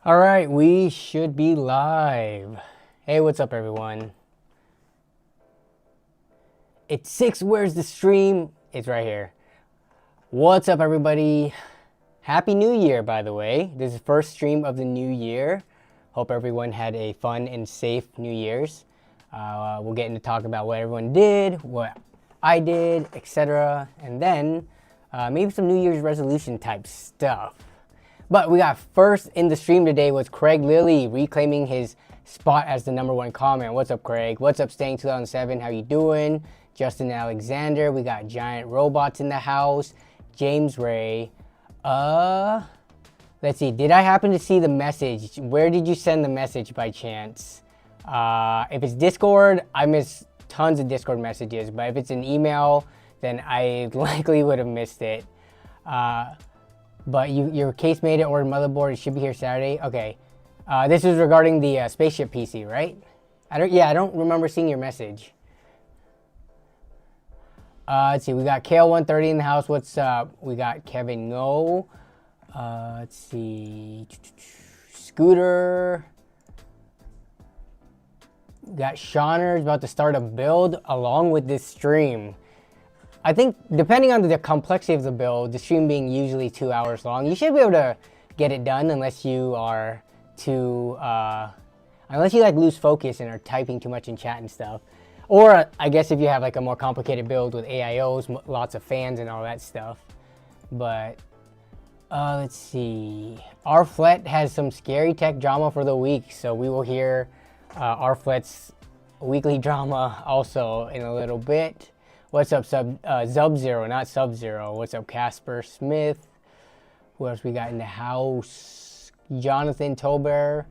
All right, we should be live. Hey, what's up, everyone? It's 6. Where's the stream? It's right here. What's up, everybody? Happy New Year, by the way. This is the first stream of the new year. Hope everyone had a fun and safe New Year's. We'll get into talk about what everyone did, what I did, etc. And then maybe some New Year's resolution type stuff. But we got first in the stream today was Craig Lilly reclaiming his spot as the #1 comment. What's up, Craig? What's up, Staying 2007? How you doing? Justin Alexander. We got Giant Robots in the house. James Ray. Let's see. Did I happen to see the message? Where did you send the message by chance? If it's Discord, I miss tons of Discord messages. But if it's an email, then I likely would have missed it. But your case made it, ordered motherboard. It should be here Saturday. Okay. This is regarding the spaceship PC, right? I don't remember seeing your message. Let's see. We got KL130 in the house. What's up? We got Kevin Ngo. Let's see. Scooter. We got Shauner's about to start a build along with this stream. I think depending on the complexity of the build, the stream being usually 2 hours long, you should be able to get it done unless you are unless you like lose focus and are typing too much in chat and stuff. Or I guess if you have like a more complicated build with AIOs, lots of fans and all that stuff. But let's see. Arflet has some scary tech drama for the week, so we will hear Arflet's weekly drama also in a little bit. What's up, Sub-Zero, not Sub-Zero. What's up, Casper Smith? Who else we got in the house? Jonathan Tober.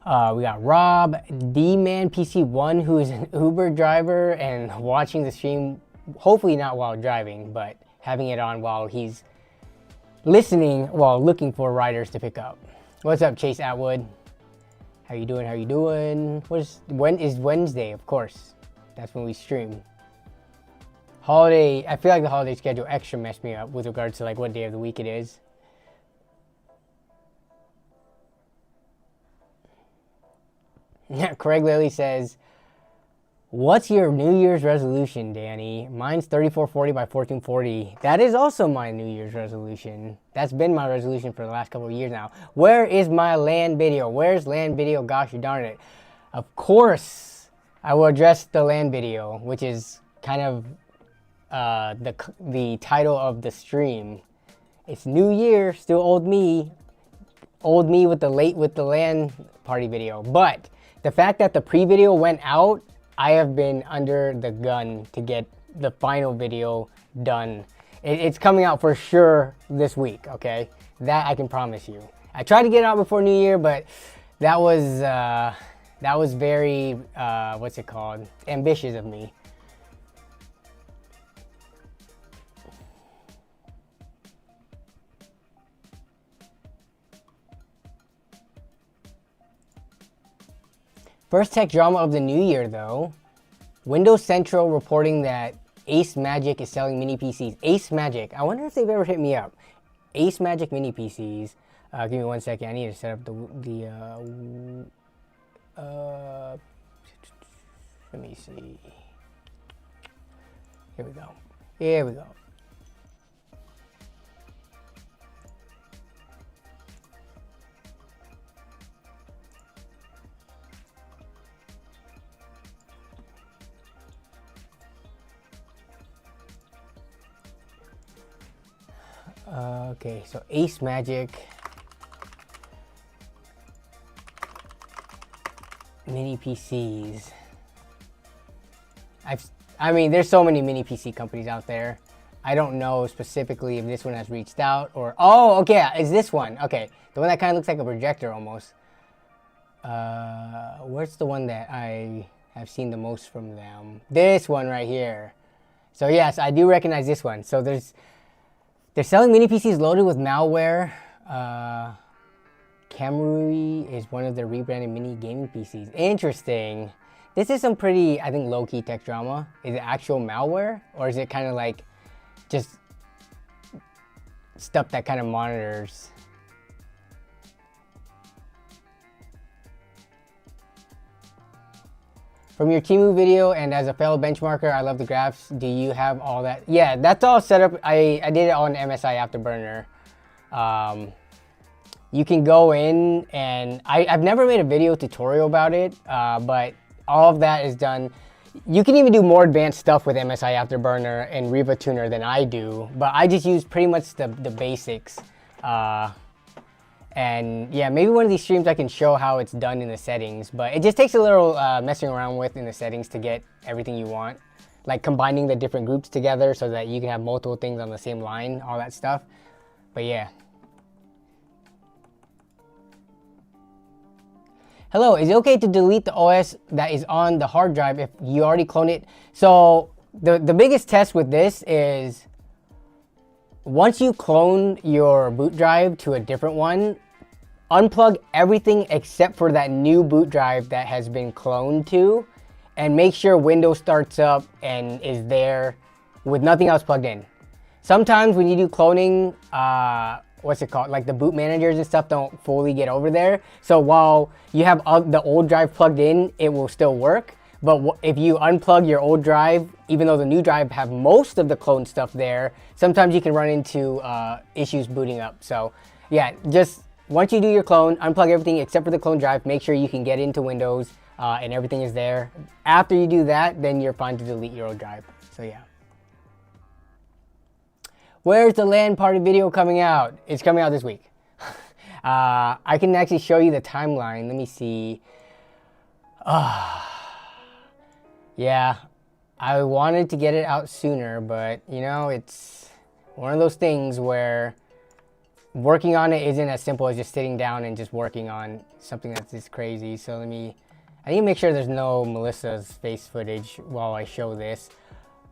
We got Rob, D-Man PC1, who is an Uber driver and watching the stream, hopefully not while driving, but having it on while he's listening while looking for riders to pick up. What's up, Chase Atwood? How you doing? How you doing? When is Wednesday? Of course, that's when we stream. Holiday, I feel like the holiday schedule extra messed me up with regards to like what day of the week it is. Craig Lilly says, what's your New Year's resolution, Danny? Mine's 3440 by 1440. That is also my New Year's resolution. That's been my resolution for the last couple of years now. Where is my LAN video? Where's LAN video? Gosh darn it. Of course, I will address the LAN video, which is kind of the title of the stream. It's New Year, still old me with the LAN party video. But the fact that the pre-video went out, I have been under the gun to get the final video done. It's coming out for sure this week, okay? That I can promise you. I tried to get it out before New Year, but that was very what's it called? Ambitious of me. First tech drama of the new year, though. Windows Central reporting that Ace Magic is selling mini PCs. Ace Magic. I wonder if they've ever hit me up. Ace Magic mini PCs. Give me 1 second. I need to set up let me see. Here we go. Here we go. Okay, so Ace Magic mini PCs. I mean, there's so many mini PC companies out there. I don't know specifically if this one has reached out or... Oh, okay, it's this one. Okay, the one that kind of looks like a projector almost. Where's the one that I have seen the most from them? This one right here. So yes, I do recognize this one. So they're selling mini PCs loaded with malware. Camry is one of their rebranded mini gaming PCs. Interesting. This is some pretty, I think, low-key tech drama. Is it actual malware? Or is it kind of like just stuff that kind of monitors From your Temu video and as a fellow benchmarker, I love the graphs. Do you have all that? Yeah, that's all set up. I did it on MSI Afterburner. You can go in and I've never made a video tutorial about it, but all of that is done. You can even do more advanced stuff with MSI Afterburner and Riva Tuner than I do, but I just use pretty much the basics. And yeah, maybe one of these streams I can show how it's done in the settings, but it just takes a little messing around with in the settings to get everything you want. Like combining the different groups together so that you can have multiple things on the same line, all that stuff. But yeah. Hello, is it okay to delete the OS that is on the hard drive if you already cloned it? So the biggest test with this is once you clone your boot drive to a different one, unplug everything except for that new boot drive that has been cloned to, and make sure Windows starts up and is there with nothing else plugged in. Sometimes when you do cloning, what's it called? Like the boot managers and stuff don't fully get over there. So while you have the old drive plugged in, it will still work. But if you unplug your old drive, even though the new drive have most of the clone stuff there, sometimes you can run into issues booting up. So yeah, just once you do your clone, unplug everything except for the clone drive, make sure you can get into Windows and everything is there. After you do that, then you're fine to delete your old drive. So yeah. Where's the LAN party video coming out? It's coming out this week. I can actually show you the timeline. Let me see. Yeah, I wanted to get it out sooner, but you know, it's one of those things where working on it isn't as simple as just sitting down and just working on something that's this crazy. So I need to make sure there's no Melissa's face footage while I show this.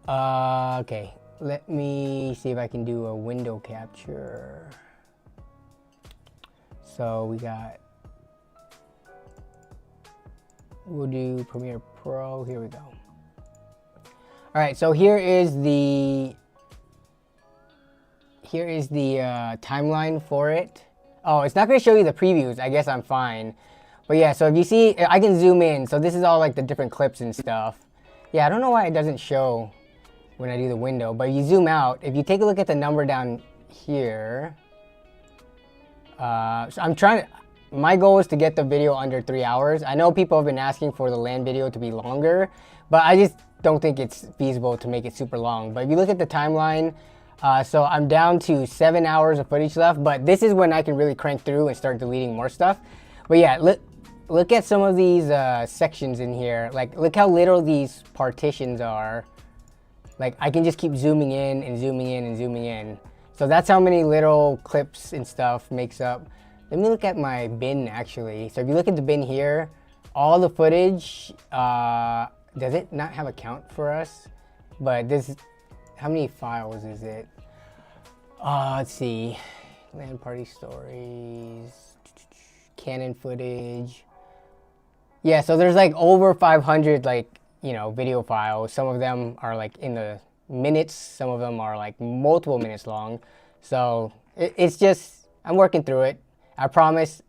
Okay, let me see if I can do a window capture. So we'll do Premiere Pro, here we go. All right, so here is the timeline for it. Oh, it's not gonna show you the previews, I guess I'm fine. But yeah, so if you see, I can zoom in. So this is all like the different clips and stuff. Yeah, I don't know why it doesn't show when I do the window, but you zoom out. If you take a look at the number down here, so my goal is to get the video under 3 hours. I know people have been asking for the LAN video to be longer, but I just don't think it's feasible to make it super long. But if you look at the timeline, so I'm down to 7 hours of footage left, but this is when I can really crank through and start deleting more stuff. But yeah, look at some of these sections in here. Like, look how little these partitions are. Like, I can just keep zooming in and zooming in and zooming in. So that's how many little clips and stuff makes up. Let me look at my bin actually. So if you look at the bin here, all the footage, does it not have a count for us? But this, how many files is it? Let's see. LAN party stories, Canon footage. Yeah, so there's like over 500 like, you know, video files. Some of them are like in the minutes, some of them are like multiple minutes long. So it's just, I'm working through it. I promise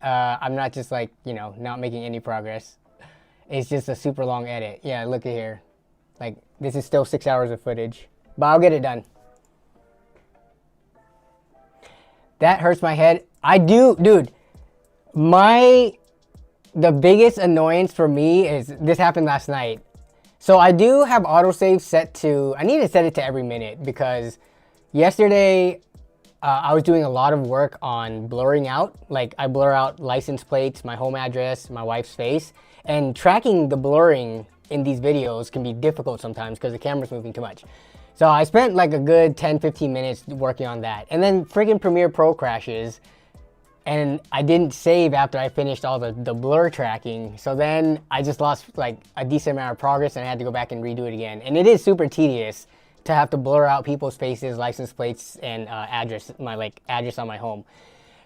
I'm not just like, you know, not making any progress. It's just a super long edit. Yeah, look at here. Like, this is still 6 hours of footage, but I'll get it done. That hurts my head. I do, dude. The biggest annoyance for me is, this happened last night. So I do have autosave set to, I need to set it to every minute because yesterday I was doing a lot of work on blurring out. Like, I blur out license plates, my home address, my wife's face, and tracking the blurring in these videos can be difficult sometimes because the camera's moving too much. So I spent like a good 10-15 minutes working on that. And then friggin' Premiere Pro crashes and I didn't save after I finished all the blur tracking. So then I just lost like a decent amount of progress and I had to go back and redo it again. And it is super tedious to have to blur out people's faces, license plates, and address on my home.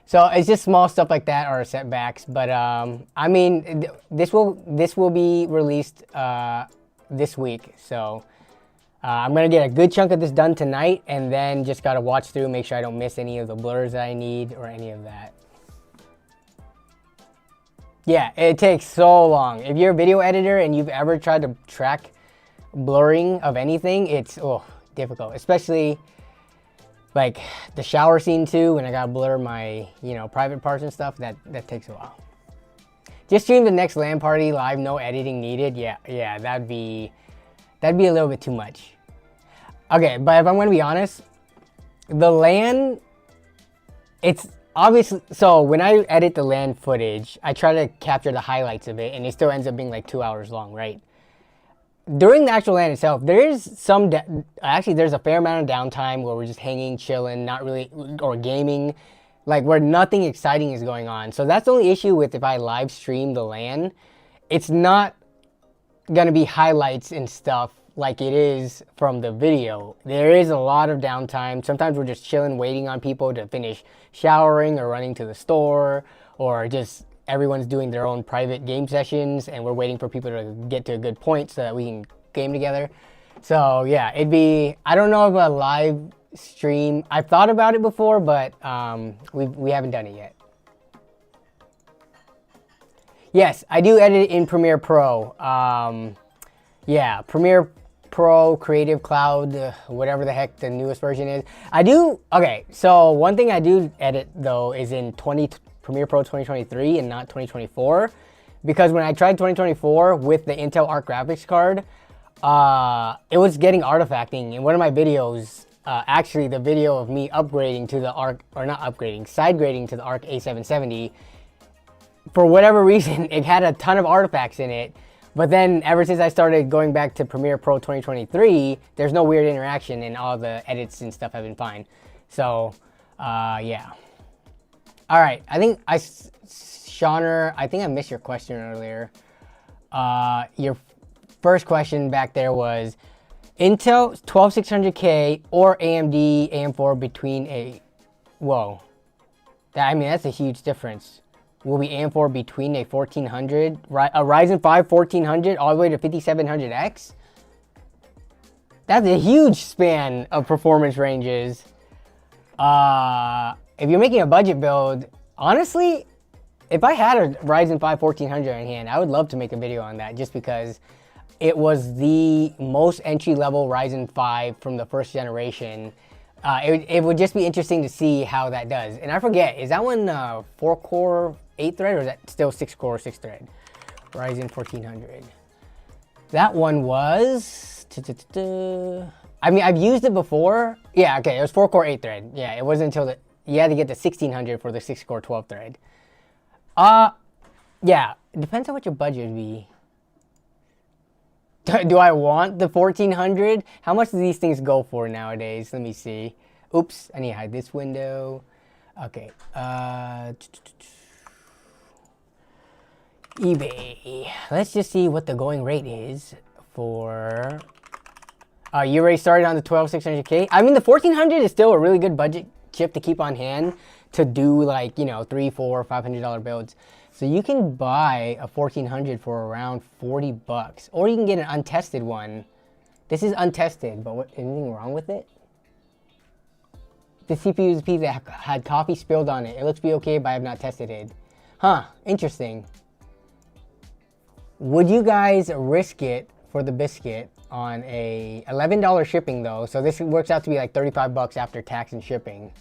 So it's just small stuff like that are setbacks. But I mean, this will be released this week. So I'm gonna get a good chunk of this done tonight, and then just gotta watch through, make sure I don't miss any of the blurs that I need or any of that. Yeah, it takes so long. If you're a video editor and you've ever tried to track blurring of anything, it's difficult. Especially like the shower scene too, when I gotta blur my, you know, private parts and stuff, that takes a while. Just stream the next LAN party live, no editing needed. Yeah, that'd be a little bit too much. Okay, but if I'm gonna be honest, the LAN, it's obviously, so when I edit the LAN footage, I try to capture the highlights of it, and it still ends up being like 2 hours long, right? During the actual LAN itself, there is there's a fair amount of downtime where we're just hanging, chilling, not really, or gaming, like where nothing exciting is going on. So that's the only issue with if I live stream the LAN. It's not gonna be highlights and stuff like it is from the video. There is a lot of downtime. Sometimes we're just chilling, waiting on people to finish showering or running to the store, or just everyone's doing their own private game sessions and we're waiting for people to get to a good point so that we can game together. So yeah, I don't know if a live stream, I've thought about it before, but we haven't done it yet. Yes, I do edit in Premiere Pro. Yeah, Premiere Pro, Creative Cloud, whatever the heck the newest version is. Okay, so one thing I do edit though is in Premiere Pro 2023 and not 2024. Because when I tried 2024 with the Intel Arc graphics card, it was getting artifacting. In one of my videos, actually the video of me upgrading to the Arc, or not upgrading, side grading to the Arc A770, for whatever reason, it had a ton of artifacts in it. But then ever since I started going back to Premiere Pro 2023, there's no weird interaction and all the edits and stuff have been fine. So, yeah. All right, Shauner, I think I missed your question earlier. Your first question back there was Intel 12600K or AMD AM4 between a, whoa. I mean, that's a huge difference. Will be AM4 between a 1400, a Ryzen 5 1400 all the way to 5700X? That's a huge span of performance ranges. If you're making a budget build, honestly, if I had a Ryzen 5 1400 in hand, I would love to make a video on that just because it was the most entry-level Ryzen 5 from the first generation. It would just be interesting to see how that does. And I forget, is that one 4-core 8-thread or is that still 6-core 6-thread? Ryzen 1400. That one was... I mean, I've used it before. Yeah, okay, it was 4-core 8-thread. Yeah, it wasn't until you had to get the 1600 for the 6-core 12-thread. Yeah, it depends on what your budget would be. Do I want the 1400? How much do these things go for nowadays? Let me see. Oops, I need to hide this window. Okay. eBay. Let's just see what the going rate is for... you already started on the 12600K? I mean, the 1400 is still a really good budget chip to keep on hand to do like, you know, $300, $400, $500 builds. So you can buy a 1400 for around 40 bucks, or you can get an untested one. This is untested, but anything wrong with it? The CPU is a piece that had coffee spilled on it. It looks to be okay, but I have not tested it. Huh, interesting. Would you guys risk it for the biscuit on a $11 shipping though? So this works out to be like 35 bucks after tax and shipping.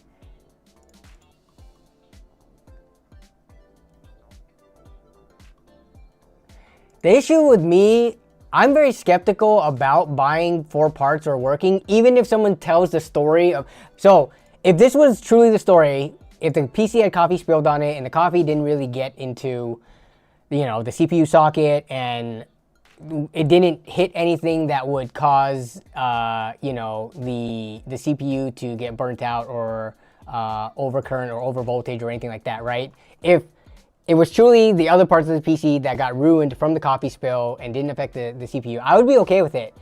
The issue with me, I'm very skeptical about buying 4 parts or working, even if someone tells the story of... So, if this was truly the story, if the PC had coffee spilled on it and the coffee didn't really get into, you know, the CPU socket and it didn't hit anything that would cause, you know, the CPU to get burnt out or overcurrent or overvoltage or anything like that, right? If it was truly the other parts of the PC that got ruined from the coffee spill and didn't affect the CPU, I would be okay with it.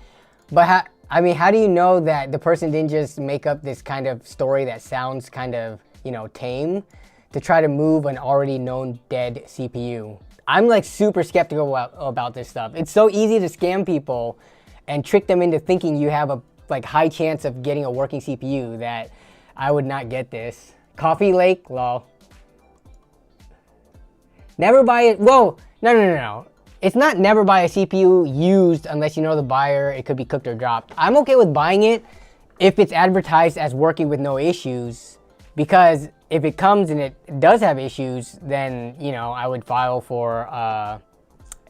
But I mean, how do you know that the person didn't just make up this kind of story that sounds kind of, you know, tame to try to move an already known dead CPU? I'm like super skeptical about this stuff. It's so easy to scam people and trick them into thinking you have a like high chance of getting a working CPU that I would not get this. Coffee Lake, lol. Never buy it. Well, no. It's not never buy a CPU used unless you know the buyer. It could be cooked or dropped. I'm okay with buying it if it's advertised as working with no issues, because if it comes and it does have issues, then, you know, I would file for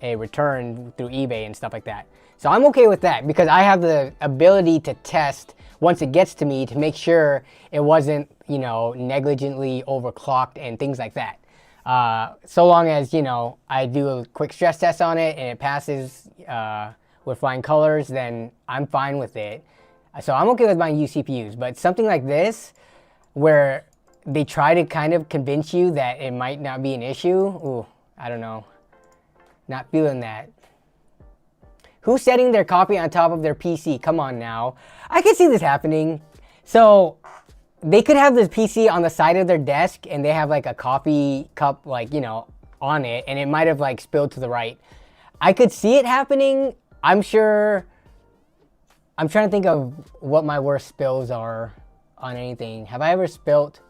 a return through eBay and stuff like that. So I'm okay with that because I have the ability to test once it gets to me to make sure it wasn't, you know, negligently overclocked and things like that. So long as, you know, I do a quick stress test on it and it passes with flying colors, then I'm fine with it. So I'm okay with buying used CPUs, but something like this, where they try to kind of convince you that it might not be an issue, ooh, I don't know. Not feeling that. Who's setting their coffee on top of their PC? Come on now. I can see this happening. So they could have this PC on the side of their desk and they have like a coffee cup, like, you know, on it, and it might have like spilled to the right. I could see it happening. I'm sure. I'm trying to think of what my worst spills are on anything. Have I ever spilt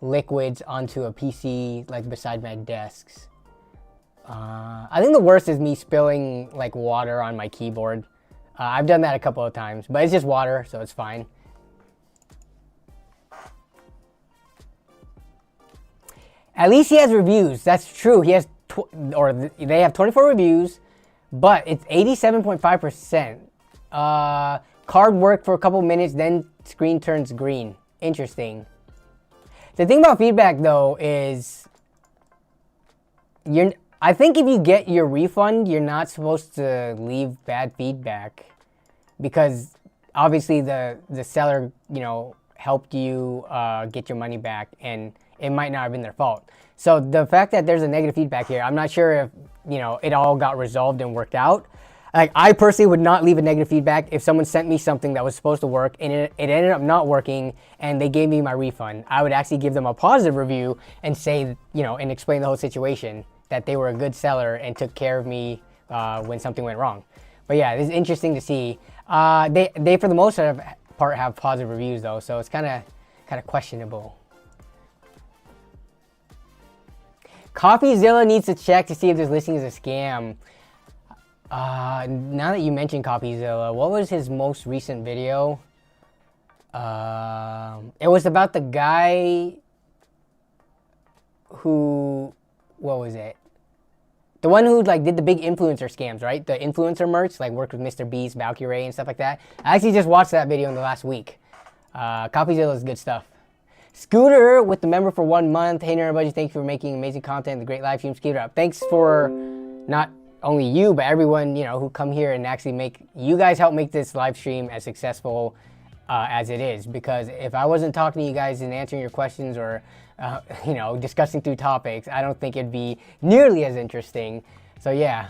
liquids onto a PC like beside my desks? I think the worst is me spilling like water on my keyboard. I've done that a couple of times, but it's just water, so it's fine. At least he has reviews. That's true. He has, they have 24 reviews, but it's 87.5%. Card worked for a couple minutes, then screen turns green. Interesting. The thing about feedback though is, I think if you get your refund, you're not supposed to leave bad feedback, because obviously the seller, you know, helped you get your money back, and it might not have been their fault. So the fact that there's a negative feedback here, I'm not sure if, you know, it all got resolved and worked out. Like, I personally would not leave a negative feedback if someone sent me something that was supposed to work and it ended up not working and they gave me my refund. I would actually give them a positive review and say, you know, and explain the whole situation, that they were a good seller and took care of me when something went wrong. But yeah, this is interesting to see. They for the most part have positive reviews though, so it's kind of questionable. CoffeeZilla needs to check to see if this listing is a scam. Now that you mentioned CoffeeZilla, what was his most recent video? It was about the guy who, what was it? The one who like did the big influencer scams, right? The influencer merch, like worked with Mr. Beast, Valkyrie, and stuff like that. I actually just watched that video in the last week. CoffeeZilla is good stuff. Scooter with the member for 1 month. Hey, everybody, thank you for making amazing content, the great live streams. Keep it up. Thanks for not only you, but everyone, you know, who come here and actually make, you guys help make this live stream as successful as it is. Because if I wasn't talking to you guys and answering your questions or, you know, discussing through topics, I don't think it'd be nearly as interesting. So yeah.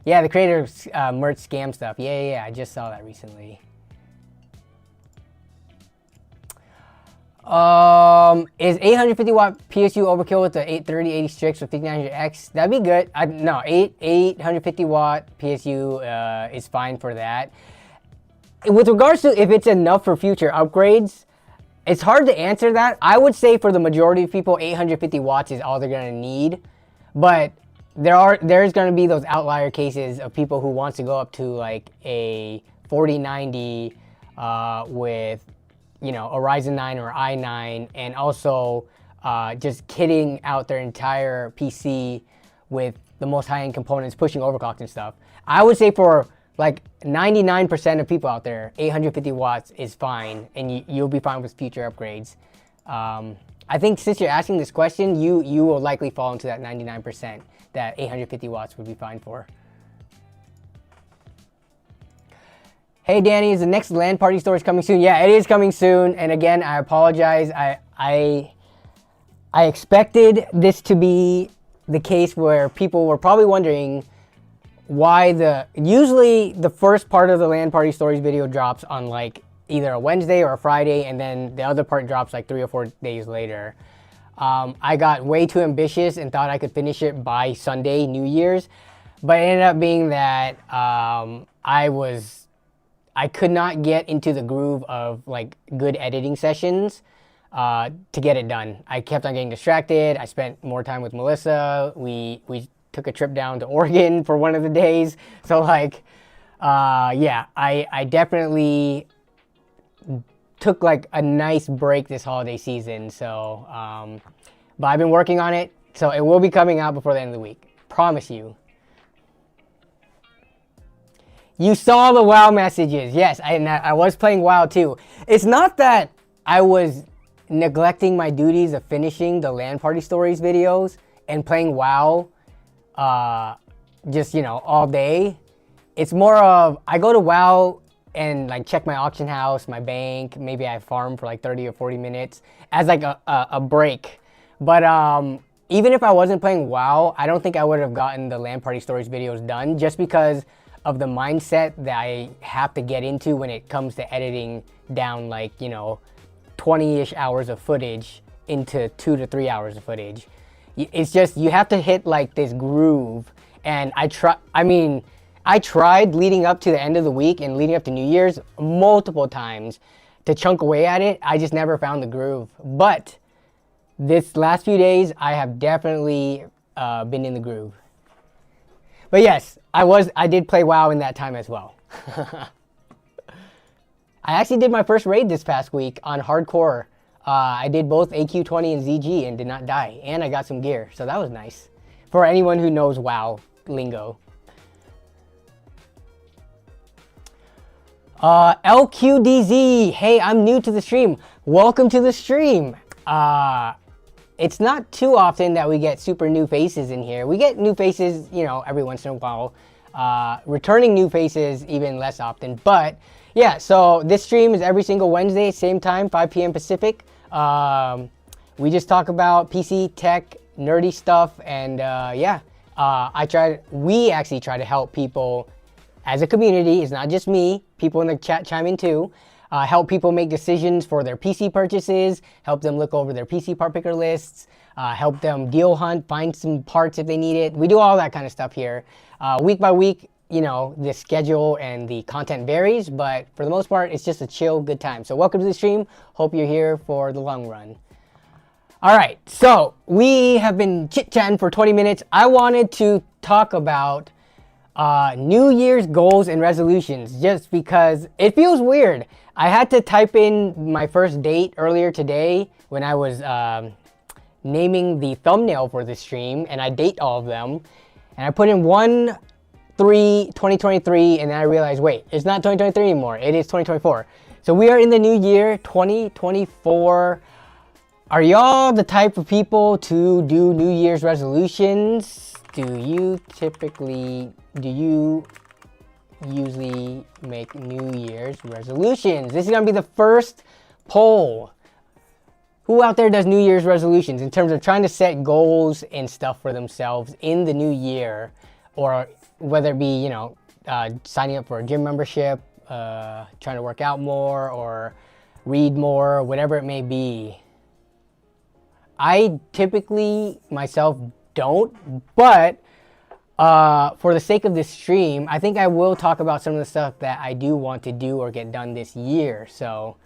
Yeah, the creator's merch scam stuff. Yeah, I just saw that recently. Is 850 watt PSU overkill with the 830, 86 with 5900X? That'd be good. No, 850 watt PSU is fine for that. With regards to if it's enough for future upgrades, it's hard to answer that. I would say for the majority of people, 850 watts is all they're gonna need. But there's gonna be those outlier cases of people who wants to go up to like a 4090 with, you know, a Ryzen 9 or i9, and also just kitting out their entire PC with the most high-end components, pushing overclock and stuff. I would say for like 99% of people out there, 850 watts is fine, and you'll be fine with future upgrades. I think since you're asking this question, you will likely fall into that 99% that 850 watts would be fine for. Hey Danny, is the next LAN party story coming soon? Yeah, it is coming soon. And again, I apologize. I expected this to be the case where people were probably wondering why usually the first part of the LAN party stories video drops on like either a Wednesday or a Friday, and then the other part drops like 3 or 4 days later. I got way too ambitious and thought I could finish it by Sunday, New Year's, but it ended up being that I could not get into the groove of like good editing sessions to get it done. I kept on getting distracted. I spent more time with Melissa. We took a trip down to Oregon for one of the days. So like, yeah, I definitely took like a nice break this holiday season. So, but I've been working on it. So it will be coming out before the end of the week. Promise you. You saw the WoW messages. Yes, I was playing WoW too. It's not that I was neglecting my duties of finishing the LAN party stories videos and playing WoW just, you know, all day. It's more of, I go to WoW and like check my auction house, my bank, maybe I farm for like 30 or 40 minutes as like a break. But even if I wasn't playing WoW, I don't think I would have gotten the LAN party stories videos done, just because of the mindset that I have to get into when it comes to editing down like, you know, 20-ish hours of footage into 2 to 3 hours of footage. It's just, you have to hit like this groove. And I tried leading up to the end of the week and leading up to New Year's multiple times to chunk away at it. I just never found the groove. But this last few days, I have definitely been in the groove. But yes, I did play WoW in that time as well. I actually did my first raid this past week on hardcore. I did both AQ20 and ZG and did not die. And I got some gear, so that was nice. For anyone who knows WoW lingo. LQDZ, hey, I'm new to the stream. Welcome to the stream. It's not too often that we get super new faces in here. We get new faces, you know, every once in a while. Returning new faces even less often. But yeah, so this stream is every single Wednesday, same time, 5 p.m. Pacific. We just talk about PC, tech, nerdy stuff, and yeah, we actually try to help people as a community. It's not just me. People in the chat chime in too. Help people make decisions for their PC purchases, help them look over their PC part picker lists, help them deal hunt, find some parts if they need it. We do all that kind of stuff here. Week by week, you know, the schedule and the content varies, but for the most part, it's just a chill, good time. So welcome to the stream. Hope you're here for the long run. All right, so we have been chit-chatting for 20 minutes. I wanted to talk about New Year's goals and resolutions, just because it feels weird. I had to type in my first date earlier today when I was naming the thumbnail for the stream, and I date all of them. And I put in 1/3/2023, and then I realized, wait, it's not 2023 anymore. It is 2024. So we are in the new year, 2024. Are y'all the type of people to do New Year's resolutions? Do you usually make New Year's resolutions? This is gonna be the first poll. Who out there does New Year's resolutions in terms of trying to set goals and stuff for themselves in the new year, or whether it be, you know, signing up for a gym membership, trying to work out more, or read more, whatever it may be. I typically myself don't, but for the sake of this stream, I think I will talk about some of the stuff that I do want to do or get done this year. So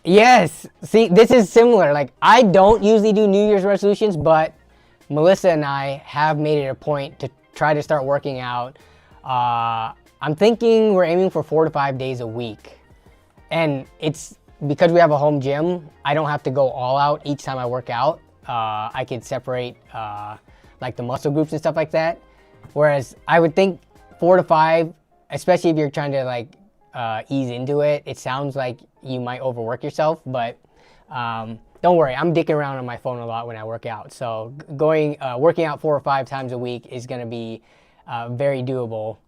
yes, see, this is similar. Like, I don't usually do New Year's resolutions, but Melissa and I have made it a point to try to start working out. I'm thinking we're aiming for 4 to 5 days a week. And it's because we have a home gym, I don't have to go all out each time I work out. I could separate like the muscle groups and stuff like that. Whereas I would think 4 to 5, especially if you're trying to like ease into it, it sounds like you might overwork yourself, but don't worry, I'm dicking around on my phone a lot when I work out. So working out 4 or 5 times a week is gonna be very doable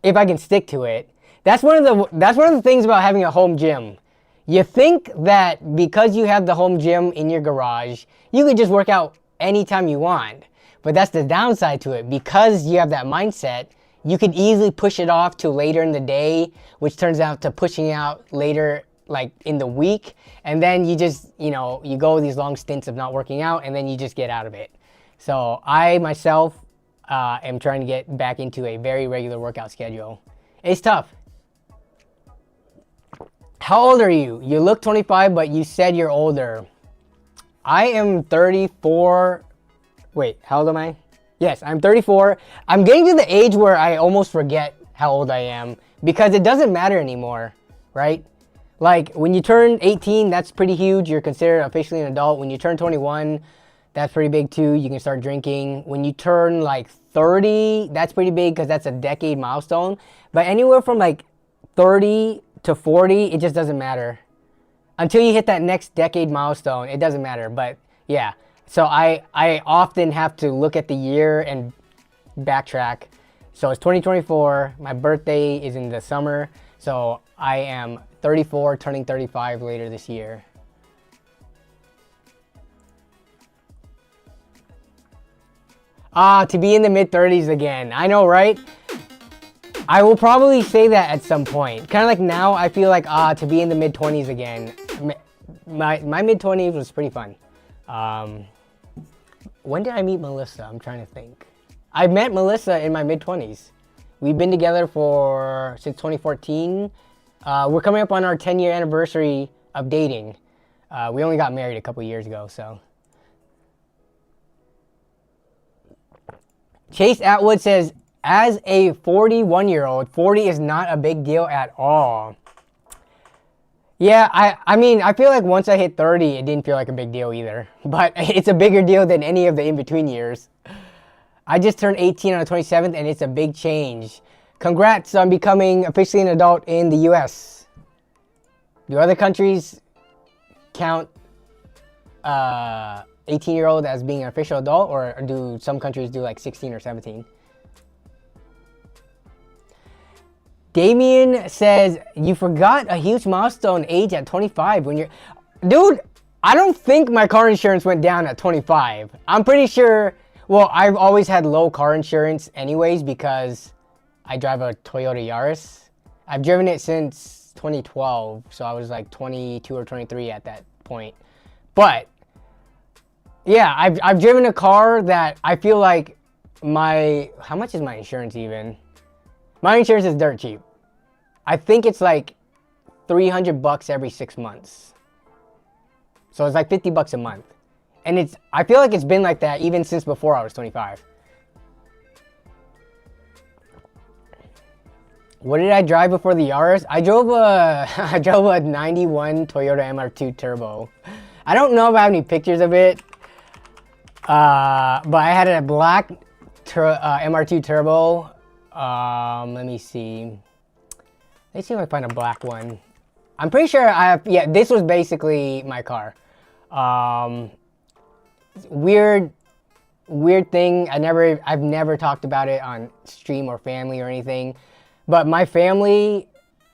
if I can stick to it. That's one of the things about having a home gym. You think that because you have the home gym in your garage, you could just work out anytime you want. But that's the downside to it. Because you have that mindset, you could easily push it off to later in the day, which turns out to pushing out later, like in the week. And then you just, you know, you go these long stints of not working out, and then you just get out of it. So I myself am trying to get back into a very regular workout schedule. It's tough. How old are you? You look 25, but you said you're older. I am 34. Wait, how old am I? Yes, I'm 34. I'm getting to the age where I almost forget how old I am because it doesn't matter anymore, right? Like when you turn 18, that's pretty huge. You're considered officially an adult. When you turn 21, that's pretty big too. You can start drinking. When you turn like 30, that's pretty big because that's a decade milestone. But anywhere from like 30 to 40, it just doesn't matter. Until you hit that next decade milestone, it doesn't matter. But yeah, so I often have to look at the year and backtrack. So it's 2024. My birthday is in the summer. So I am 34, turning 35 later this year. To be in the mid-30s again. I know, right? I will probably say that at some point. Kind of like now, I feel like, to be in the mid-20s again. My mid-20s was pretty fun. When did I meet Melissa? I'm trying to think. I met Melissa in my mid-20s. We've been together since 2014. We're coming up on our 10-year anniversary of dating. We only got married a couple years ago, so. Chase Atwood says, as a 41-year-old, 40 is not a big deal at all. Yeah, I mean, I feel like once I hit 30, it didn't feel like a big deal either. But it's a bigger deal than any of the in-between years. I just turned 18 on the 27th, and it's a big change. Congrats on becoming officially an adult in the US. Do other countries count 18-year-old as being an official adult, or do some countries do like 16 or 17? Damien says, you forgot a huge milestone age at 25 when you're... Dude, I don't think my car insurance went down at 25. I'm pretty sure... Well, I've always had low car insurance anyways because I drive a Toyota Yaris. I've driven it since 2012, so I was like 22 or 23 at that point. But, yeah, I've driven a car that I feel like how much is my insurance even? My insurance is dirt cheap. I think it's like $300 every 6 months. So it's like $50 a month. And I feel like it's been like that even since before I was 25. What did I drive before the Yaris? I drove a 91 Toyota MR2 Turbo. I don't know if I have any pictures of it. But I had a black MR2 Turbo. Let me see. Let's see if I find a black one. I'm pretty sure yeah, this was basically my car. Weird thing. I've never talked about it on stream or family or anything. But my family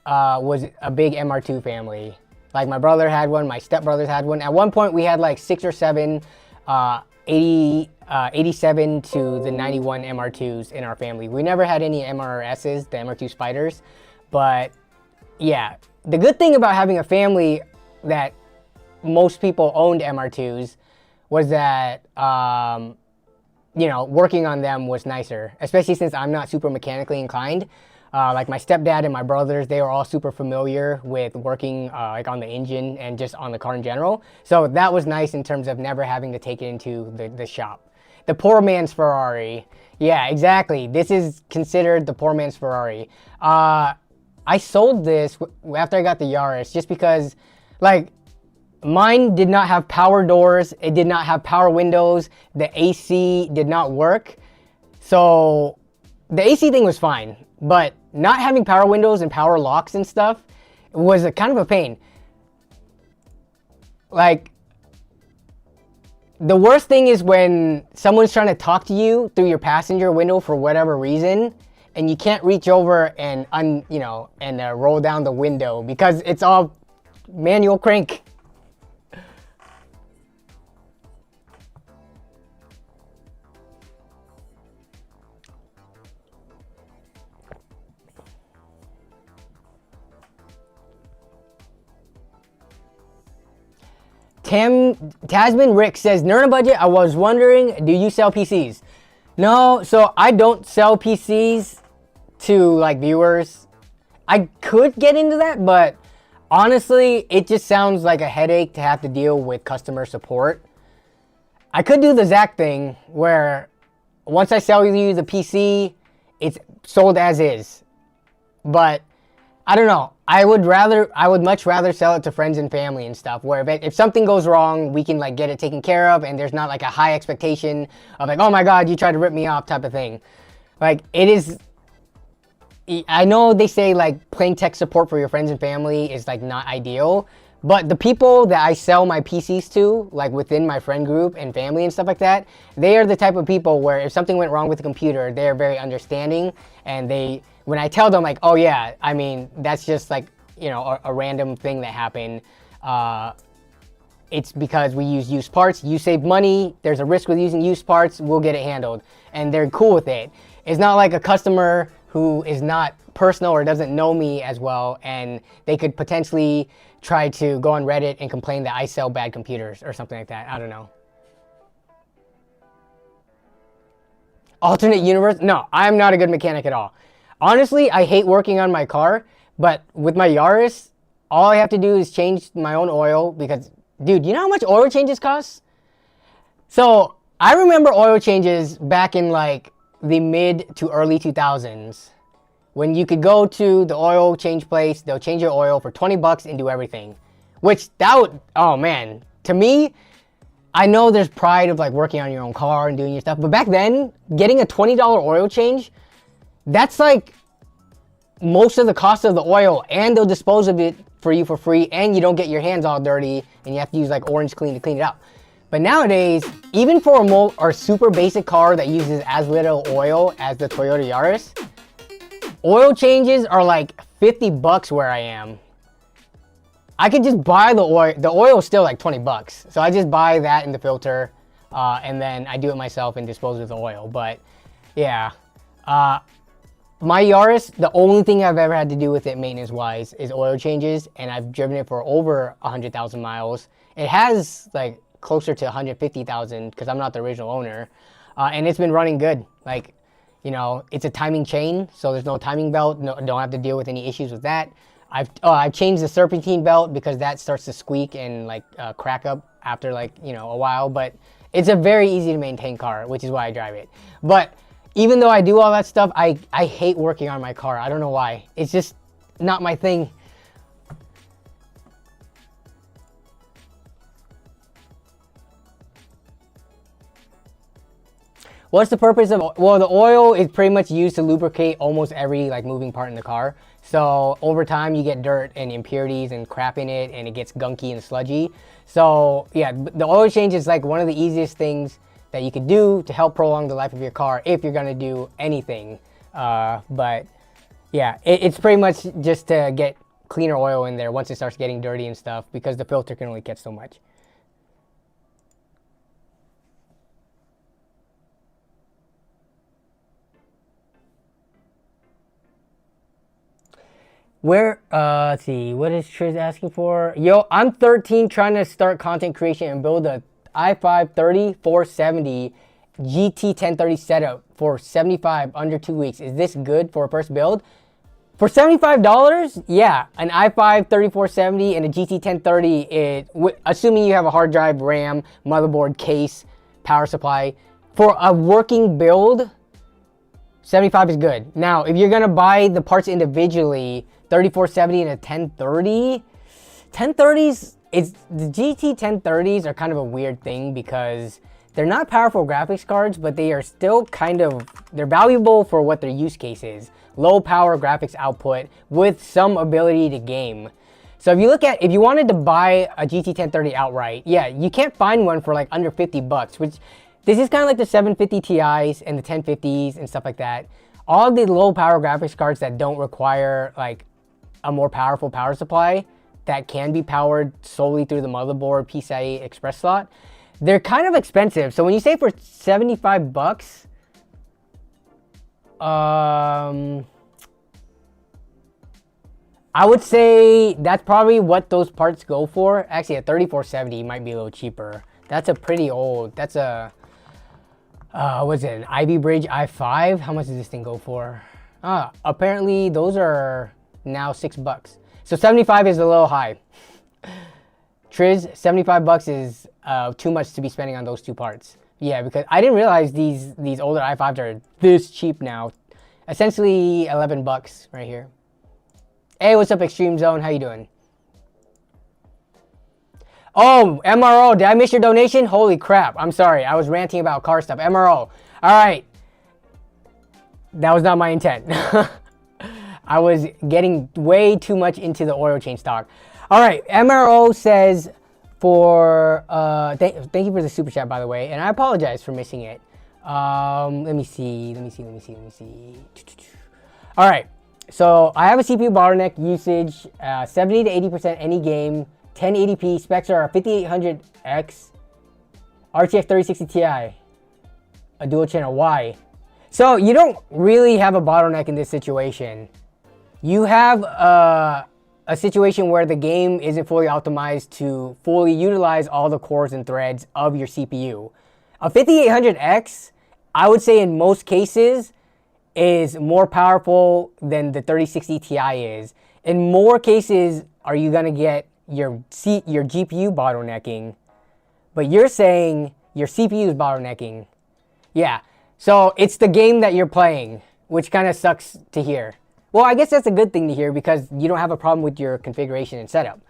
was a big MR2 family. Like my brother had one, my stepbrothers had one. At one point we had like 6 or 7 87 to the 91 MR2s in our family. We never had any MRSs, the MR2 Spiders. But yeah, the good thing about having a family that most people owned MR2s was that, you know, working on them was nicer, especially since I'm not super mechanically inclined. Like my stepdad and my brothers, they were all super familiar with working like on the engine and just on the car in general. So that was nice in terms of never having to take it into the shop. The poor man's Ferrari. Yeah, exactly. This is considered the poor man's Ferrari. I sold this after I got the Yaris just because, like, mine did not have power doors. It did not have power windows. The AC did not work. So the AC thing was fine, but not having power windows and power locks and stuff was kind of a pain. Like, the worst thing is when someone's trying to talk to you through your passenger window for whatever reason, and you can't reach over and roll down the window because it's all manual crank. Tasman Rick says, Nerd on Budget, I was wondering, do you sell PCs? No, so I don't sell PCs to like viewers. I could get into that, but Honestly, it just sounds like a headache to have to deal with customer support. I could do the Zach thing where once I sell you the PC, it's sold as is. But I don't know. I would much rather sell it to friends and family and stuff, where if something goes wrong, we can like get it taken care of, and there's not like a high expectation of like, oh my God, you tried to rip me off type of thing. Like, it is, I know they say like playing tech support for your friends and family is like not ideal, but the people that I sell my PCs to, like within my friend group and family and stuff like that, they are the type of people where if something went wrong with the computer, they're very understanding, and when I tell them like, oh yeah, I mean, that's just like, you know, a random thing that happened. It's because we use used parts. You save money. There's a risk with using used parts. We'll get it handled. And they're cool with it. It's not like a customer who is not personal or doesn't know me as well, and they could potentially try to go on Reddit and complain that I sell bad computers or something like that. I don't know. Alternate universe? No, I'm not a good mechanic at all. Honestly, I hate working on my car, but with my Yaris, all I have to do is change my own oil because, dude, you know how much oil changes cost? So I remember oil changes back in like the mid to early 2000s when you could go to the oil change place, they'll change your oil for 20 bucks and do everything. Which that would, oh man, to me, I know there's pride of like working on your own car and doing your stuff, but back then, getting a $20 oil change, that's like most of the cost of the oil, and they'll dispose of it for you for free, and you don't get your hands all dirty and you have to use like Orange Clean to clean it up. But nowadays, even for a super basic car that uses as little oil as the Toyota Yaris, oil changes are like 50 bucks where I am. I could just buy the oil. The oil is still like 20 bucks. So I just buy that in the filter, and then I do it myself and dispose of the oil. But yeah, my Yaris, the only thing I've ever had to do with it maintenance-wise is oil changes, and I've driven it for over 100,000 miles. It has like closer to 150,000 because I'm not the original owner, and it's been running good. Like, you know, it's a timing chain, so there's no timing belt. No, don't have to deal with any issues with that. I've changed the serpentine belt because that starts to squeak and like crack up after like, you know, a while. But it's a very easy to maintain car, which is why I drive it. But even though I do all that stuff, I hate working on my car. I don't know why. It's just not my thing. What's the purpose of, well, the oil is pretty much used to lubricate almost every like moving part in the car. So over time you get dirt and impurities and crap in it, and it gets gunky and sludgy. So yeah, the oil change is like one of the easiest things that you could do to help prolong the life of your car if you're gonna do anything. But yeah, it's pretty much just to get cleaner oil in there once it starts getting dirty and stuff, because the filter can only catch so much. Let's see, what is Triz asking for? Yo, I'm 13 trying to start content creation and build a i5 3470 GT 1030 setup for 75 under 2 weeks. Is this good for a first build? For $75, yeah, an i5 3470 and a GT 1030, assuming you have a hard drive, RAM, motherboard, case, power supply, for a working build, 75 is good. Now, if you're gonna buy the parts individually, 3470 and a 1030, 1030s, the GT 1030s are kind of a weird thing because they're not powerful graphics cards, but they are still they're valuable for what their use case is. Low power graphics output with some ability to game. So if you wanted to buy a GT 1030 outright, yeah, you can't find one for like under 50 bucks, which this is kind of like the 750 Ti's and the 1050s and stuff like that. All the low power graphics cards that don't require like a more powerful power supply that can be powered solely through the motherboard PCIe Express slot, they're kind of expensive. So when you say for 75 bucks, I would say that's probably what those parts go for. Actually, a 3470 might be a little cheaper. That's a pretty old, that's a, what's it, an Ivy Bridge i5? How much does this thing go for? Apparently those are now $6. So 75 is a little high. Triz, 75 bucks is too much to be spending on those two parts. Yeah, because I didn't realize these older i5s are this cheap now. Essentially 11 bucks right here. Hey, what's up, Extreme Zone? How you doing? Oh, MRO, did I miss your donation? Holy crap, I'm sorry. I was ranting about car stuff. MRO. All right. That was not my intent. I was getting way too much into the oil change talk. All right, MRO says for, thank you for the super chat, by the way, and I apologize for missing it. Let me see. All right, so I have a CPU bottleneck usage, 70 to 80% any game, 1080p, specs are 5800X, RTX 3060 Ti, a dual channel. Why? So you don't really have a bottleneck in this situation. You have a situation where the game isn't fully optimized to fully utilize all the cores and threads of your CPU. A 5800X, I would say in most cases, is more powerful than the 3060 Ti is. In more cases, are you gonna get your GPU bottlenecking, but you're saying your CPU is bottlenecking. Yeah, so it's the game that you're playing, which kind of sucks to hear. Well, I guess that's a good thing to hear because you don't have a problem with your configuration and setup.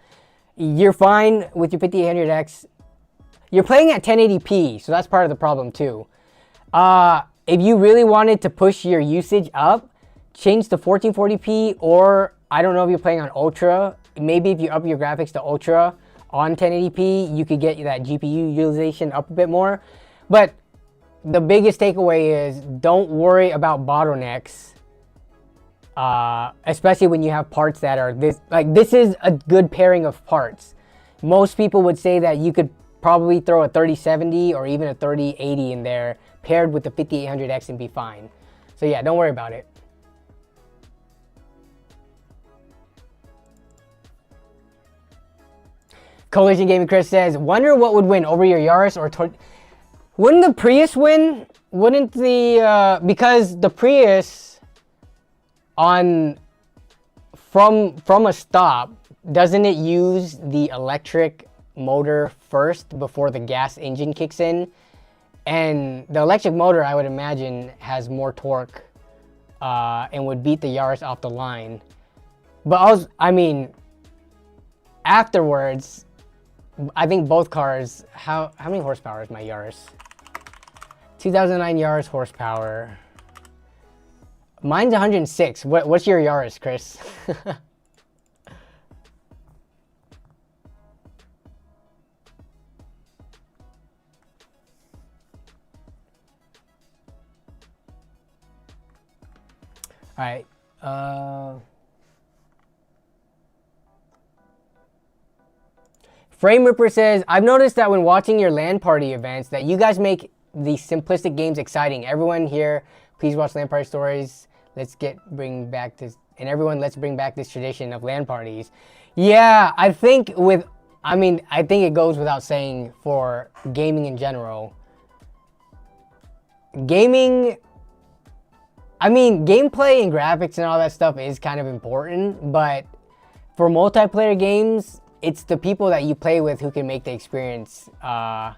You're fine with your 5800X. You're playing at 1080p, so that's part of the problem too. If you really wanted to push your usage up, change to 1440p, or I don't know if you're playing on Ultra. Maybe if you up your graphics to Ultra on 1080p, you could get that GPU utilization up a bit more. But the biggest takeaway is don't worry about bottlenecks. Especially when you have parts that are this is a good pairing of parts. Most people would say that you could probably throw a 3070 or even a 3080 in there paired with the 5800X and be fine. So yeah, don't worry about it. Collision Gaming Chris says, wonder what would win over your Yaris or wouldn't the Prius win? Wouldn't the because the Prius from a stop, doesn't it use the electric motor first before the gas engine kicks in? And the electric motor, I would imagine, has more torque and would beat the Yaris off the line. But I mean, afterwards, I think both cars, how many horsepower is my Yaris? 2009 Yaris horsepower. Mine's 106. What's your Yaris, Chris? All right. Frame Ripper says, I've noticed that when watching your LAN party events that you guys make these simplistic games exciting. Everyone here, please watch LAN party stories. Let's bring back this tradition of LAN parties. Yeah, I think it goes without saying for gaming in general. Gameplay and graphics and all that stuff is kind of important, but for multiplayer games, it's the people that you play with who can make the experience, more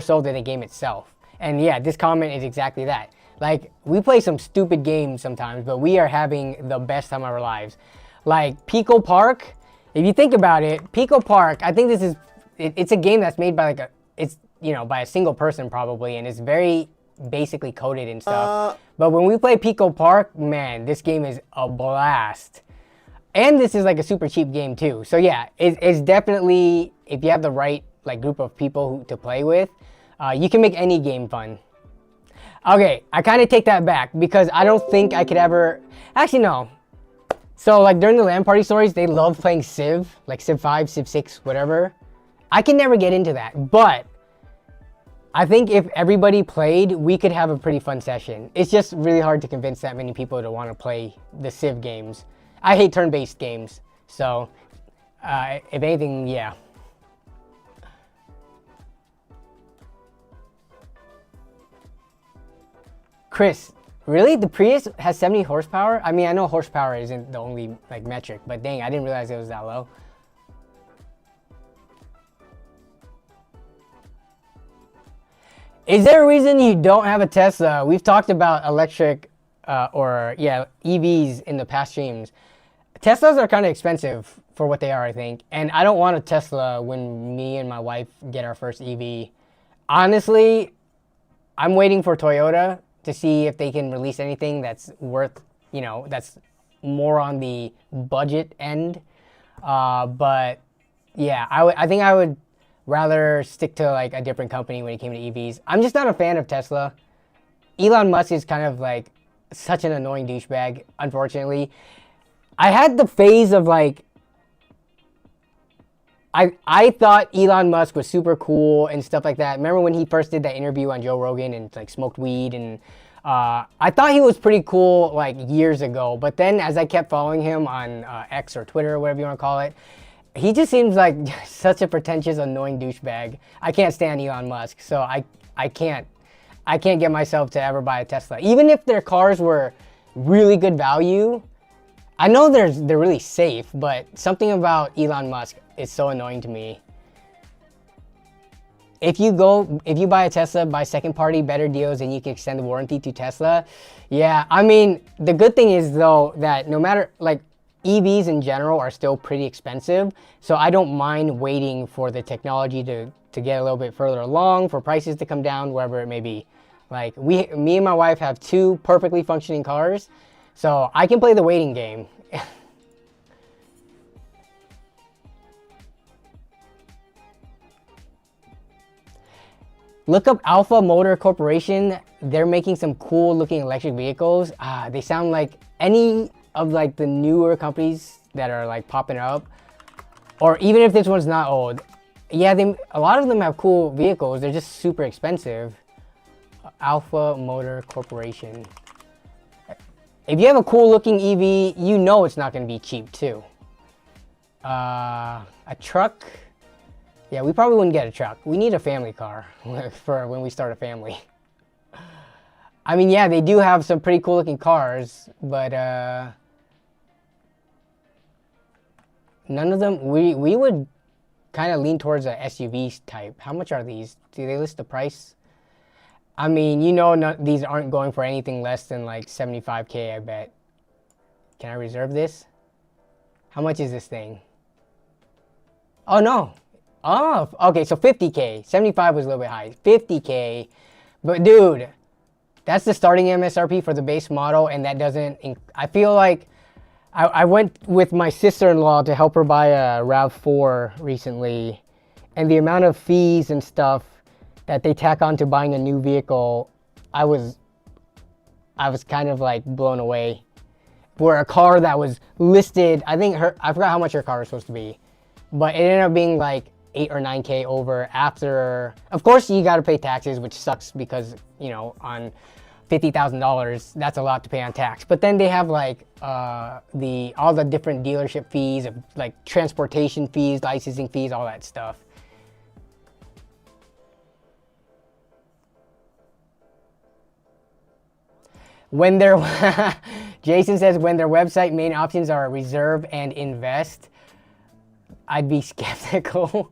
so than the game itself. And yeah, this comment is exactly that. Like, we play some stupid games sometimes, but we are having the best time of our lives. Like Pico Park, if you think about it, Pico Park, I think it's a game that's made by by a single person probably, and it's very basically coded and stuff. But when we play Pico Park, man, this game is a blast. And this is like a super cheap game too. So yeah, it's definitely, if you have the right group of people to play with, you can make any game fun. Okay, I kind of take that back because I don't think I could ever, actually no. So during the LAN party stories, they love playing Civ, like Civ 5, Civ 6, whatever. I can never get into that, but I think if everybody played, we could have a pretty fun session. It's just really hard to convince that many people to want to play the Civ games. I hate turn-based games, so if anything, yeah. Chris, Really? The Prius has 70 horsepower? I mean, I know horsepower isn't the only like metric, but dang, I didn't realize it was that low. Is there a reason you don't have a Tesla? We've talked about electric EVs in the past streams. Teslas are kind of expensive for what they are, I think. And I don't want a Tesla when me and my wife get our first EV. Honestly, I'm waiting for Toyota to see if they can release anything that's worth, that's more on the budget end. But yeah, I think I would rather stick to like a different company when it came to EVs. I'm just not a fan of Tesla. Elon Musk is kind of like such an annoying douchebag, unfortunately. I had the phase of like, I thought Elon Musk was super cool and stuff like that. Remember when he first did that interview on Joe Rogan and like smoked weed, and I thought he was pretty cool like years ago. But then as I kept following him on X or Twitter or whatever you want to call it, he just seems like such a pretentious, annoying douchebag. I can't stand Elon Musk, so I can't get myself to ever buy a Tesla. Even if their cars were really good value, I know they're really safe, but something about Elon Musk is so annoying to me. If you buy a Tesla, buy second party, better deals, and you can extend the warranty to Tesla. Yeah, I mean, the good thing is though that no matter, like, EVs in general are still pretty expensive, so I don't mind waiting for the technology to get a little bit further along, for prices to come down, wherever it may be. Like, me and my wife have 2 perfectly functioning cars, so I can play the waiting game. Look up Alpha Motor Corporation. They're making some cool looking electric vehicles. They sound like any of like the newer companies that are like popping up, or even if this one's not old. Yeah, a lot of them have cool vehicles. They're just super expensive. Alpha Motor Corporation. If you have a cool looking EV, you know it's not going to be cheap too. A truck. Yeah, we probably wouldn't get a truck. We need a family car for when we start a family. I mean, yeah, they do have some pretty cool looking cars, but none of them, we would kind of lean towards a SUV type. How much are these? Do they list the price? I mean, these aren't going for anything less than like 75K, I bet. Can I reserve this? How much is this thing? Oh, no. Oh, okay, so 50K. 75 was a little bit high. 50K. But dude, that's the starting MSRP for the base model, and that doesn't... I feel like I went with my sister-in-law to help her buy a RAV4 recently, and the amount of fees and stuff that they tack on to buying a new vehicle, I was kind of like blown away. For a car that was listed, I forgot how much her car was supposed to be, but it ended up being like 8 or 9K over after. Of course, you got to pay taxes, which sucks because, on $50,000, that's a lot to pay on tax. But then they have like all the different dealership fees, like transportation fees, licensing fees, all that stuff. When Jason says when their website main options are reserve and invest, I'd be skeptical.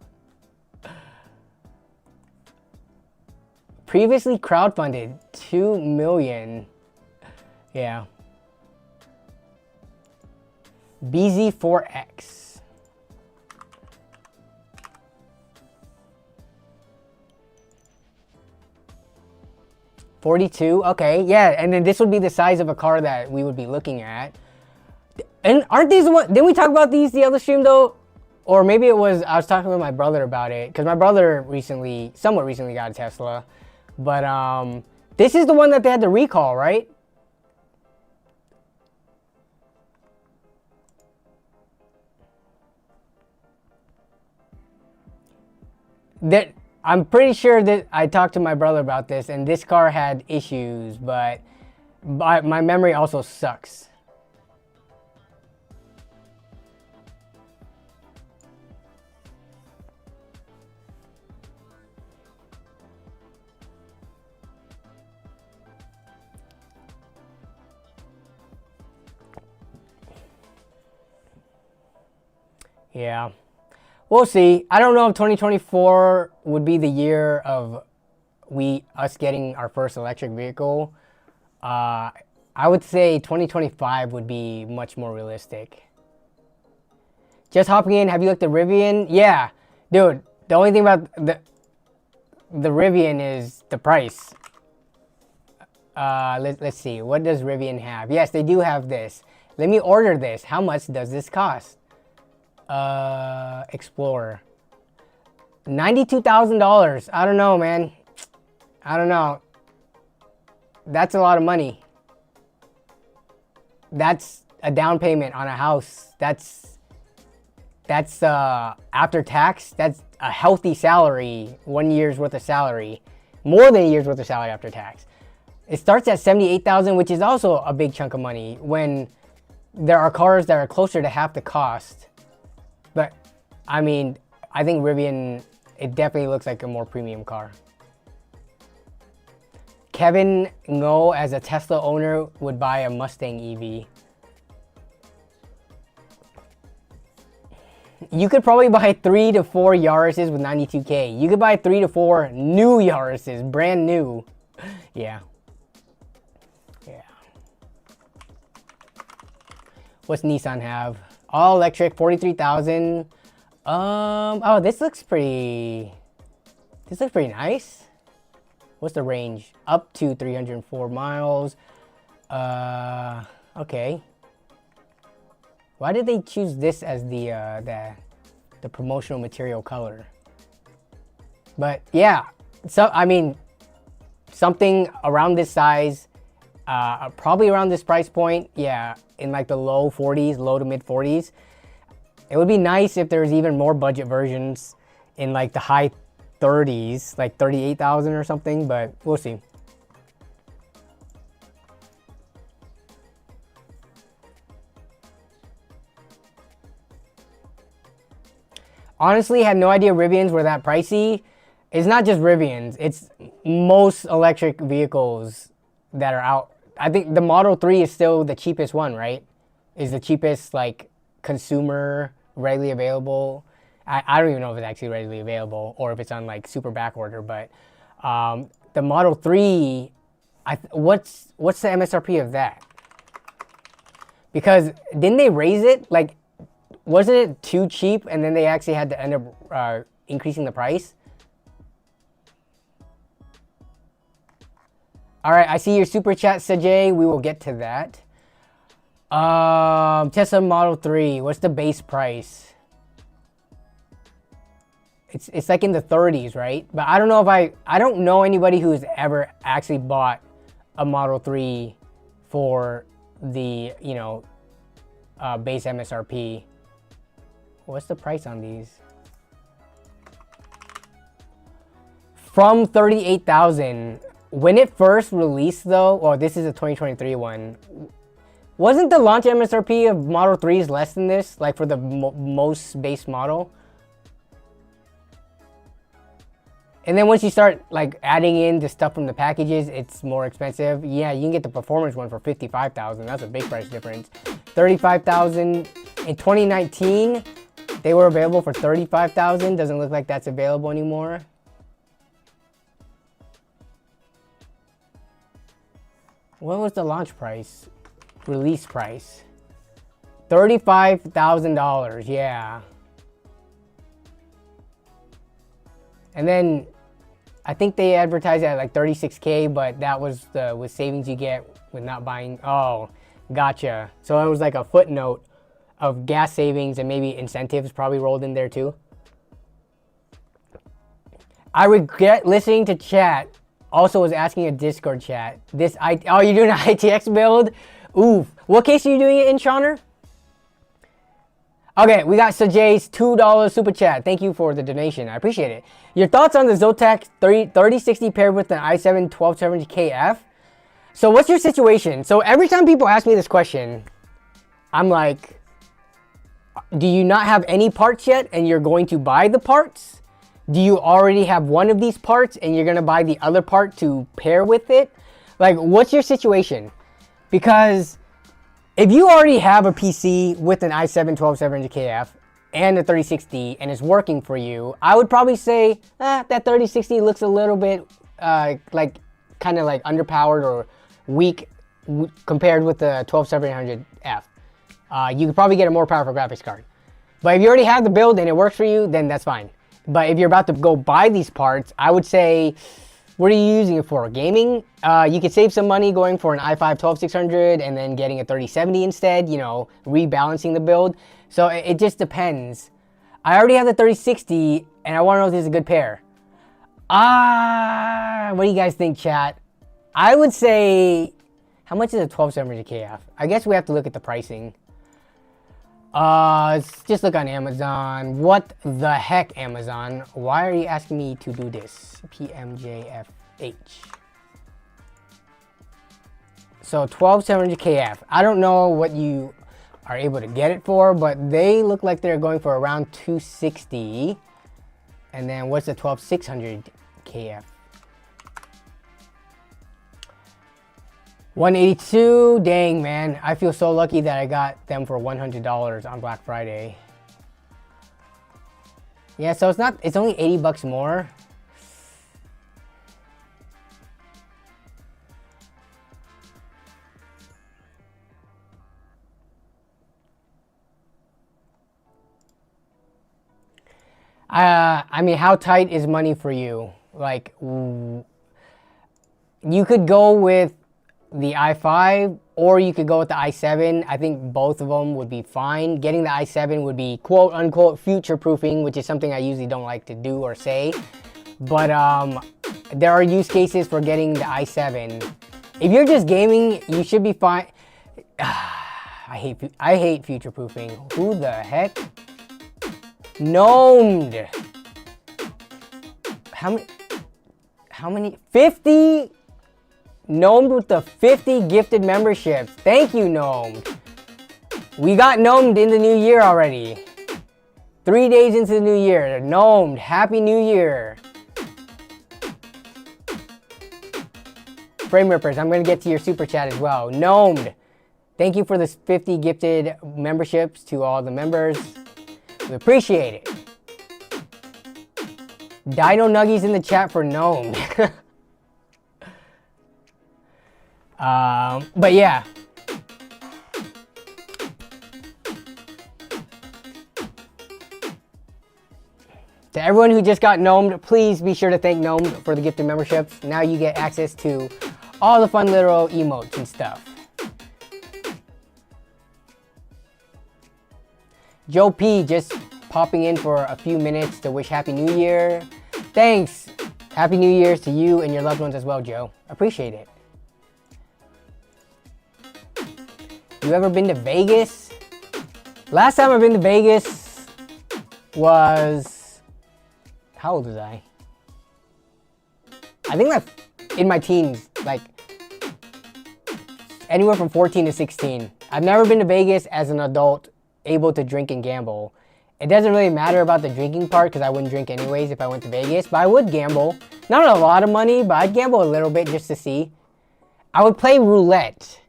Previously crowdfunded, 2 million. Yeah. BZ4X. 42, okay, yeah, and then this would be the size of a car that we would be looking at. And aren't these the ones, didn't we talk about these the other stream though? Or maybe it was, I was talking with my brother about it, because my brother somewhat recently got a Tesla. But this is the one that they had to recall, right? I'm pretty sure that I talked to my brother about this, and this car had issues, but my memory also sucks. Yeah. We'll see. I don't know if 2024 would be the year of us getting our first electric vehicle. I would say 2025 would be much more realistic. Just hopping in, have you looked at Rivian? Yeah, dude. The only thing about the Rivian is the price. Let's see. What does Rivian have? Yes, they do have this. Let me order this. How much does this cost? Explorer. $92,000. I don't know, man. I don't know. That's a lot of money. That's a down payment on a house. That's after tax. That's a healthy salary. 1 year's worth of salary. More than a year's worth of salary after tax. It starts at $78,000, which is also a big chunk of money when there are cars that are closer to half the cost. But, I mean, I think Rivian, it definitely looks like a more premium car. Kevin Ngo, as a Tesla owner, would buy a Mustang EV. You could probably buy 3 to 4 Yaris's with 92K. You could buy 3 to 4 new Yaris's, brand new. Yeah. Yeah. What's Nissan have? All electric, 43,000. Oh, this looks pretty nice. What's the range? Up to 304 miles. Okay. Why did they choose this as the promotional material color? But yeah, so I mean, something around this size, probably around this price point, yeah, in like the low 40s, low to mid 40s. It would be nice if there's even more budget versions in like the high 30s, like 38,000 or something, but we'll see. Honestly, had no idea Rivians were that pricey. It's not just Rivians, it's most electric vehicles that are out. I think the Model 3 is still the cheapest one, right? Is the cheapest like consumer readily available. I don't even know if it's actually readily available or if it's on like super back order, but the Model 3, what's the MSRP of that? Because didn't they raise it? Like, wasn't it too cheap and then they actually had to end up increasing the price? All right, I see your super chat, Sajay. We will get to that. Tesla Model 3, what's the base price? It's like in the 30s, right? But I don't know if I don't know anybody who's ever actually bought a Model 3 for the, you know, base MSRP. What's the price on these? From 38,000. When it first released though, or this is a 2023 one, wasn't the launch MSRP of Model 3s less than this? Like for the most base model? And then once you start like adding in the stuff from the packages, it's more expensive. Yeah, you can get the performance one for 55,000. That's a big price difference. 35,000 in 2019. They were available for 35,000. Doesn't look like that's available anymore. What was the launch price? Release price. $35,000. Yeah. And then I think they advertised at like 36K, but that was the with savings you get with not buying. Oh, gotcha. So it was like a footnote of gas savings and maybe incentives probably rolled in there too. I regret listening to chat. Also was asking a Discord chat. Oh, you're doing an ITX build? Oof. What case are you doing it in, Shauner? Okay, we got Sajay's $2 super chat. Thank you for the donation. I appreciate it. Your thoughts on the Zotac 3060 paired with an i7 1270KF? So what's your situation? So every time people ask me this question, I'm like, do you not have any parts yet and you're going to buy the parts? Do you already have one of these parts and you're going to buy the other part to pair with it? Like, what's your situation? Because if you already have a PC with an i7 1270KF and the 3060 and it's working for you, I would probably say that 3060 looks a little bit like kind of like underpowered or weak compared with the 12700F. You could probably get a more powerful graphics card. But if you already have the build and it works for you, then that's fine. But if you're about to go buy these parts, I would say, what are you using it for? Gaming? You could save some money going for an i5 12600 and then getting a 3070 instead, you know, rebalancing the build. So it just depends. I already have the 3060 and I want to know if this is a good pair. What do you guys think, chat? I would say, how much is a 12700KF? I guess we have to look at the pricing. Let's just look on Amazon. What the heck, Amazon? Why are you asking me to do this? PMJFH. So 12700KF. I don't know what you are able to get it for, but they look like they're going for around 260. And then what's the 12600KF? 182. Dang, man. I feel so lucky that I got them for $100 on Black Friday. Yeah, so it's only 80 bucks more. I mean, how tight is money for you? Like, you could go with the i5 or you could go with the i7. I think both of them would be fine. Getting the i7 would be quote unquote future proofing, which is something I usually don't like to do or say. But there are use cases for getting the i7. If you're just gaming, you should be fine. I hate future proofing. Who the heck? Gnomed. How many? 50? Gnomed with the 50 gifted memberships. Thank you, Gnomed. We got Gnomed in the new year already. 3 days into the new year. Gnomed, Happy New Year. Frame Rippers, I'm going to get to your super chat as well. Gnomed, thank you for this 50 gifted memberships to all the members. We appreciate it. Dino Nuggies in the chat for Gnome. But yeah. To everyone who just got Gnomed, please be sure to thank Gnome for the gifted memberships. Now you get access to all the fun little emotes and stuff. Joe P just popping in for a few minutes to wish Happy New Year. Thanks. Happy New Year's to you and your loved ones as well, Joe. Appreciate it. You ever been to Vegas? Last time I've been to Vegas was... How old was I? I think like in my teens, like anywhere from 14 to 16. I've never been to Vegas as an adult able to drink and gamble. It doesn't really matter about the drinking part because I wouldn't drink anyways if I went to Vegas, but I would gamble. Not a lot of money, but I'd gamble a little bit just to see. I would play roulette.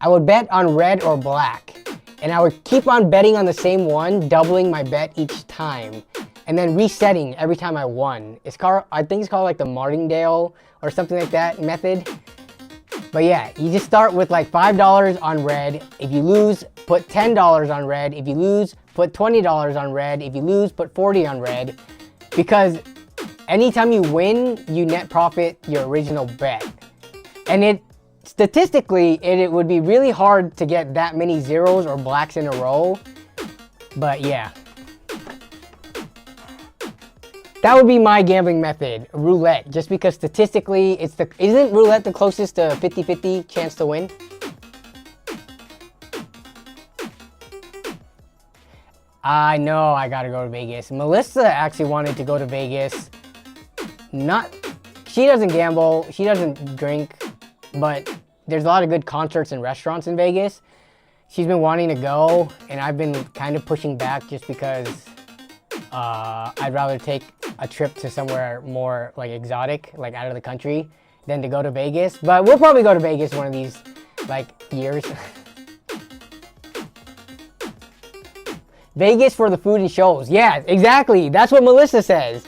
I would bet on red or black, and I would keep on betting on the same one, doubling my bet each time, and then resetting every time I won. It's called, I think it's called like the Martingale or something like that method. But yeah, you just start with like $5 on red. If you lose, put $10 on red. If you lose, put $20 on red. If you lose, put $40 on red. Because anytime you win, you net profit your original bet. And statistically, it would be really hard to get that many zeros or blacks in a row. But yeah. That would be my gambling method, roulette, just because statistically, isn't roulette the closest to 50-50 chance to win? I know I gotta go to Vegas. Melissa actually wanted to go to Vegas. She doesn't gamble, she doesn't drink, but there's a lot of good concerts and restaurants in Vegas. She's been wanting to go, and I've been kind of pushing back just because I'd rather take a trip to somewhere more like exotic, like out of the country, than to go to Vegas. But we'll probably go to Vegas one of these like years. Vegas for the food and shows. Yeah, exactly. That's what Melissa says.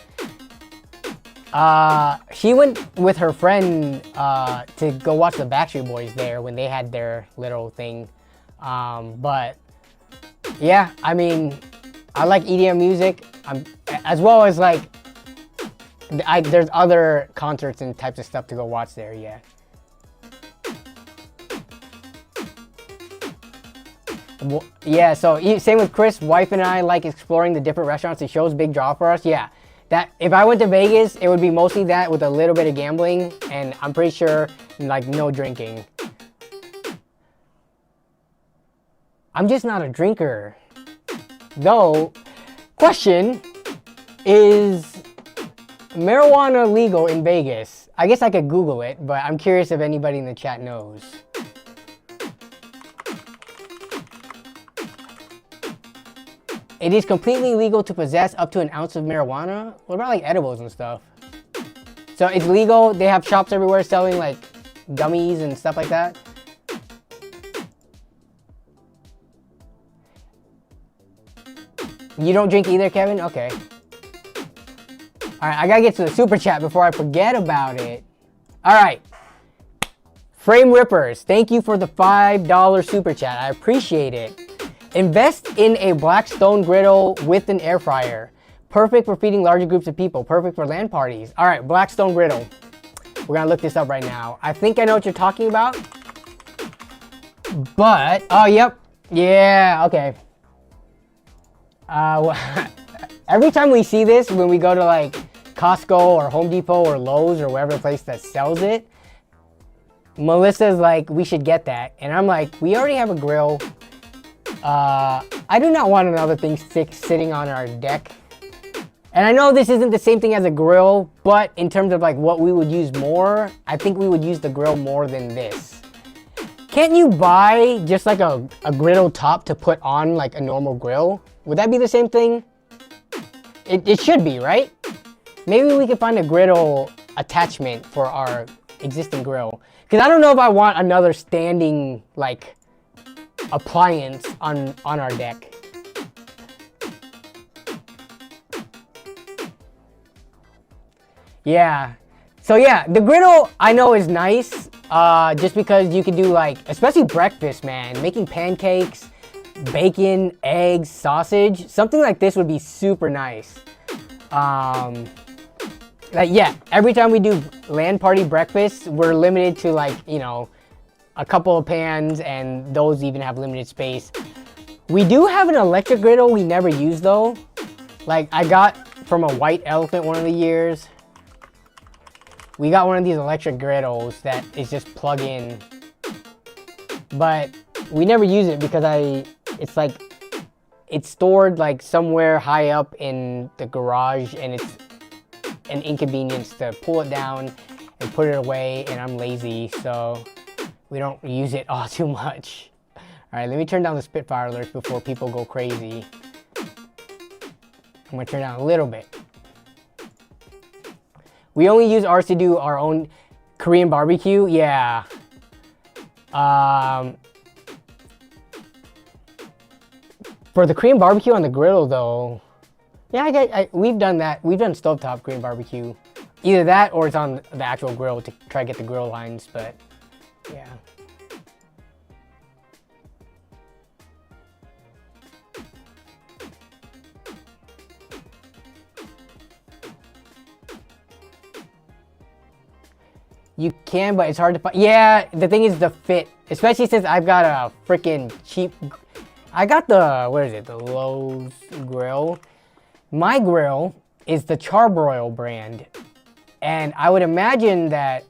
She went with her friend to go watch the Backstreet Boys there when they had their little thing. But yeah, I mean, I like EDM music, as well as like, there's other concerts and types of stuff to go watch there, yeah. Well, yeah, so same with Chris, wife and I like exploring the different restaurants and shows, big draw for us, yeah. That if I went to Vegas, it would be mostly that with a little bit of gambling, and I'm pretty sure like no drinking. I'm just not a drinker. Though, question, is marijuana legal in Vegas? I guess I could Google it, but I'm curious if anybody in the chat knows. It is completely legal to possess up to an ounce of marijuana. What about like edibles and stuff? So it's legal. They have shops everywhere selling like gummies and stuff like that. You don't drink either, Kevin? Okay. All right, I gotta get to the super chat before I forget about it. All right. Frame Rippers, thank you for the $5 super chat. I appreciate it. Invest in a black stone griddle with an air fryer. Perfect for feeding larger groups of people. Perfect for LAN parties. All right, black stone griddle. We're gonna look this up right now. I think I know what you're talking about. But, oh, yep. Yeah, okay. Every time we see this, when we go to like Costco or Home Depot or Lowe's or wherever place that sells it, Melissa's like, we should get that. And I'm like, we already have a grill. I do not want another thing sitting on our deck. And I know this isn't the same thing as a grill, but in terms of like what we would use more, I think we would use the grill more than this. Can't you buy just like a griddle top to put on like a normal grill? Would that be the same thing? It should be, right? Maybe we could find a griddle attachment for our existing grill. Because I don't know if I want another standing like appliance on our deck. Yeah. So yeah, the griddle I know is nice, just because you can do like, especially breakfast, man, making pancakes, bacon, eggs, sausage, something like this would be super nice. Like yeah, every time we do LAN party breakfast, we're limited to like, you know, a couple of pans, and those even have limited space. We do have an electric griddle we never use though. Like I got from a White Elephant one of the years. We got one of these electric griddles that is just plug in. But we never use it because it's like, it's stored like somewhere high up in the garage, and it's an inconvenience to pull it down and put it away, and I'm lazy, so we don't use it all too much. All right, let me turn down the Spitfire alerts before people go crazy. I'm gonna turn down a little bit. We only use ours to do our own Korean barbecue. Yeah. For the Korean barbecue on the griddle though, yeah, we've done that. We've done stovetop Korean barbecue. Either that or it's on the actual grill to try to get the grill lines, but yeah. You can, but it's hard to find. Yeah, the thing is the fit, especially since I've got a freaking cheap, I got the, what is it, the Lowe's grill. My grill is the Charbroil brand. And I would imagine that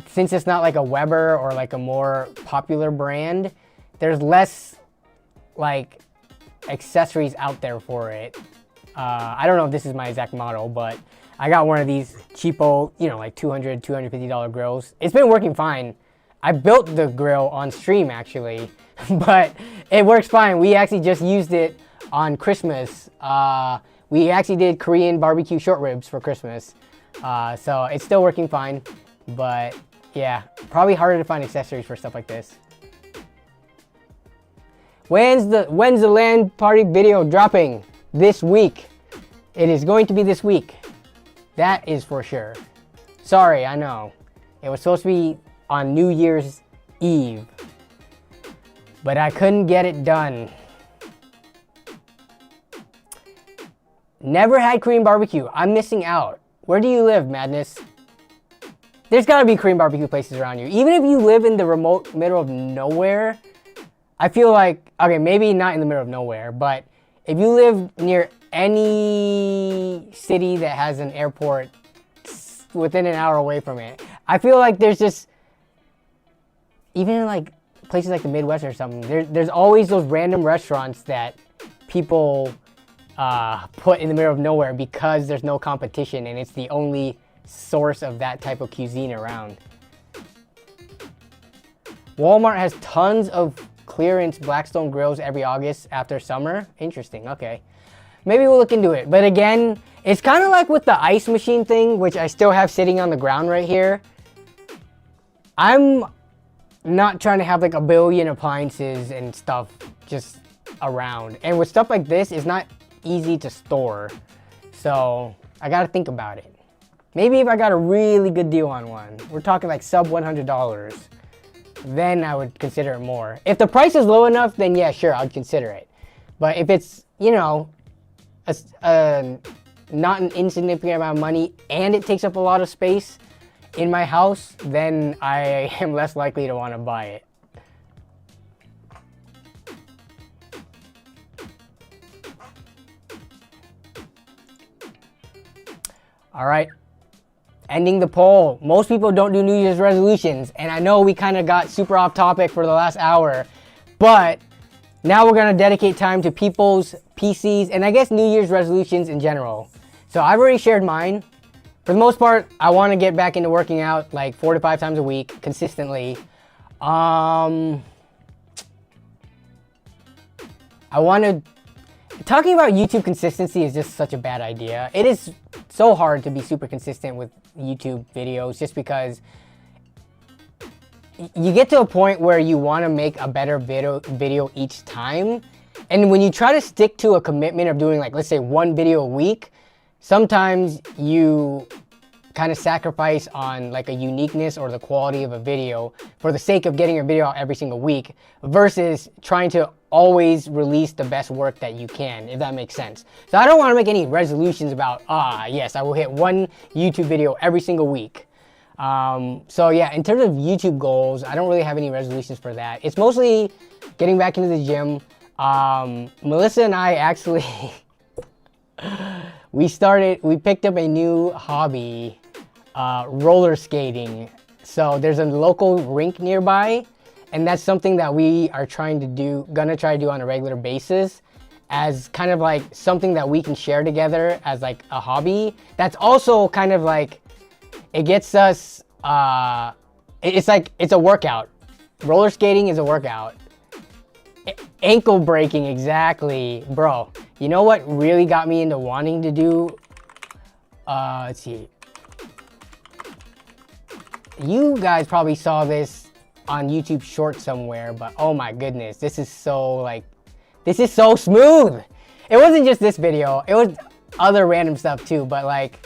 since it's not like a Weber or like a more popular brand, there's less like accessories out there for it. I don't know if this is my exact model, but I got one of these cheapo, you know, like $200, $250 grills. It's been working fine. I built the grill on stream actually, but it works fine. We actually just used it on Christmas. We actually did Korean barbecue short ribs for Christmas. So it's still working fine, but yeah, probably harder to find accessories for stuff like this. When's the LAN party video dropping? This week. It is going to be this week. That is for sure. Sorry, I know. It was supposed to be on New Year's Eve, but I couldn't get it done. Never had Korean barbecue. I'm missing out. Where do you live, Madness? There's gotta be Korean barbecue places around you. Even if you live in the remote middle of nowhere, I feel like, okay, maybe not in the middle of nowhere, but if you live near any city that has an airport within an hour away from it, I feel like there's just, even in like places like the Midwest or something, there's always those random restaurants that people put in the middle of nowhere because there's no competition and it's the only source of that type of cuisine around. Walmart has tons of clearance Blackstone grills every August after summer. Interesting, okay. Maybe we'll look into it. But again, it's kind of like with the ice machine thing, which I still have sitting on the ground right here. I'm not trying to have like a billion appliances and stuff just around. And with stuff like this, it's not easy to store. So I gotta think about it. Maybe if I got a really good deal on one, we're talking like sub $100, then I would consider it more. If the price is low enough, then yeah, sure, I'd consider it. But if it's, you know, not an insignificant amount of money and it takes up a lot of space in my house, then I am less likely to want to buy it. All right. Ending the poll. Most people don't do New Year's resolutions, and I know we kind of got super off topic for the last hour, but now we're going to dedicate time to people's PCs and I guess New Year's resolutions in general. So I've already shared mine. For the most part, I want to get back into working out like 4 to 5 times a week consistently. I want to... Talking about YouTube consistency is just such a bad idea. It is so hard to be super consistent with YouTube videos just because you get to a point where you want to make a better video each time. And when you try to stick to a commitment of doing like, let's say 1 video a week, sometimes you kind of sacrifice on like a uniqueness or the quality of a video for the sake of getting a video out every single week versus trying to always release the best work that you can, if that makes sense. So I don't want to make any resolutions about, yes, I will hit 1 YouTube video every single week. So yeah, in terms of YouTube goals, I don't really have any resolutions for that. It's mostly getting back into the gym. Melissa and I actually, we picked up a new hobby, roller skating. So there's a local rink nearby, and that's something that we are gonna try to do on a regular basis as kind of like something that we can share together as like a hobby. That's also kind of like, it gets us, it's a workout. Roller skating is a workout. Ankle breaking, exactly. Bro, you know what really got me into wanting to do, let's see. You guys probably saw this on YouTube Shorts somewhere, but oh my goodness, this is so smooth. It wasn't just this video, it was other random stuff too, but like,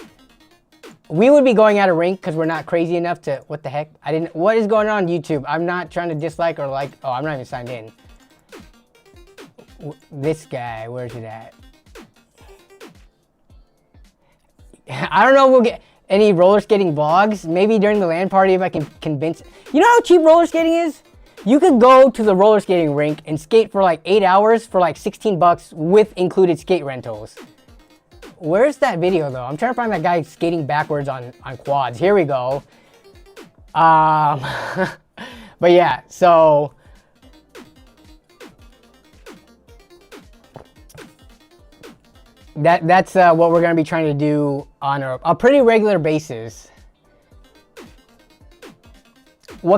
we would be going at a rink because we're not crazy enough to, what the heck? What is going on YouTube? I'm not trying to dislike or like, oh, I'm not even signed in. This guy, where's it at? I don't know if we'll get any roller skating vlogs. Maybe during the LAN party if I can convince. You know how cheap roller skating is? You could go to the roller skating rink and skate for like 8 hours for like 16 bucks with included skate rentals. Where's that video though? I'm trying to find that guy skating backwards on quads. Here we go. But yeah, so that's what we're gonna be trying to do on a pretty regular basis.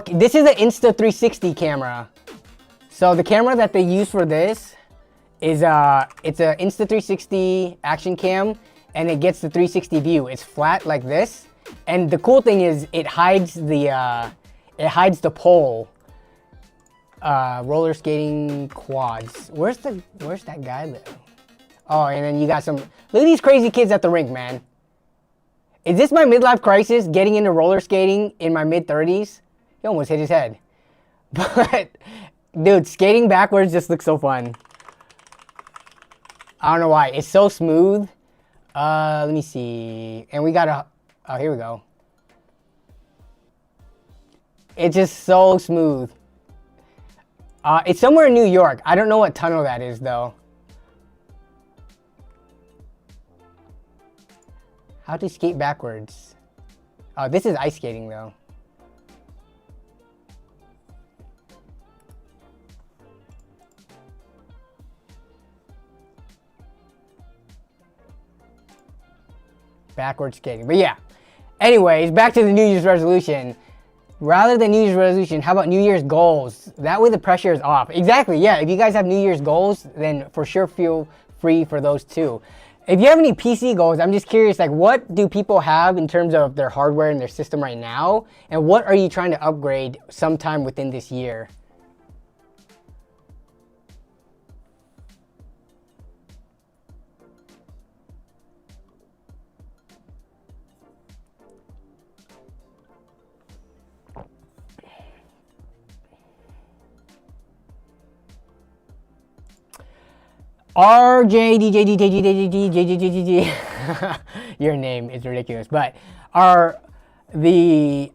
This is an Insta360 camera. So the camera that they use for this is it's a Insta360 action cam, and it gets the 360 view. It's flat like this, and the cool thing is it hides the pole. roller skating quads. Where's that guy though? Oh, and then you got some, look at these crazy kids at the rink, man. Is this my midlife crisis, getting into roller skating in my mid-30s? He almost hit his head. But, dude, skating backwards just looks so fun. I don't know why. It's so smooth. Let me see. And we got a, oh, here we go. It's just so smooth. It's somewhere in New York. I don't know what tunnel that is, though. How to skate backwards. Oh, this is ice skating, though. Backward skating. But yeah. Anyways, back to the New Year's resolution. Rather than New Year's resolution, how about New Year's goals? That way the pressure is off. Exactly, yeah. If you guys have New Year's goals, then for sure feel free for those too. If you have any PC goals, I'm just curious, like what do people have in terms of their hardware and their system right now? And what are you trying to upgrade sometime within this year? RJDJDJDJDJDJDJ. Your name is ridiculous, but are the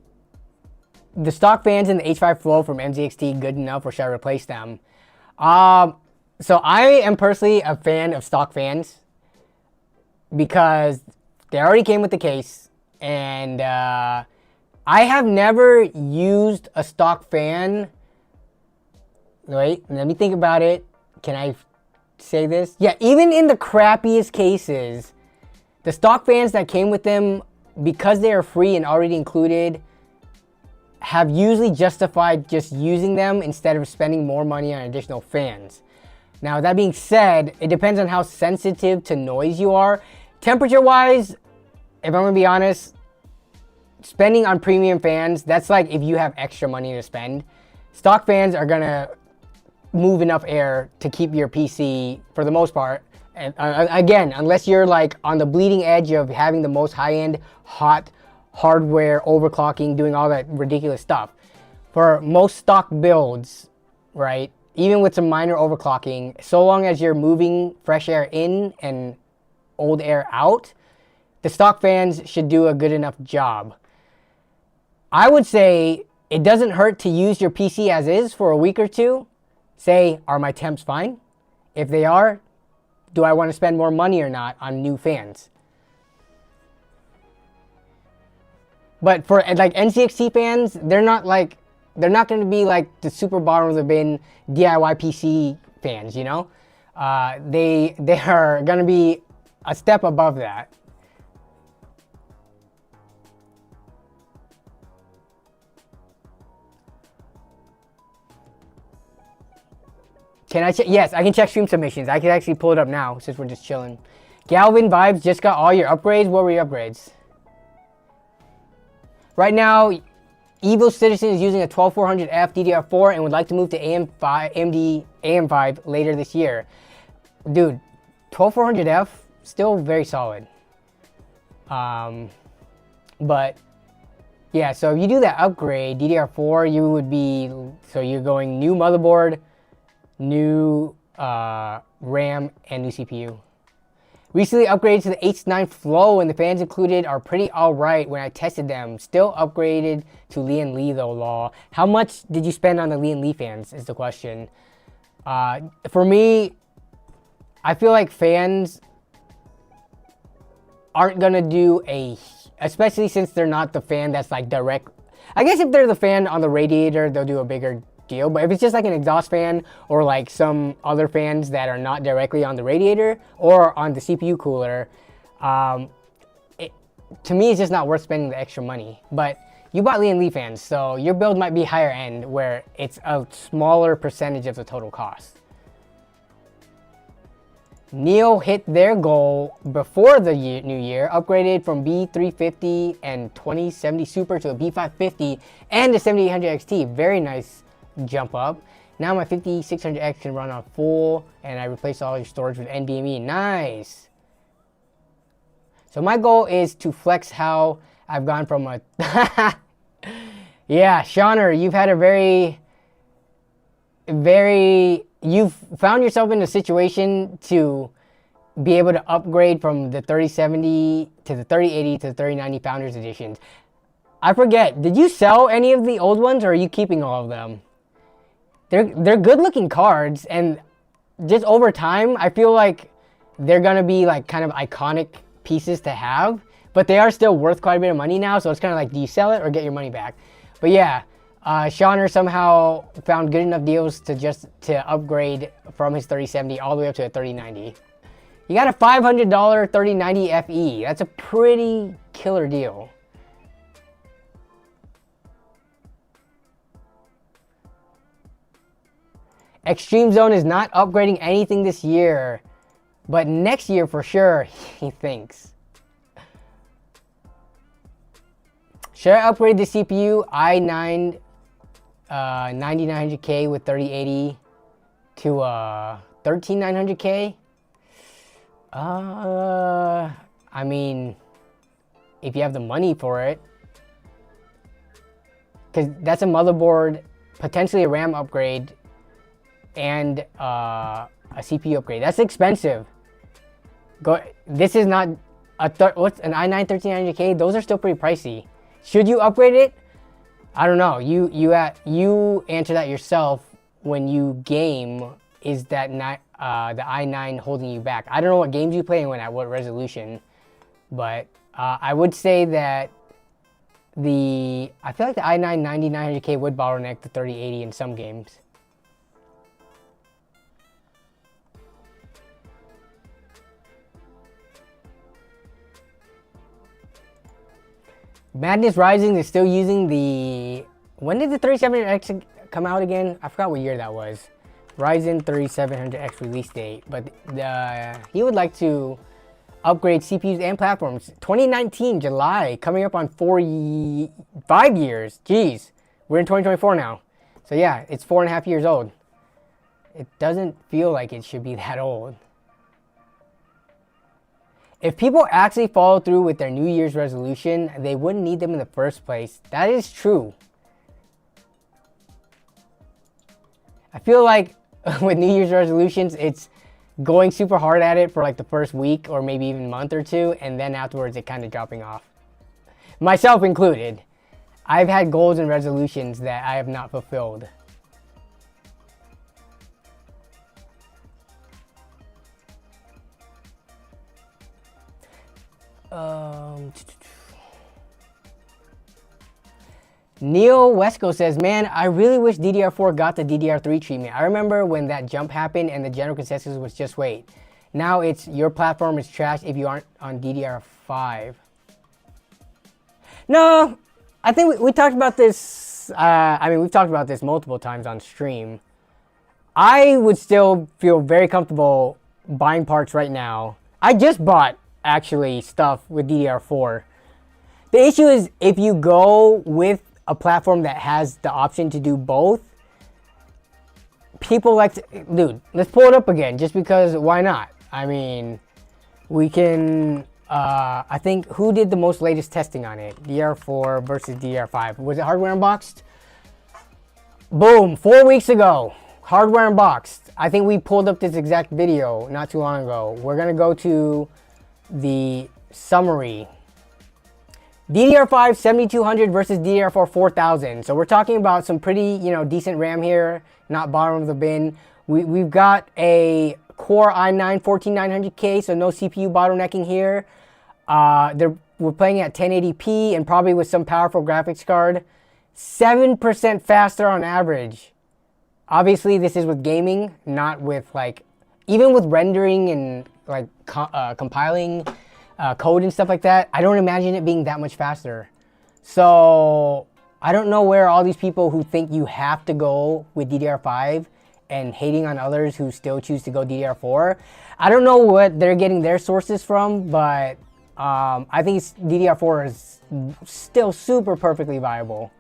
stock fans in the H5 Flow from NZXT good enough, or should I replace them? So I am personally a fan of stock fans because they already came with the case, and I have never used a stock fan. Wait, let me think about it. Can I say this? Yeah, even in the crappiest cases, the stock fans that came with them, because they are free and already included, have usually justified just using them instead of spending more money on additional fans. Now, that being said, it depends on how sensitive to noise you are. Temperature-wise, if I'm gonna be honest, spending on premium fans, that's like if you have extra money to spend. Stock fans are gonna move enough air to keep your PC, for the most part, and again, unless you're like on the bleeding edge of having the most high-end hot hardware, overclocking, doing all that ridiculous stuff. For most stock builds, right, even with some minor overclocking, so long as you're moving fresh air in and old air out, the stock fans should do a good enough job. I would say it doesn't hurt to use your PC as is for a week or two. Say, are my temps fine? If they are, do I want to spend more money or not on new fans? But for like NZXT fans, they're not going to be like the super bottom of the bin DIY PC fans, you know? They are going to be a step above that. Can I check? Yes, I can check stream submissions. I can actually pull it up now since we're just chilling. Galvin Vibes just got all your upgrades. What were your upgrades? Right now, Evil Citizen is using a 12400F DDR4 and would like to move to AMD AM5 later this year. Dude, 12400F, still very solid. But yeah, so if you do that upgrade, DDR4, you would be, so you're going new motherboard, new RAM, and new CPU. Recently upgraded to the H9 Flow, and the fans included are pretty alright when I tested them. Still upgraded to Lee and Lee though, lol. How much did you spend on the Lee and Lee fans is the question. For me, I feel like fans aren't gonna do especially since they're not the fan that's like direct. I guess if they're the fan on the radiator, they'll do a bigger deal, but if it's just like an exhaust fan or like some other fans that are not directly on the radiator or on the CPU cooler, to me it's just not worth spending the extra money. But you bought Lee and Lee fans, so your build might be higher end where it's a smaller percentage of the total cost. Neo hit their goal before the new year, upgraded from B350 and 2070 Super to a B550 and a 7800 XT. Very nice jump up. Now my 5600X can run on full, and I replaced all your storage with NVMe. Nice. So my goal is to flex how I've gone from a... Yeah, Shauner, you've had a you've found yourself in a situation to be able to upgrade from the 3070 to the 3080 to the 3090 Founders Editions. I forget, did you sell any of the old ones, or are you keeping all of them? They're good looking cards, and just over time, I feel like they're gonna be like kind of iconic pieces to have, but they are still worth quite a bit of money now, so it's kind of like, do you sell it or get your money back? But yeah, Shauner somehow found good enough deals to upgrade from his 3070 all the way up to a 3090. You got a $500 3090 FE. That's a pretty killer deal. Extreme Zone is not upgrading anything this year, but next year for sure, he thinks. Should I upgrade the CPU i9 9900K with 3080 to 13900K? I mean, if you have the money for it, because that's a motherboard, potentially a RAM upgrade, and a CPU upgrade. That's expensive. This is not what's an i9 13900K? Those are still pretty pricey. Should you upgrade it? I don't know. You answer that yourself. When you game, is that not the i9 holding you back? I don't know what games you play and at what resolution, but I would say that I feel like the i9 9900K would bottleneck the 3080 in some games. Madness Rising is still using the... When did the 3700X come out again? I forgot what year that was. Ryzen 3700X release date. But he would like to upgrade CPUs and platforms. 2019, July, coming up on 5 years. Jeez, we're in 2024 now. So yeah, it's 4.5 years old. It doesn't feel like it should be that old. If people actually follow through with their New Year's resolution, they wouldn't need them in the first place. That is true. I feel like with New Year's resolutions, it's going super hard at it for like the first week or maybe even month or two, and then afterwards it kind of dropping off. Myself included. I've had goals and resolutions that I have not fulfilled. Neil Wesco says, man, I really wish DDR4 got the DDR3 treatment. I remember when that jump happened and the general consensus was just wait. Now it's your platform is trash if you aren't on DDR5. No, I think we talked about this. I mean, we've talked about this multiple times on stream. I would still feel very comfortable buying parts right now. I just bought actually stuff with DDR4. The issue is if you go with a platform that has the option to do both, people like to, dude, let's pull it up again just because why not? I mean, we can, I think, who did the most latest testing on it? DDR4 versus DDR5. Was it Hardware Unboxed? Boom, 4 weeks ago, Hardware Unboxed. I think we pulled up this exact video not too long ago. We're gonna go to the summary. DDR5 7200 versus DDR4 4000. So we're talking about some pretty, decent RAM here, not bottom of the bin. We've got a Core i9 14900K, so no CPU bottlenecking here. We're playing at 1080p and probably with some powerful graphics card. 7% faster on average. Obviously, this is with gaming, not with even with rendering and compiling code and stuff like that. I don't imagine it being that much faster. So I don't know where all these people who think you have to go with DDR5 and hating on others who still choose to go DDR4. I don't know what they're getting their sources from, but I think DDR4 is still super perfectly viable.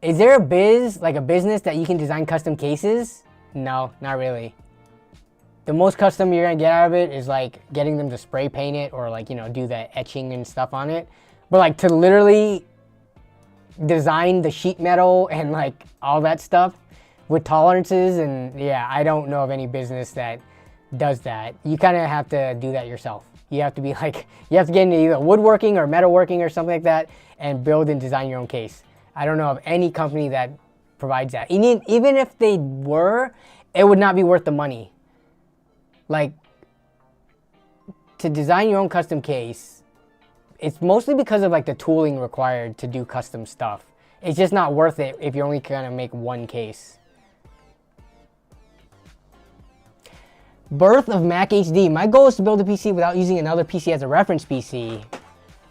Is there a business that you can design custom cases? No, not really. The most custom you're gonna get out of it is like getting them to spray paint it or like, you know, do the etching and stuff on it. But like to literally design the sheet metal and like all that stuff with tolerances, and yeah, I don't know of any business that does that. You kind of have to do that yourself. You have to be like, you have to get into either woodworking or metalworking or something like that and build and design your own case. I don't know of any company that provides that. Even if they were, it would not be worth the money. Like, to design your own custom case, it's mostly because of like the tooling required to do custom stuff. It's just not worth it if you're only gonna make one case. Birth of Mac HD. My goal is to build a PC without using another PC as a reference PC.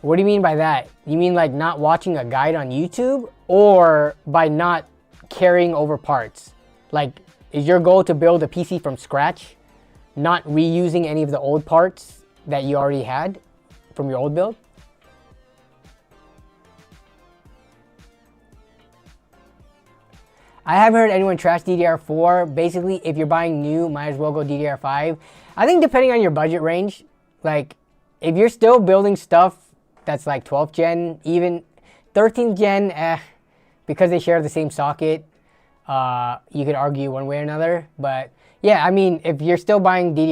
What do you mean by that? You mean like not watching a guide on YouTube, or by not carrying over parts? Like, is your goal to build a PC from scratch, not reusing any of the old parts that you already had from your old build? I haven't heard anyone trash DDR4. Basically, if you're buying new, might as well go DDR5. I think depending on your budget range, like if you're still building stuff that's like 12th gen, even 13th gen, because they share the same socket, you could argue one way or another. But yeah, I mean, if you're still buying if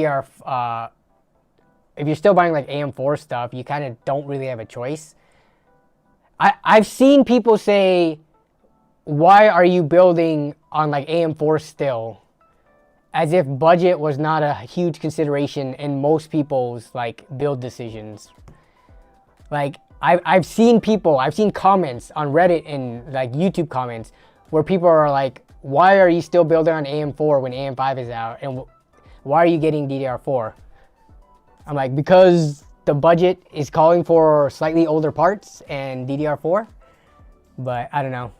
you're still buying like AM4 stuff, you kind of don't really have a choice. I've seen people say, why are you building on like AM4 still? As if budget was not a huge consideration in most people's like build decisions. Like I've seen comments on Reddit and like YouTube comments where people are like, why are you still building on AM4 when AM5 is out? And why are you getting DDR4? I'm like, because the budget is calling for slightly older parts and DDR4. But I don't know.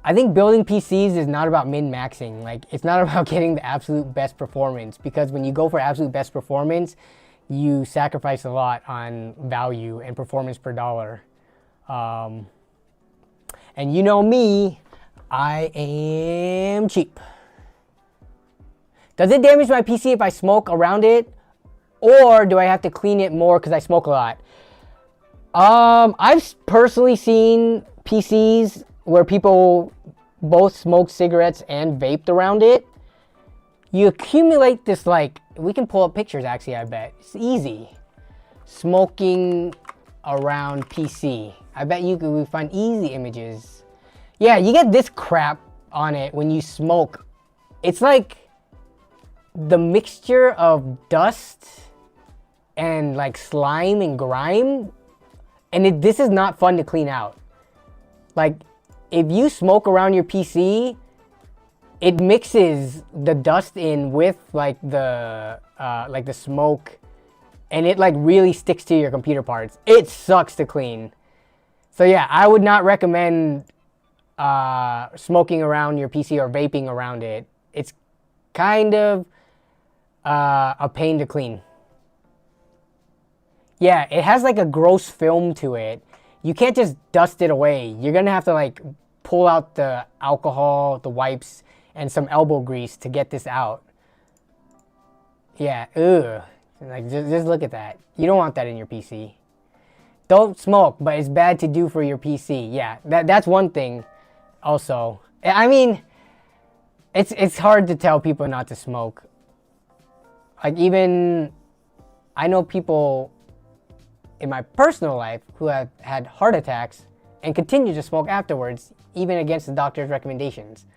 I think building PCs is not about min-maxing. Like, it's not about getting the absolute best performance, because when you go for absolute best performance, you sacrifice a lot on value and performance per dollar. And you know me, I am cheap. Does it damage my PC if I smoke around it? Or do I have to clean it more because I smoke a lot? I've personally seen PCs where people both smoked cigarettes and vaped around it. You accumulate this, like, we can pull up pictures actually, I bet. It's easy. Smoking around PC. I bet you could find easy images. Yeah, you get this crap on it when you smoke. It's like the mixture of dust and like slime and grime. And this is not fun to clean out. Like, if you smoke around your PC, it mixes the dust in with like the smoke, and it like really sticks to your computer parts. It sucks to clean. So yeah, I would not recommend smoking around your PC or vaping around it. It's kind of a pain to clean. Yeah, it has like a gross film to it. You can't just dust it away. You're gonna have to like pull out the alcohol, the wipes, and some elbow grease to get this out. Yeah, ugh. Like, just look at that. You don't want that in your PC. Don't smoke, but it's bad to do for your PC. Yeah, that's one thing also. I mean, it's hard to tell people not to smoke. Like, even, I know people in my personal life who have had heart attacks and continue to smoke afterwards, even against the doctor's recommendations.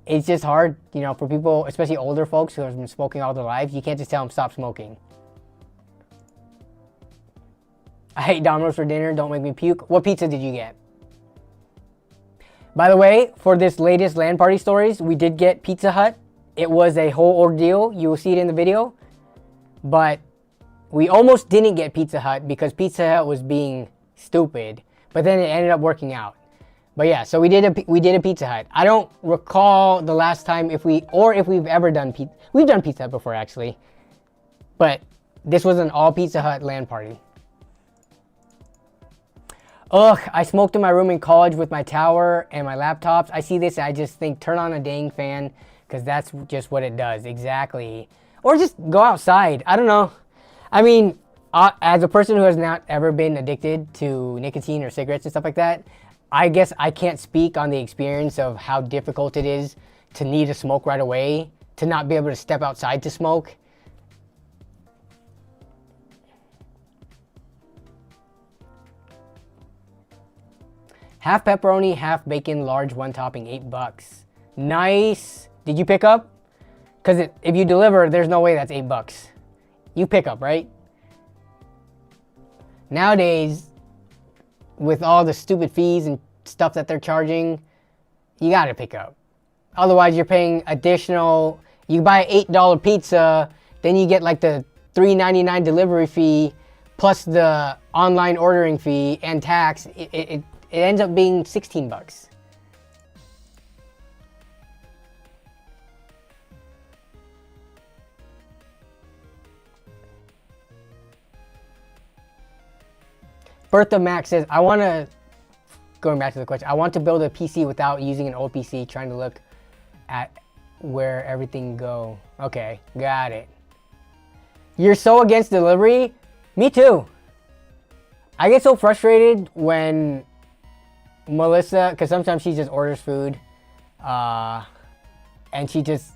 It's just hard, you know, for people, especially older folks who have been smoking all their lives. You can't just tell them stop smoking. I hate Domino's for dinner. Don't make me puke. What pizza did you get? By the way, for this latest LAN party stories, we did get Pizza Hut. It was a whole ordeal. You will see it in the video. But we almost didn't get Pizza Hut because Pizza Hut was being stupid. But then it ended up working out. But yeah, so we did a Pizza Hut. I don't recall the last time if we've ever done pizza. We've done Pizza Hut before actually. But This was an all Pizza Hut LAN party. Ugh, I smoked in my room in college with my tower and my laptops. I see this, I just think turn on a dang fan, because that's just what it does. Exactly. Or just go outside. I don't know. I mean, as a person who has not ever been addicted to nicotine or cigarettes and stuff like that, I guess I can't speak on the experience of how difficult it is to need to smoke right away, to not be able to step outside to smoke. Half pepperoni, half bacon, large, one topping, $8. Nice. Did you pick up? Because if you deliver, there's no way that's $8. You pick up, right? Nowadays, with all the stupid fees and stuff that they're charging, you gotta pick up. Otherwise, you're paying additional. You buy an $8 pizza, then you get like the $3.99 delivery fee, plus the online ordering fee and tax. It ends up being $16. Bertha Max says, going back to the question, I want to build a PC without using an old PC, trying to look at where everything go. Okay, got it. You're so against delivery? Me too. I get so frustrated when Melissa, because sometimes she just orders food, and she just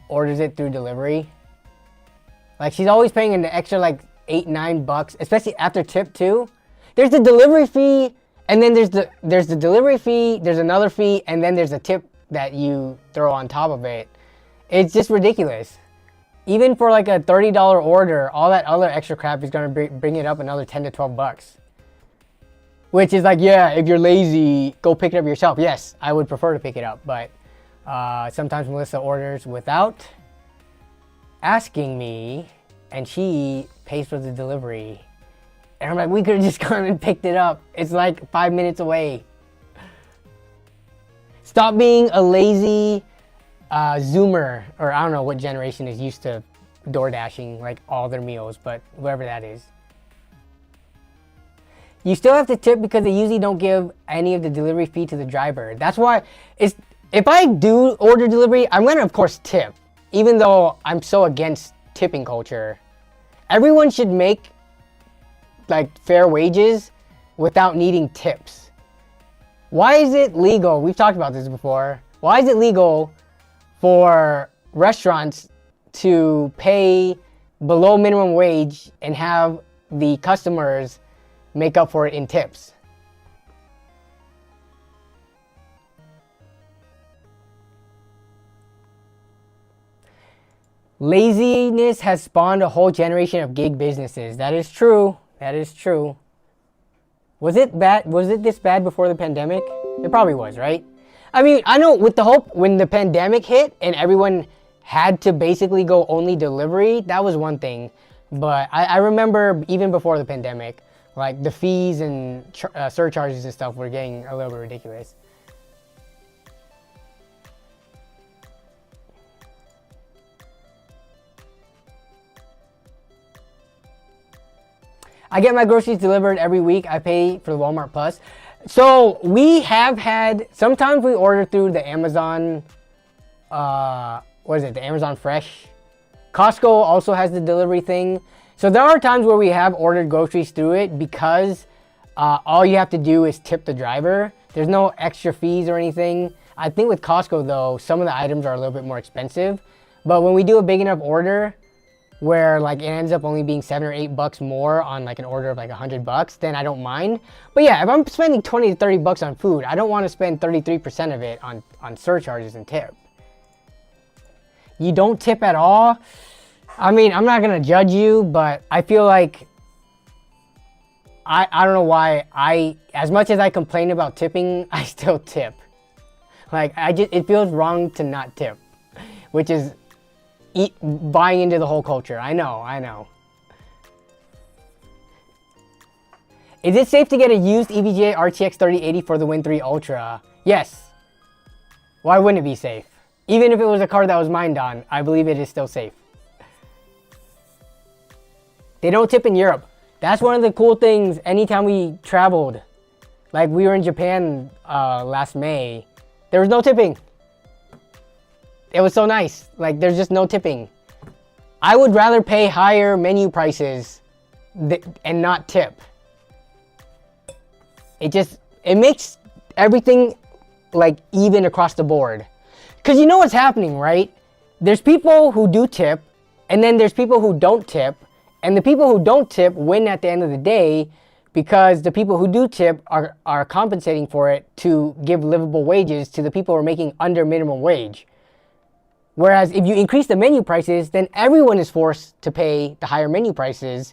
orders it through delivery. Like, she's always paying an extra like $8-9, especially after tip too. There's the delivery fee, and then there's the delivery fee, there's another fee, and then there's a tip that you throw on top of it. It's just ridiculous. Even for like a $30 order, all that other extra crap is gonna bring it up another $10 to $12. Which is like, yeah, if you're lazy, go pick it up yourself. Yes, I would prefer to pick it up, but sometimes Melissa orders without asking me, and she pays for the delivery. And I'm like, we could have just gone and picked it up. It's like 5 minutes away. Stop being a lazy Zoomer, or I don't know what generation is used to door dashing like all their meals, but whatever that is. You still have to tip because they usually don't give any of the delivery fee to the driver. That's why if I do order delivery, I'm gonna of course tip, even though I'm so against tipping culture. Everyone should make like fair wages without needing tips. Why is it legal? We've talked about this before. Why is it legal for restaurants to pay below minimum wage and have the customers make up for it in tips? Laziness has spawned a whole generation of gig businesses. That is true. That is true. Was it bad? Was it this bad before the pandemic? It probably was, right? I mean, I know with the hope when the pandemic hit and everyone had to basically go only delivery, that was one thing. But I remember even before the pandemic, like the fees and surcharges and stuff were getting a little bit ridiculous. I get my groceries delivered every week. I pay for the Walmart Plus. So we have had, sometimes we order through the Amazon, what is it, the Amazon Fresh. Costco also has the delivery thing. So there are times where we have ordered groceries through it because all you have to do is tip the driver. There's no extra fees or anything. I think with Costco though, some of the items are a little bit more expensive. But when we do a big enough order, where like it ends up only being $7 or $8 more on like an order of like $100, then I don't mind. But yeah, if I'm spending 20 to 30 bucks on food, I don't want to spend 33% of it on surcharges and tip. You don't tip at all? I mean, I'm not gonna judge you, but I feel like I don't know why as much as I complain about tipping, I still tip. Like it feels wrong to not tip, which is buying into the whole culture. I know. Is it safe to get a used EVGA RTX 3080 for the Win 3 Ultra? Yes. Why wouldn't it be safe? Even if it was a card that was mined on, I believe it is still safe. They don't tip in Europe. That's one of the cool things anytime we traveled. Like we were in Japan last May. There was no tipping. It was so nice. Like there's just no tipping. I would rather pay higher menu prices and not tip. It makes everything like even across the board. Cause you know what's happening, right? There's people who do tip, and then there's people who don't tip, and the people who don't tip win at the end of the day because the people who do tip are compensating for it to give livable wages to the people who are making under minimum wage. Whereas if you increase the menu prices, then everyone is forced to pay the higher menu prices,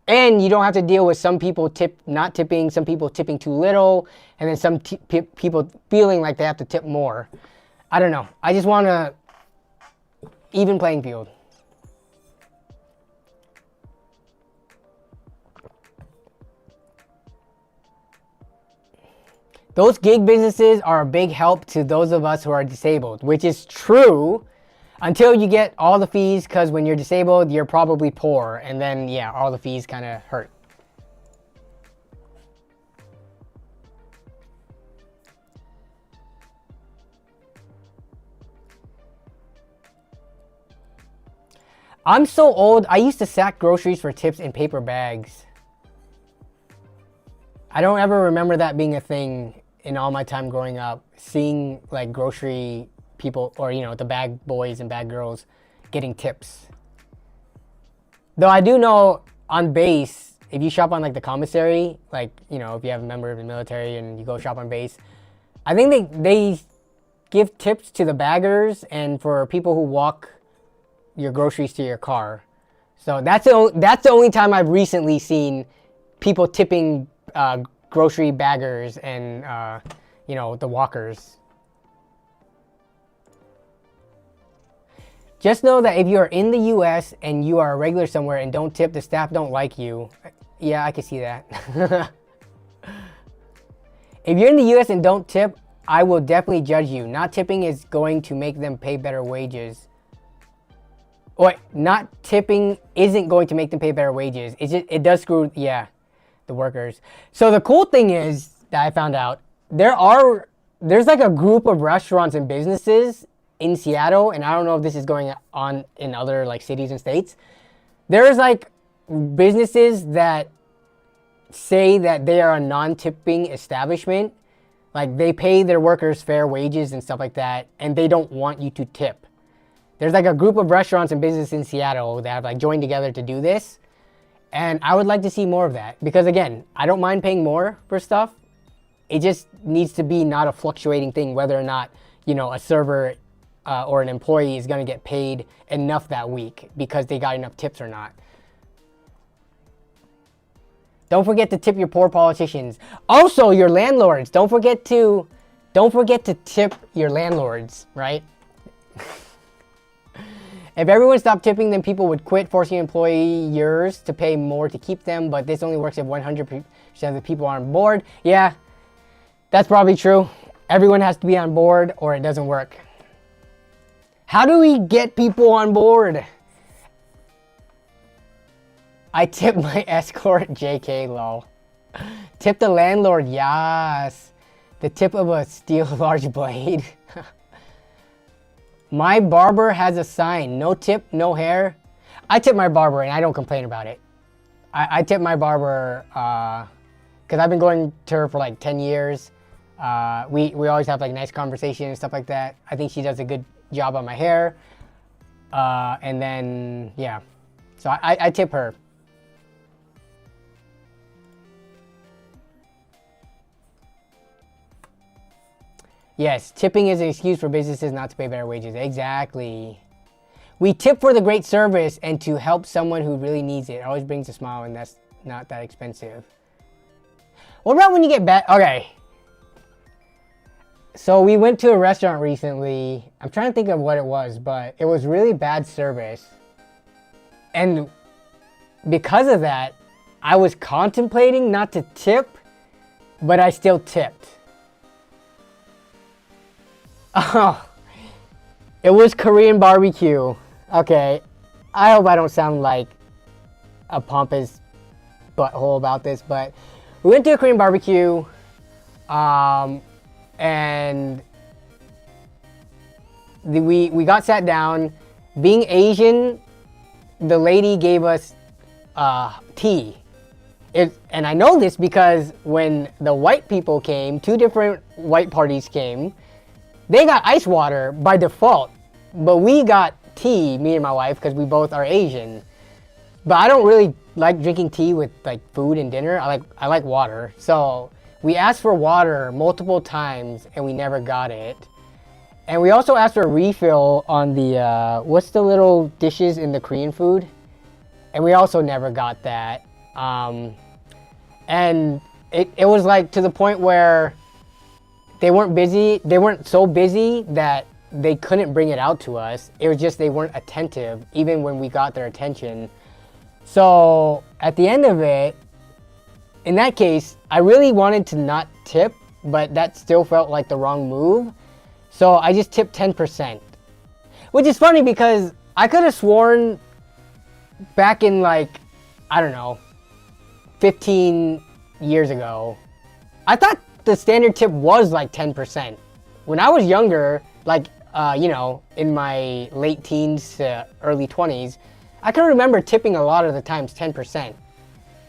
and you don't have to deal with some people not tipping, some people tipping too little, and then some people feeling like they have to tip more. I don't know. I just want a even playing field. Those gig businesses are a big help to those of us who are disabled, which is true until you get all the fees, because when you're disabled, you're probably poor, and then, yeah, all the fees kind of hurt. I'm so old, I used to sack groceries for tips in paper bags. I don't ever remember that being a thing in all my time growing up, seeing like grocery people, or you know, the bag boys and bag girls getting tips. Though I do know on base, if you shop on like the commissary, like, you know, if you have a member of the military and you go shop on base, I think they give tips to the baggers and for people who walk your groceries to your car. So that's the only time I've recently seen people tipping grocery baggers and you know, the walkers. Just know that if you are in the US and you are a regular somewhere and don't tip, the staff don't like you. Yeah, I can see that. If you're in the US and don't tip, I will definitely judge you. Not tipping is going to make them pay better wages. Wait, not tipping isn't going to make them pay better wages. It does screw, yeah, the workers. So the cool thing is that I found out, there's like a group of restaurants and businesses in Seattle, and I don't know if this is going on in other like cities and states. There's like businesses that say that they are a non-tipping establishment. Like they pay their workers fair wages and stuff like that, and they don't want you to tip. There's like a group of restaurants and businesses in Seattle that have like joined together to do this. And I would like to see more of that, because again, I don't mind paying more for stuff. It just needs to be not a fluctuating thing, whether or not, you know, a server or an employee is going to get paid enough that week because they got enough tips or not. Don't forget to tip your poor politicians. Also, your landlords. Don't forget to tip your landlords, right? If everyone stopped tipping, then people would quit, forcing employers to pay more to keep them. But this only works if 100% of the people are on board. Yeah, that's probably true. Everyone has to be on board or it doesn't work. How do we get people on board? I tip my escort, JK, lol. Tip the landlord, yes. The tip of a steel large blade. My barber has a sign, no tip, no hair. I tip my barber and I don't complain about it. I tip my barber because I've been going to her for like 10 years. We always have like nice conversation and stuff like that. I think she does a good job on my hair. And then, yeah. So I tip her. Yes, tipping is an excuse for businesses not to pay better wages. Exactly. We tip for the great service and to help someone who really needs it. It always brings a smile, and that's not that expensive. What about when you get back? Okay. So we went to a restaurant recently. I'm trying to think of what it was, but it was really bad service. And because of that, I was contemplating not to tip, but I still tipped. Oh, it was Korean barbecue. Okay, I hope I don't sound like a pompous butthole about this, but we went to a Korean barbecue, and we got sat down. Being Asian, the lady gave us tea. And I know this because when the white people came, 2 different white parties came, they got ice water by default, but we got tea, me and my wife, because we both are Asian. But I don't really like drinking tea with like food and dinner. I like water. So we asked for water multiple times and we never got it. And we also asked for a refill on the what's the little dishes in the Korean food, and we also never got that. And it was like to the point where they weren't so busy that they couldn't bring it out to us. It was just they weren't attentive even when we got their attention. So at the end of it, in that case, I really wanted to not tip, but that still felt like the wrong move. So I just tipped 10%, which is funny because I could have sworn back in like, I don't know, 15 years ago, I thought the standard tip was like 10%. When I was younger, like, you know, in my late teens to early 20s, I can remember tipping a lot of the times 10%.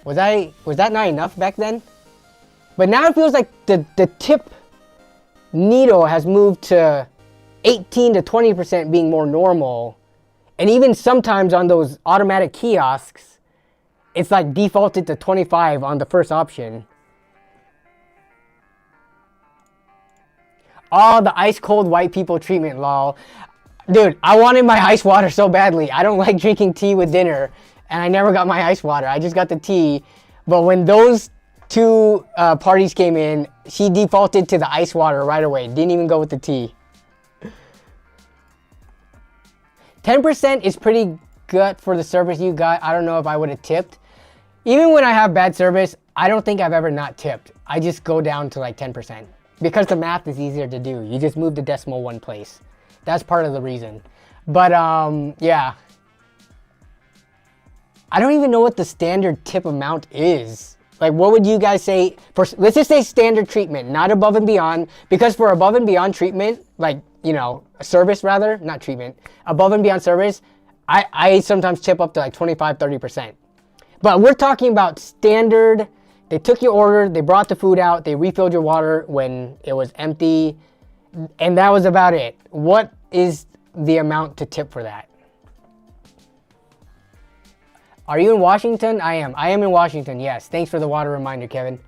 Was that not enough back then? But now it feels like the tip needle has moved to 18 to 20% being more normal. And even sometimes on those automatic kiosks, it's like defaulted to 25 on the first option. Oh, the ice cold white people treatment, lol. Dude, I wanted my ice water so badly. I don't like drinking tea with dinner, and I never got my ice water. I just got the tea. But when those 2 parties came in, she defaulted to the ice water right away. Didn't even go with the tea. 10% is pretty good for the service you got. I don't know if I would have tipped. Even when I have bad service, I don't think I've ever not tipped. I just go down to like 10% because the math is easier to do. You just move the decimal 1 place. That's part of the reason. But yeah. I don't even know what the standard tip amount is. Like, what would you guys say for, let's just say standard treatment, not above and beyond, because for above and beyond treatment, like, you know, service rather, not treatment, above and beyond service, I sometimes tip up to like 25, 30%. But we're talking about standard. They took your order, they brought the food out, they refilled your water when it was empty, and that was about it. What is the amount to tip for that? Are you in Washington? I am. I am in Washington, yes. Thanks for the water reminder, Kevin.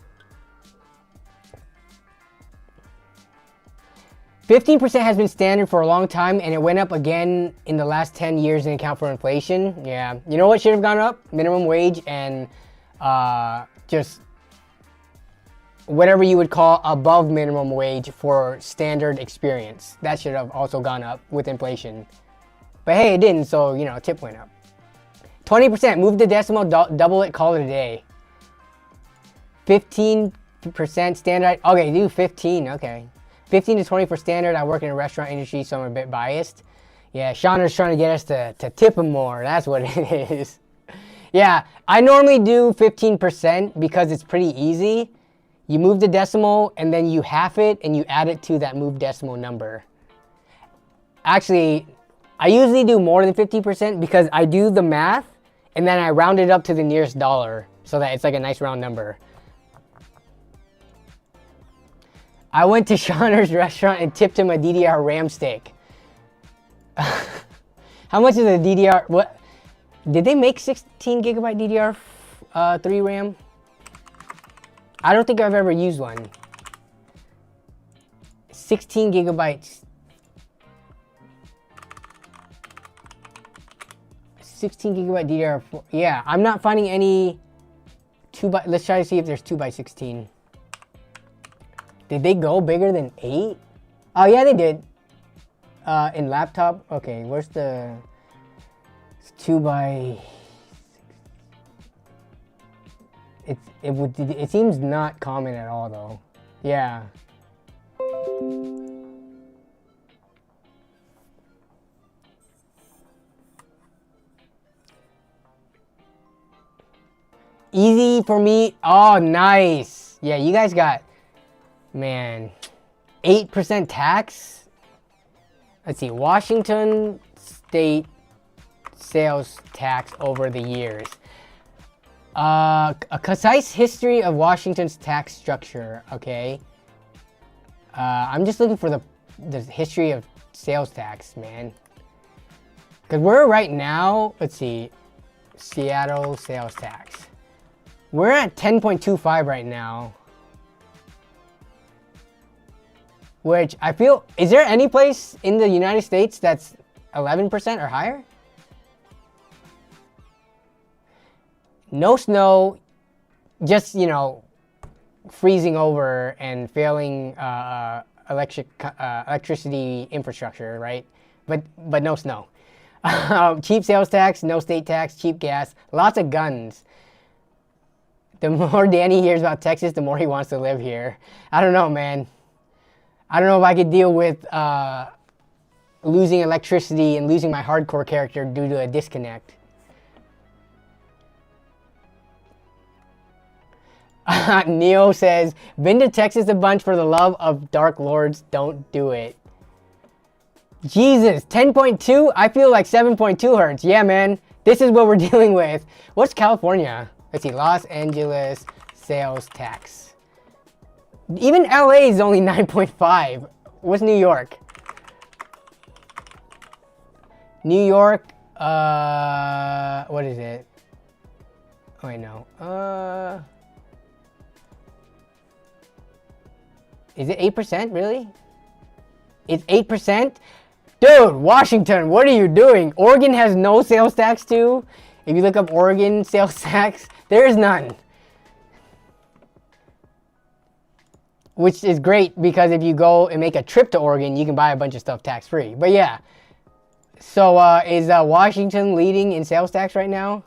15% has been standard for a long time, and it went up again in the last 10 years in account for inflation. Yeah. You know what should have gone up? Minimum wage and just whatever you would call above minimum wage for standard experience. That should have also gone up with inflation. But hey, it didn't, so, you know, tip went up. 20%, move the decimal, double it, call it a day. 15% standard, okay, do 15, okay. 15 to 20 for standard. I work in the restaurant industry, so I'm a bit biased. Yeah, Shauna's trying to get us to tip him more. That's what it is. Yeah, I normally do 15% because it's pretty easy. You move the decimal and then you half it and you add it to that moved decimal number. Actually, I usually do more than 50% because I do the math and then I round it up to the nearest dollar so that it's like a nice round number. I went to Shauner's restaurant and tipped him a DDR RAM stick. How much is a DDR? What? Did they make 16 gigabyte DDR3 RAM? I don't think I've ever used one. 16 gigabytes. 16 gigabyte DDR4. Yeah, I'm not finding any 2x. Let's try to see if there's 2x16. Did they go bigger than 8? Oh yeah, they did. In laptop. Okay, where's the? It's 2x. It seems not common at all though. Yeah. Easy for me. Oh, nice. Yeah, you guys got, man, 8% tax. Let's see, Washington State sales tax over the years. A concise history of Washington's tax structure. Okay. I'm just looking for the history of sales tax, man. Because we're right now, let's see, Seattle sales tax. We're at 10.25 right now. Which I feel, is there any place in the United States that's 11% or higher? No snow, just, you know, freezing over and failing electricity infrastructure, right? But no snow. Cheap sales tax, no state tax, cheap gas, lots of guns. The more Danny hears about Texas, the more he wants to live here. I don't know, man. I don't know if I could deal with losing electricity and losing my hardcore character due to a disconnect. Neo says, been to Texas a bunch for the love of Dark Lords, don't do it. Jesus, 10.2? I feel like 7.2 hurts. Yeah, man. This is what we're dealing with. What's California? Let's see, Los Angeles sales tax. Even LA is only 9.5. What's New York? New York, what is it? Oh, wait, no. Is it 8%, really? It's 8%? Dude, Washington, what are you doing? Oregon has no sales tax too. If you look up Oregon sales tax, there is none. Which is great because if you go and make a trip to Oregon, you can buy a bunch of stuff tax-free. But yeah, so is Washington leading in sales tax right now?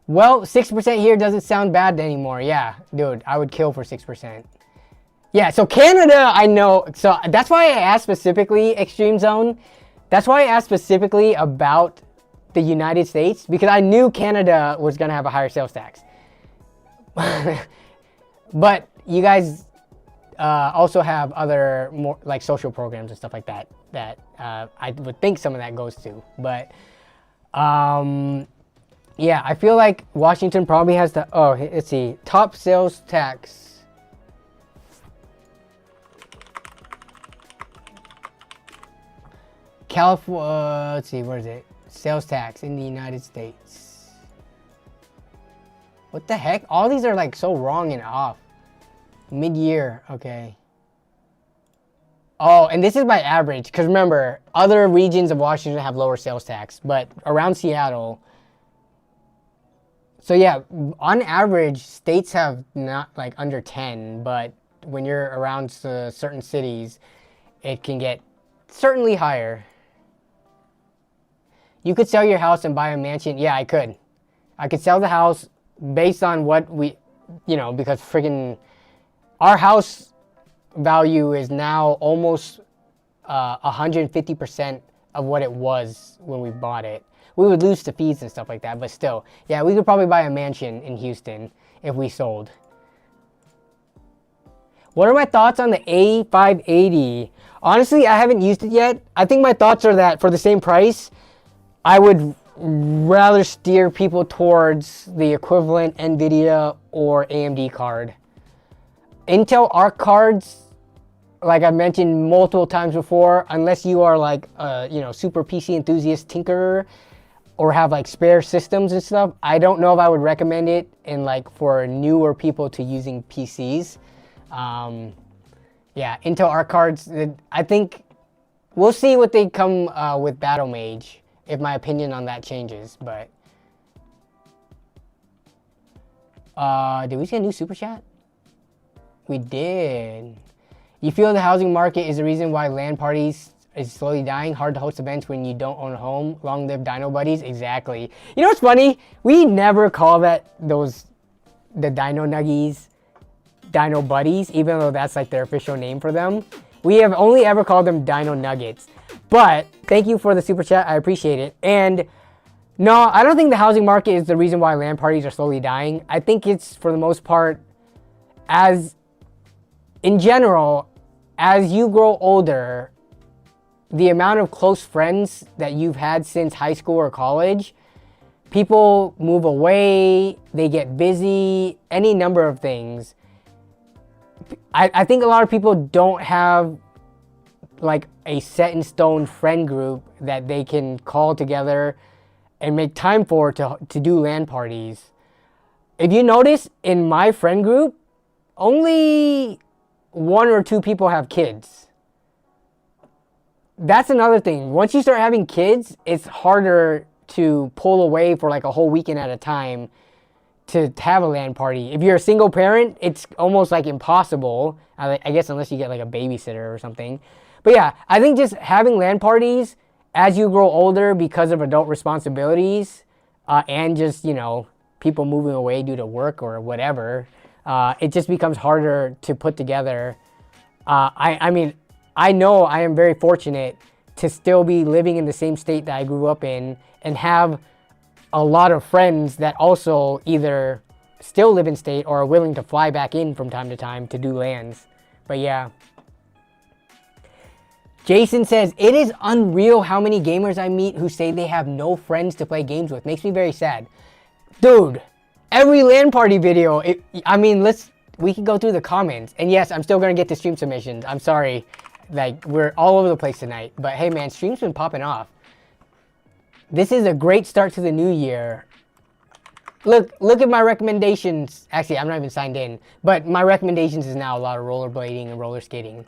Well, 6% here doesn't sound bad anymore. Yeah, dude, I would kill for 6%. Yeah, so Canada, I know. So that's why I asked specifically, Extreme Zone. That's why I asked specifically about the United States, because I knew Canada was going to have a higher sales tax. But you guys also have other more like social programs and stuff like that that I would think some of that goes to. But yeah, I feel like Washington probably has the, oh, let's see, top sales tax. California, let's see, where is it? Sales tax in the United States. What the heck? All these are like so wrong and off. Mid-year, okay. Oh, and this is by average, because remember, other regions of Washington have lower sales tax, but around Seattle. So yeah, on average, states have not like under 10, but when you're around certain cities, it can get certainly higher. You could sell your house and buy a mansion. Yeah, I could. I could sell the house based on what we, you know, because friggin' our house value is now almost 150% of what it was when we bought it. We would lose the fees and stuff like that, but still. Yeah, we could probably buy a mansion in Houston if we sold. What are my thoughts on the A580? Honestly, I haven't used it yet. I think my thoughts are that for the same price, I would rather steer people towards the equivalent NVIDIA or AMD card. Intel ARC cards, like I've mentioned multiple times before, unless you are like a, you know, super PC enthusiast tinkerer or have like spare systems and stuff, I don't know if I would recommend it in like for newer people to using PCs. Yeah, Intel ARC cards, I think we'll see what they come with Battle Mage, if my opinion on that changes, but did we see a new super chat? We did. You feel the housing market is the reason why LAN parties is slowly dying? Hard to host events when you don't own a home? Long live Dino Buddies? Exactly. You know what's funny? We never call the Dino Nuggies Dino Buddies, even though that's like their official name for them. We have only ever called them Dino Nuggets. But thank you for the super chat. I appreciate it. And No, I don't think the housing market is the reason why LAN parties are slowly dying. I think it's, for the most part, in general, as you grow older, the amount of close friends that you've had since high school or college, people move away, they get busy, any number of things. I think a lot of people don't have like a set in stone friend group that they can call together and make time for to do LAN parties. If you notice, in my friend group, only 1 or 2 people have kids. That's another thing. Once you start having kids, it's harder to pull away for like a whole weekend at a time to have a LAN party. If you're a single parent, it's almost like impossible. I guess unless you get like a babysitter or something. But yeah, I think just having LAN parties as you grow older because of adult responsibilities and just, you know, people moving away due to work or whatever, it just becomes harder to put together. I mean, I know I am very fortunate to still be living in the same state that I grew up in and have a lot of friends that also either still live in state or are willing to fly back in from time to time to do LANs. But yeah. Jason says, it is unreal how many gamers I meet who say they have no friends to play games with. Makes me very sad. Dude, every LAN party video, we can go through the comments. And yes, I'm still going to get to stream submissions. I'm sorry. Like, we're all over the place tonight. But hey, man, stream's been popping off. This is a great start to the new year. Look at my recommendations. Actually, I'm not even signed in. But my recommendations is now a lot of rollerblading and roller skating.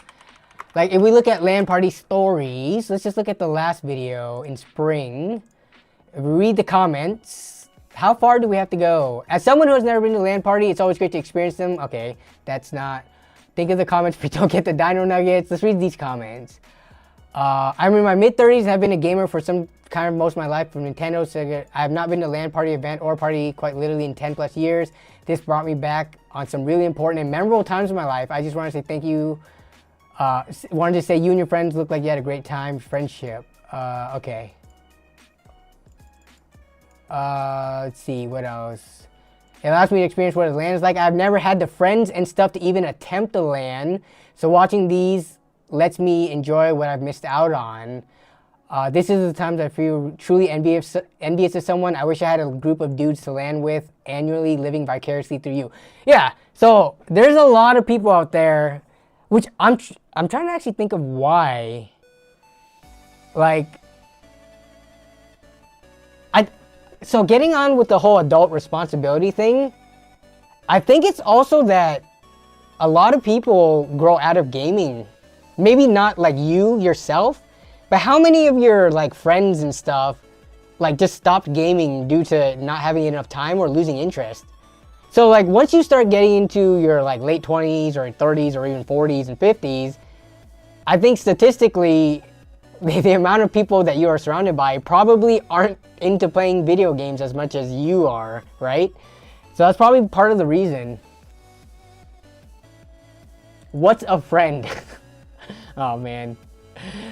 Like, if we look at LAN party stories, let's just look at the last video in spring. Read the comments. How far do we have to go? As someone who has never been to a LAN party, it's always great to experience them. Okay, that's not... Think of the comments, but don't get the dino nuggets. Let's read these comments. I'm in my mid-30s and have been a gamer for some kind of most of my life, from Nintendo, Sega. I have not been to a LAN party event or party quite literally in 10 plus years. This brought me back on some really important and memorable times in my life. I just want to say thank you. Wanted to say you and your friends look like you had a great time. Friendship. Okay. Let's see, what else? It allows me to experience what a LAN is like. I've never had the friends and stuff to even attempt a LAN, so watching these lets me enjoy what I've missed out on. This is the times I feel truly envious of someone. I wish I had a group of dudes to LAN with annually, living vicariously through you. Yeah, so there's a lot of people out there, which I'm trying to actually think of why. Like, so getting on with the whole adult responsibility thing, I think it's also that a lot of people grow out of gaming. Maybe not like you yourself, but how many of your like friends and stuff like just stopped gaming due to not having enough time or losing interest? So like once you start getting into your like late 20s or 30s or even 40s and 50s, I think statistically the amount of people that you are surrounded by probably aren't into playing video games as much as you are, right? So that's probably part of the reason. What's a friend? Oh man.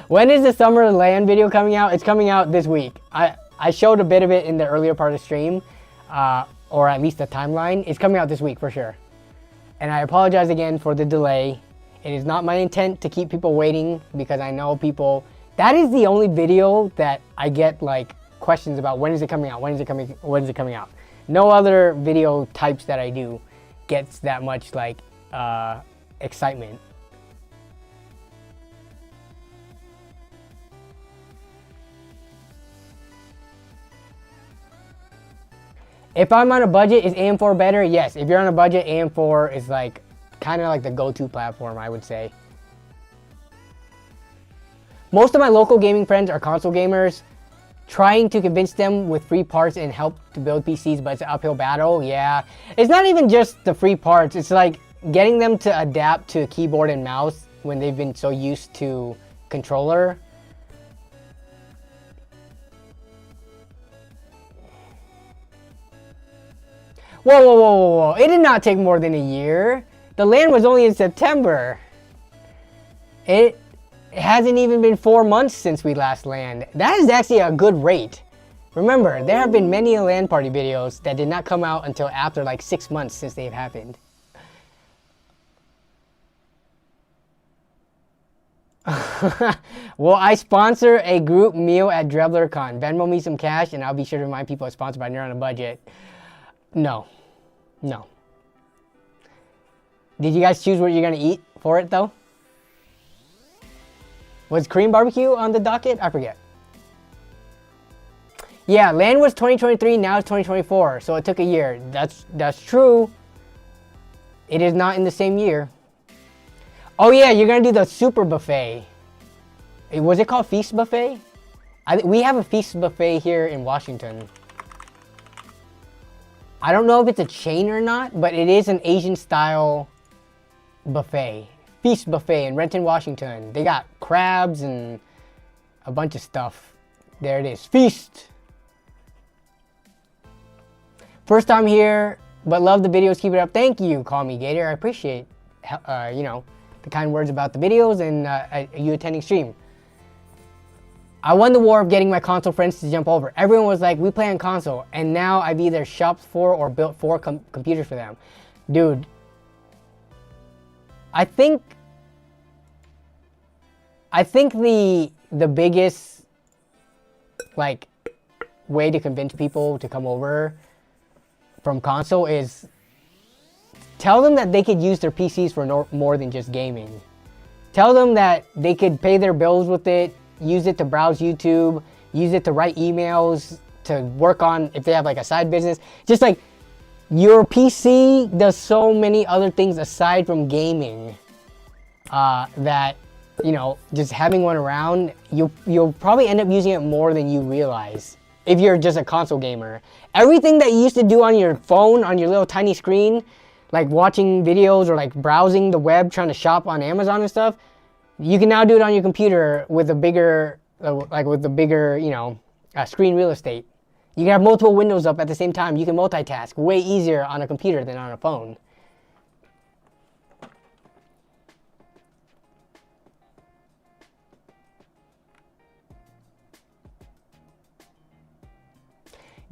When is the summer LAN video coming out? It's coming out this week. I showed a bit of it in the earlier part of the stream, or at least the timeline. It's coming out this week for sure. And I apologize again for the delay. It is not my intent to keep people waiting, because I know people... That is the only video that I get like questions about. When is it coming out? When is it coming? When is it coming out? No other video types that I do gets that much like excitement. If I'm on a budget, is AM4 better? Yes. If you're on a budget, AM4 is like kind of like the go-to platform, I would say. Most of my local gaming friends are console gamers. Trying to convince them with free parts and help to build PCs, but it's an uphill battle. Yeah. It's not even just the free parts. It's like getting them to adapt to a keyboard and mouse when they've been so used to controller. Whoa, whoa, whoa, whoa, whoa. It did not take more than a year. The LAN was only in September. It hasn't even been 4 months since we last LANed. That is actually a good rate. Remember, there have been many LAN party videos that did not come out until after like 6 months since they've happened. Will I sponsor a group meal at DrebblerCon? Venmo me some cash and I'll be sure to remind people it's sponsored by Nerd on a Budget. No. No. Did you guys choose what you're going to eat for it, though? Was Korean barbecue on the docket? I forget. Yeah, LAN was 2023, now it's 2024, so it took a year. That's true. It is not in the same year. Oh yeah, you're going to do the super buffet. Was it called Feast Buffet? We have a Feast Buffet here in Washington. I don't know if it's a chain or not, but it is an Asian style buffet. Feast Buffet in Renton, Washington. They got crabs and a bunch of stuff. There it is. Feast. First time here, but love the videos. Keep it up. Thank you, Call Me Gator. I appreciate, you know, the kind words about the videos and you attending stream. I won the war of getting my console friends to jump over. Everyone was like, we play on console. And now I've either shopped for or built 4 computers for them. Dude. I think the biggest, like, way to convince people to come over from console is tell them that they could use their PCs for more than just gaming. Tell them that they could pay their bills with it, use it to browse YouTube, use it to write emails, to work on if they have like a side business. Just like your PC does so many other things aside from gaming that, you know, just having one around, you'll probably end up using it more than you realize if you're just a console gamer. Everything that you used to do on your phone, on your little tiny screen, like watching videos or like browsing the web, trying to shop on Amazon and stuff, you can now do it on your computer with a bigger, you know, screen real estate. You can have multiple windows up at the same time. You can multitask way easier on a computer than on a phone.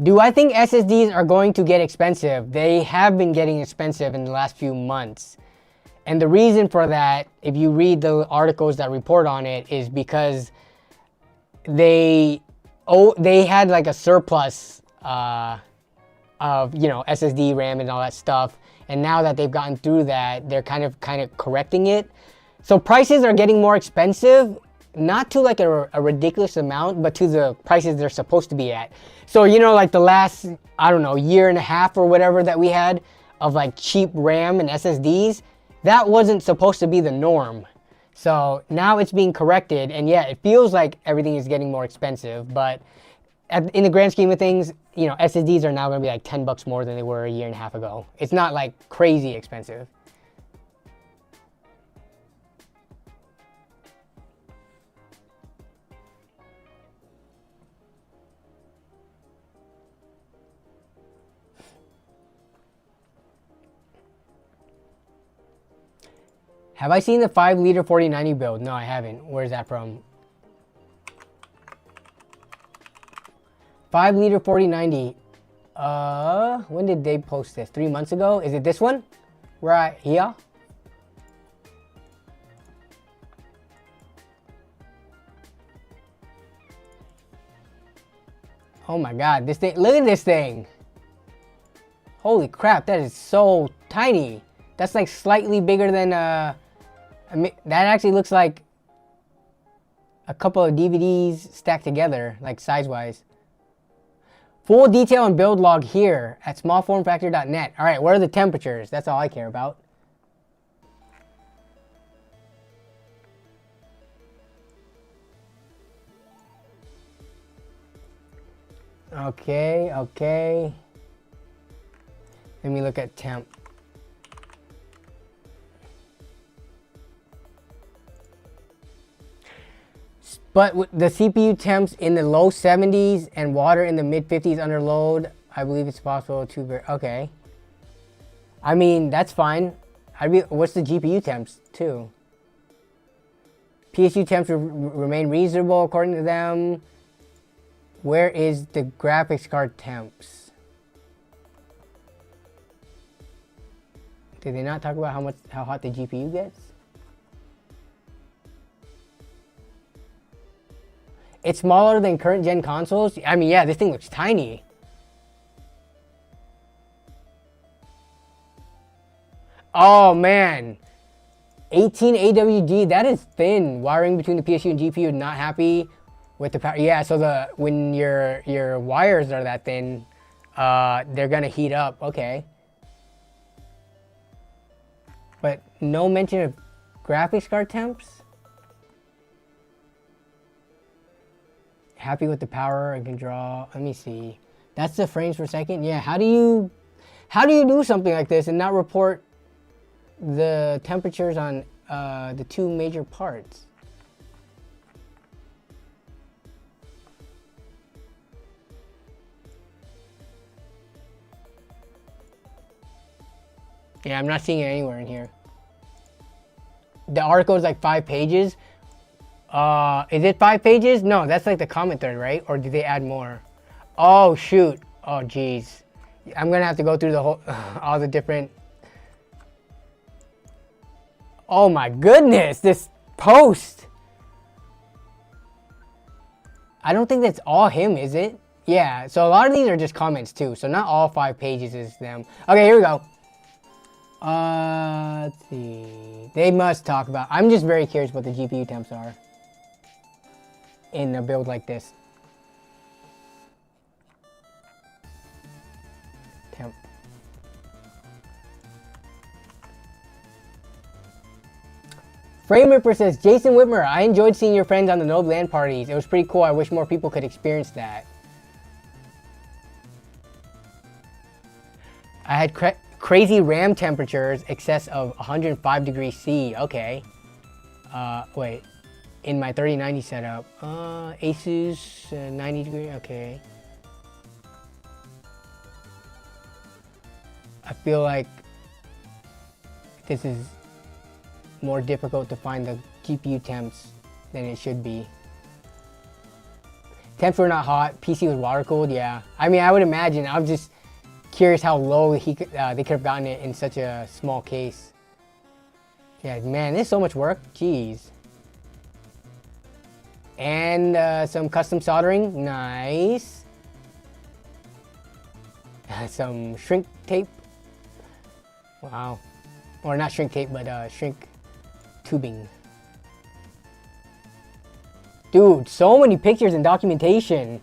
Do I think SSDs are going to get expensive? They have been getting expensive in the last few months. And the reason for that, if you read the articles that report on it, is because they had like a surplus of, you know, SSD RAM and all that stuff. And now that they've gotten through that, they're kind of correcting it. So prices are getting more expensive, not to like a ridiculous amount, but to the prices they're supposed to be at. So, you know, like the last, I don't know, year and a half or whatever that we had of like cheap RAM and SSDs, that wasn't supposed to be the norm. So now it's being corrected, and yeah, it feels like everything is getting more expensive, but in the grand scheme of things, you know, SSDs are now going to be like $10 more than they were a year and a half ago. It's not like crazy expensive. Have I seen the 5-liter 4090 build? No, I haven't. Where's that from? 5-liter 4090. When did they post this? 3 months ago? Is it this one? Right here? Oh my god, this thing, look at this thing. Holy crap, that is so tiny. That's like slightly bigger than, I mean, that actually looks like a couple of DVDs stacked together, like size-wise. Full detail and build log here at smallformfactor.net. All right, what are the temperatures? That's all I care about. Okay, okay. Let me look at temp. But with the CPU temps in the low 70s and water in the mid 50s under load, I believe it's possible to, okay. I mean, that's fine. What's the GPU temps too? PSU temps remain reasonable according to them. Where is the graphics card temps? Did they not talk about how hot the GPU gets? It's smaller than current gen consoles. I mean, yeah, this thing looks tiny. Oh man, 18 AWG. That is thin. Wiring between the PSU and GPU. Not happy with the power. Yeah, so when your wires are that thin, they're gonna heat up. Okay. But no mention of graphics card temps. Happy with the power and can draw. Let me see. That's the frames per second. Yeah. How do you do something like this and not report the temperatures on the two major parts? Yeah, I'm not seeing it anywhere in here. The article is like 5 pages. Is it 5 pages? No, that's like the comment thread, right? Or did they add more? Oh, shoot. Oh, geez. I'm going to have to go through the whole, all the different. Oh my goodness, this post. I don't think that's all him, is it? Yeah, so a lot of these are just comments too. So not all 5 pages is them. Okay, here we go. Let's see. They must talk about, I'm just very curious what the GPU temps are in a build like this. Temp. Frame Ripper says, Jason Whitmer, I enjoyed seeing your friends on the Node LAN parties. It was pretty cool. I wish more people could experience that. I had crazy RAM temperatures, excess of 105 degrees C. Okay. Wait. In my 3090 setup. Asus 90 degree. Okay. I feel like this is more difficult to find the GPU temps than it should be. Temps were not hot. PC was water cooled. Yeah. I mean, I would imagine. I'm just curious how low they could have gotten it in such a small case. Yeah, man, there's so much work. Jeez. And some custom soldering. Nice. Some shrink tape. Wow. Or not shrink tape, but shrink tubing. Dude, so many pictures and documentation.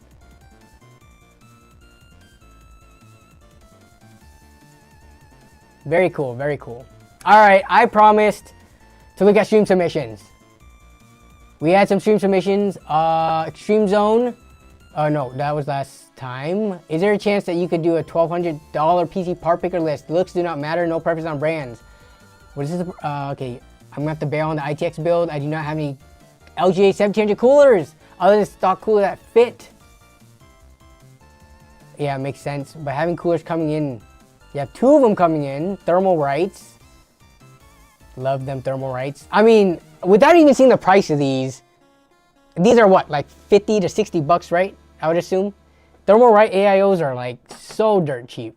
Very cool, very cool. All right, I promised to look at stream submissions. We had some stream submissions. Extreme Zone. No, that was last time. Is there a chance that you could do a $1,200 PC part picker list? Looks do not matter, no preference on brands. What is this? Okay, I'm gonna have to bail on the ITX build. I do not have any LGA 1700 coolers other than stock cooler that fit. Yeah, it makes sense. But having coolers coming in, you have 2 of them coming in. Thermal rights. Love them thermal rights. I mean, without even seeing the price of these are what, like 50 to 60 bucks, right? I would assume. Thermal right AIOs are like so dirt cheap.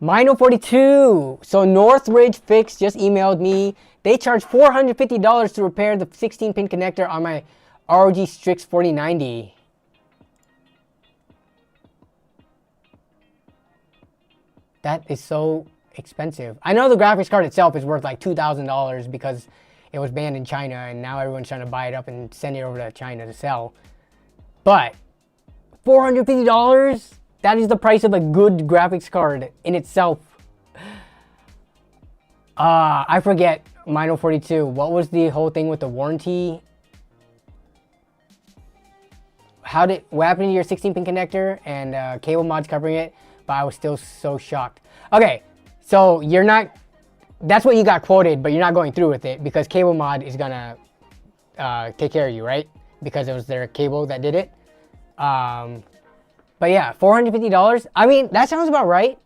Mino42. So Northridge Fix just emailed me. They charge $450 to repair the 16-pin connector on my ROG Strix 4090. That is so expensive. I know the graphics card itself is worth like $2,000 because it was banned in China and now everyone's trying to buy it up and send it over to China to sell. But $450? That is the price of a good graphics card in itself. I forget, Mino42. What was the whole thing with the warranty? What happened to your 16-pin connector? And cable mods covering it, but I was still so shocked. Okay, so you're not, that's what you got quoted, but you're not going through with it because cable mod is gonna take care of you, right? Because it was their cable that did it. But yeah, $450. I mean, that sounds about right.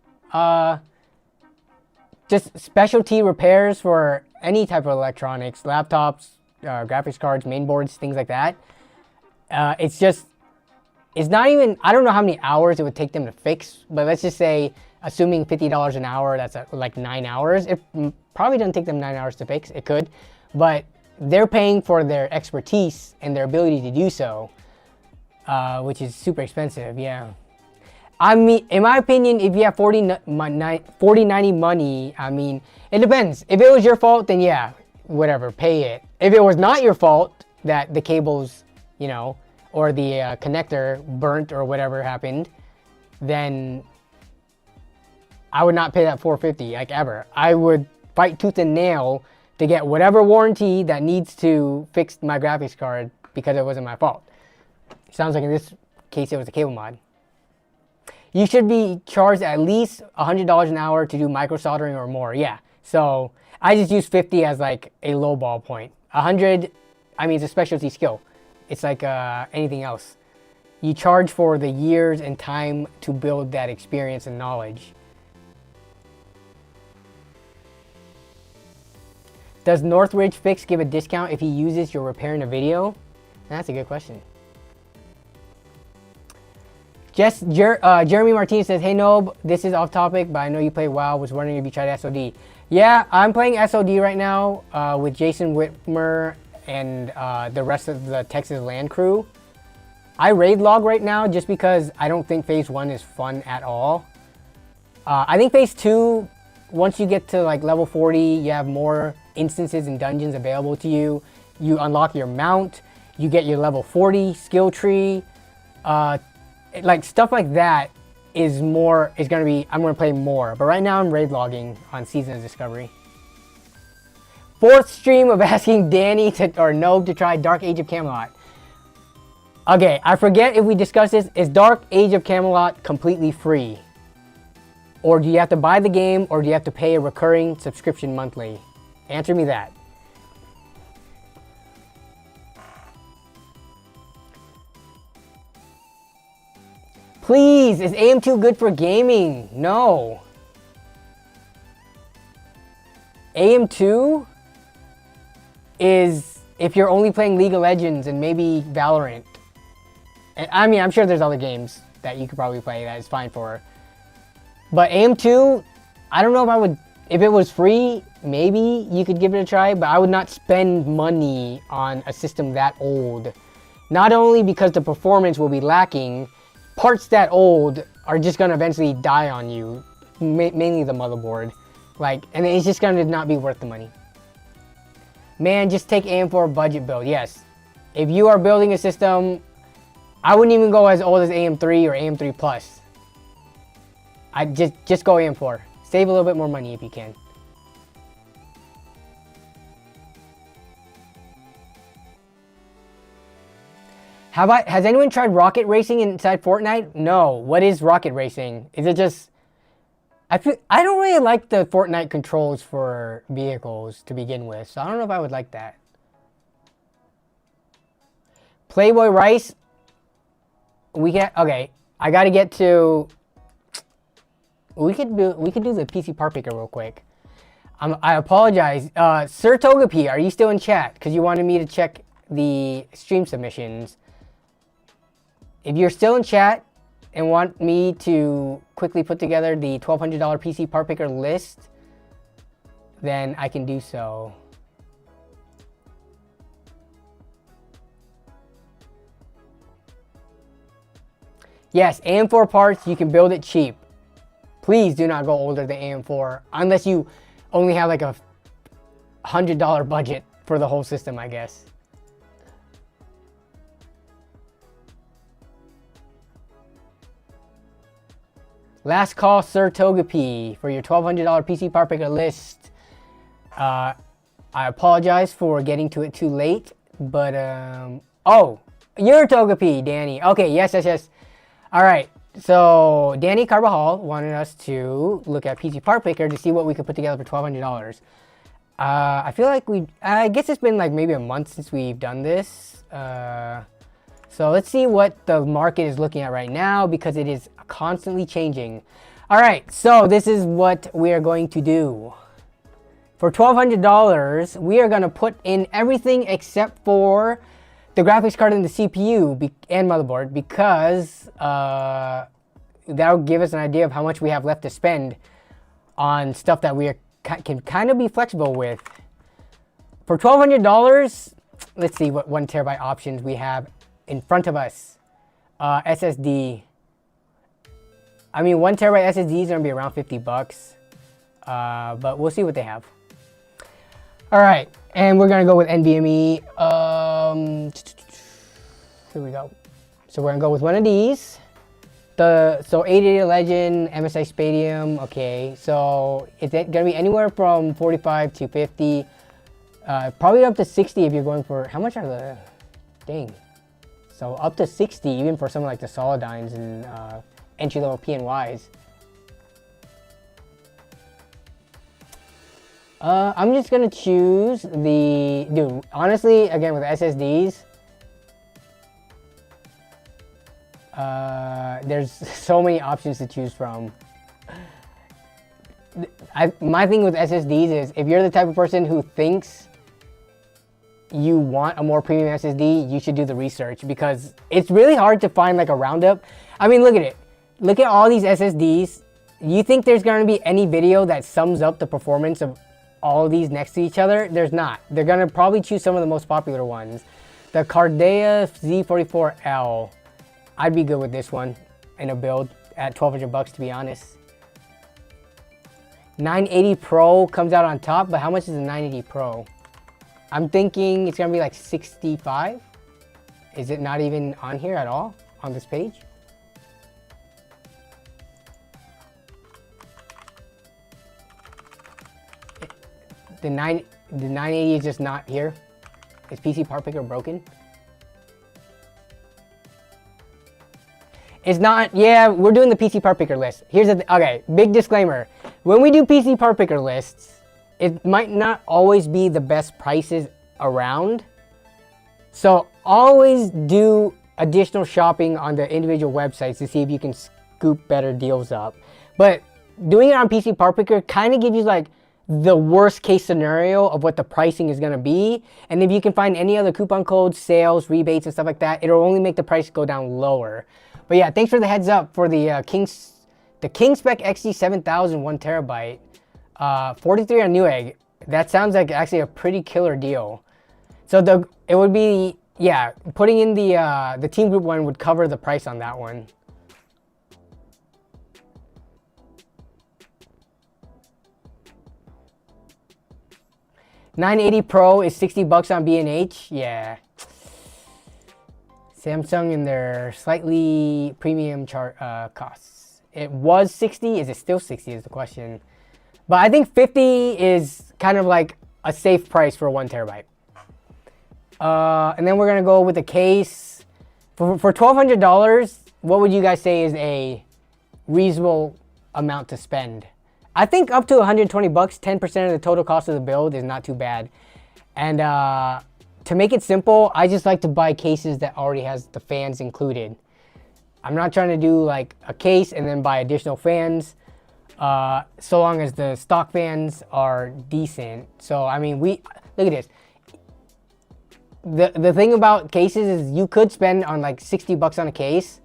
Just specialty repairs for any type of electronics, laptops, graphics cards, mainboards, things like that. It's not even, I don't know how many hours it would take them to fix, but let's just say, assuming $50 an hour, that's like 9 hours. It probably doesn't take them 9 hours to fix. It could, but they're paying for their expertise and their ability to do so, which is super expensive. Yeah. I mean, in my opinion, if you have 4090 money, I mean, it depends. If it was your fault, then yeah, whatever, pay it. If it was not your fault that the cables, you know, or the connector burnt or whatever happened, then I would not pay that $450, like ever. I would fight tooth and nail to get whatever warranty that needs to fix my graphics card because it wasn't my fault. Sounds like in this case it was a cable mod. You should be charged at least $100 an hour to do micro soldering or more. Yeah, so I just use 50 as like a low ball point. 100, I mean, it's a specialty skill. It's like anything else. You charge for the years and time to build that experience and knowledge. Does Northridge Fix give a discount if he uses your repair in a video? That's a good question. Jeremy Martinez says, hey Nob, this is off topic, but I know you play WoW. Was wondering if you tried SOD. Yeah, I'm playing SOD right now with Jason Whitmer and the rest of the Texas Land crew. I raid log right now just because I don't think Phase 1 is fun at all. I think Phase 2, once you get to like level 40, you have more instances and dungeons available to you. You unlock your mount, you get your level 40 skill tree. Like stuff like that is gonna be, I'm gonna play more. But right now I'm raid logging on Season of Discovery. 4th stream of asking Danny or Nob to try Dark Age of Camelot. Okay, I forget if we discussed this. Is Dark Age of Camelot completely free? Or do you have to buy the game, or do you have to pay a recurring subscription monthly? Answer me that. Please, is AM2 good for gaming? No. AM2 is if you're only playing League of Legends and maybe Valorant. And, I mean, I'm sure there's other games that you could probably play that is fine for. But AM2, I don't know if I would, if it was free, maybe you could give it a try, but I would not spend money on a system that old. Not only because the performance will be lacking, parts that old are just gonna eventually die on you, mainly the motherboard. Like, and it's just gonna not be worth the money. Man, just take AM4 budget build. Yes, if you are building a system, I wouldn't even go as old as AM3 or AM3 Plus. I just go AM4. Save a little bit more money if you can. Has anyone tried rocket racing inside Fortnite? No. What is rocket racing? Is it just... I don't really like the Fortnite controls for vehicles to begin with, so I don't know if I would like that. Playboy Rice. Okay, I gotta get to... We could do the PC part picker real quick. I apologize. Sir Togepi, are you still in chat? Because you wanted me to check the stream submissions. If you're still in chat and want me to quickly put together the $1,200 PC part picker list, then I can do so. Yes, AM4 parts, you can build it cheap. Please do not go older than AM4 unless you only have like a $100 budget for the whole system, I guess. Last call, Sir Togepi, for your $1,200 PC part picker list. I apologize for getting to it too late, but oh, you're Togepi, Danny. Okay, yes. All right, so Danny Carbajal wanted us to look at PC part picker to see what we could put together for $1,200. I feel like I guess it's been like maybe a month since we've done this. So let's see what the market is looking at right now, because it is constantly changing. All right, so this is what we are going to do. For $1,200, we are going to put in everything except for the graphics card and the CPU and motherboard, because that'll give us an idea of how much we have left to spend on stuff that we can kind of be flexible with. For $1,200, let's see what 1 terabyte options we have in front of us. SSD. I mean, 1 terabyte SSD is going to be around 50 bucks. But we'll see what they have. All right, and we're going to go with NVMe. Here we go. So we're going to go with one of these. So 880 Legend, MSI Spadium. Okay, so it's going to be anywhere from 45 to 50. Probably up to 60 if you're going for, how much are the, dang. So up to 60 even for something like the Solidynes and entry-level PNYs. I'm just gonna choose the, dude, honestly, again with SSDs, there's so many options to choose from. My thing with SSDs is, if you're the type of person who thinks you want a more premium SSD, you should do the research, because it's really hard to find like a roundup. I mean, look at it. Look at all these SSDs. You think there's going to be any video that sums up the performance of all of these next to each other? There's not. They're going to probably choose some of the most popular ones. The Cardea Z44L. I'd be good with this one in a build at 1,200 bucks, to be honest. 980 Pro comes out on top, but how much is the 980 Pro? I'm thinking it's going to be like 65. Is it not even on here at all on this page? The 980 is just not here. Is PC Part Picker broken? It's not. Yeah, we're doing the PC Part Picker list. Here's the okay, big disclaimer. When we do PC Part Picker lists, it might not always be the best prices around. So always do additional shopping on the individual websites to see if you can scoop better deals up. But doing it on PC Part Picker kind of gives you like the worst case scenario of what the pricing is going to be. And if you can find any other coupon codes, sales, rebates, and stuff like that, it'll only make the price go down lower. But yeah, thanks for the heads up for the KingSpec XT7000 1 terabyte. 43 on Newegg. That sounds like actually a pretty killer deal. So it would be, yeah, putting in the Team Group one would cover the price on that one. $980 Pro is 60 bucks on B&H. Yeah. Samsung and their slightly premium costs. It was 60. Is it still 60 is the question. But I think 50 is kind of like a safe price for a 1 terabyte. And then we're going to go with the case. For $1,200, what would you guys say is a reasonable amount to spend? I think up to 120 bucks, 10% of the total cost of the build is not too bad. And to make it simple, I just like to buy cases that already has the fans included. I'm not trying to do like a case and then buy additional fans. So long as the stock fans are decent. So I mean, look at this. The thing about cases is you could spend on like 60 bucks on a case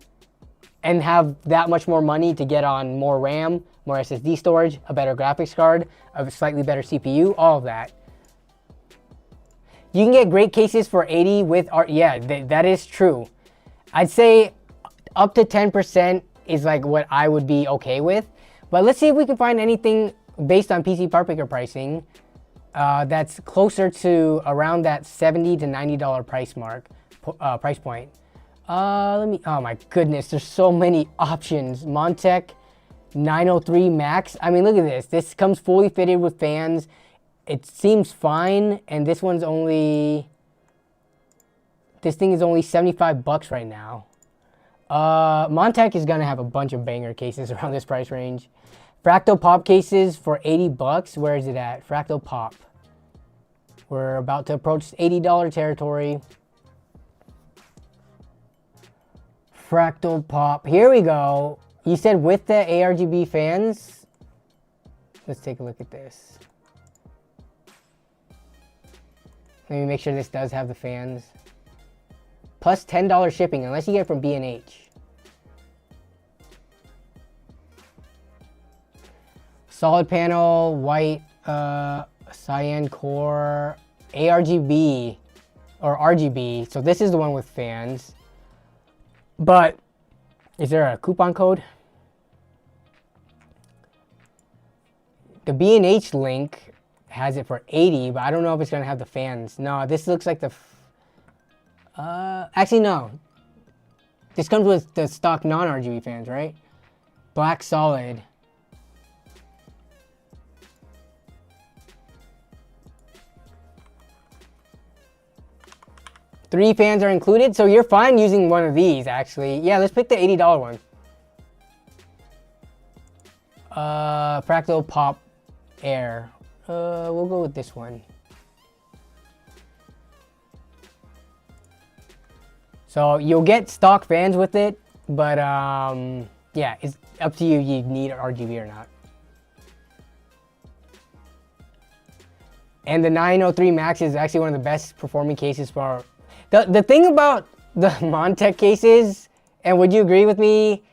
and have that much more money to get on more RAM, more SSD storage, a better graphics card, a slightly better CPU, all of that. You can get great cases for 80 with art. Yeah, that is true. I'd say up to 10% is like what I would be okay with. But let's see if we can find anything based on PC Part Picker pricing that's closer to around that $70 to $90 price point. Oh my goodness, there's so many options. Montech 903 Max. I mean, look at this. This comes fully fitted with fans. It seems fine, and this thing is only 75 bucks right now. Montech is gonna have a bunch of banger cases around this price range. Fractal Pop cases for 80 bucks. Where is it at? Fractal Pop. We're about to approach $80 territory. Fractal Pop. Here we go. You said with the ARGB fans. Let's take a look at this. Let me make sure this does have the fans. Plus $10 shipping, unless you get it from B&H. Solid panel, white, cyan core, ARGB, or RGB. So this is the one with fans. But, is there a coupon code? The B&H link has it for 80, but I don't know if it's gonna have the fans. No, this looks like the, actually no. This comes with the stock non-RGB fans, right? Black solid. Three fans are included, so you're fine using one of these, actually. Yeah, let's pick the $80 one. Fractal Pop Air. We'll go with this one. So you'll get stock fans with it, but yeah, it's up to you. You need RGB or not. And the 903 Max is actually one of the best performing cases for. The thing about the Montech cases, and would you agree with me?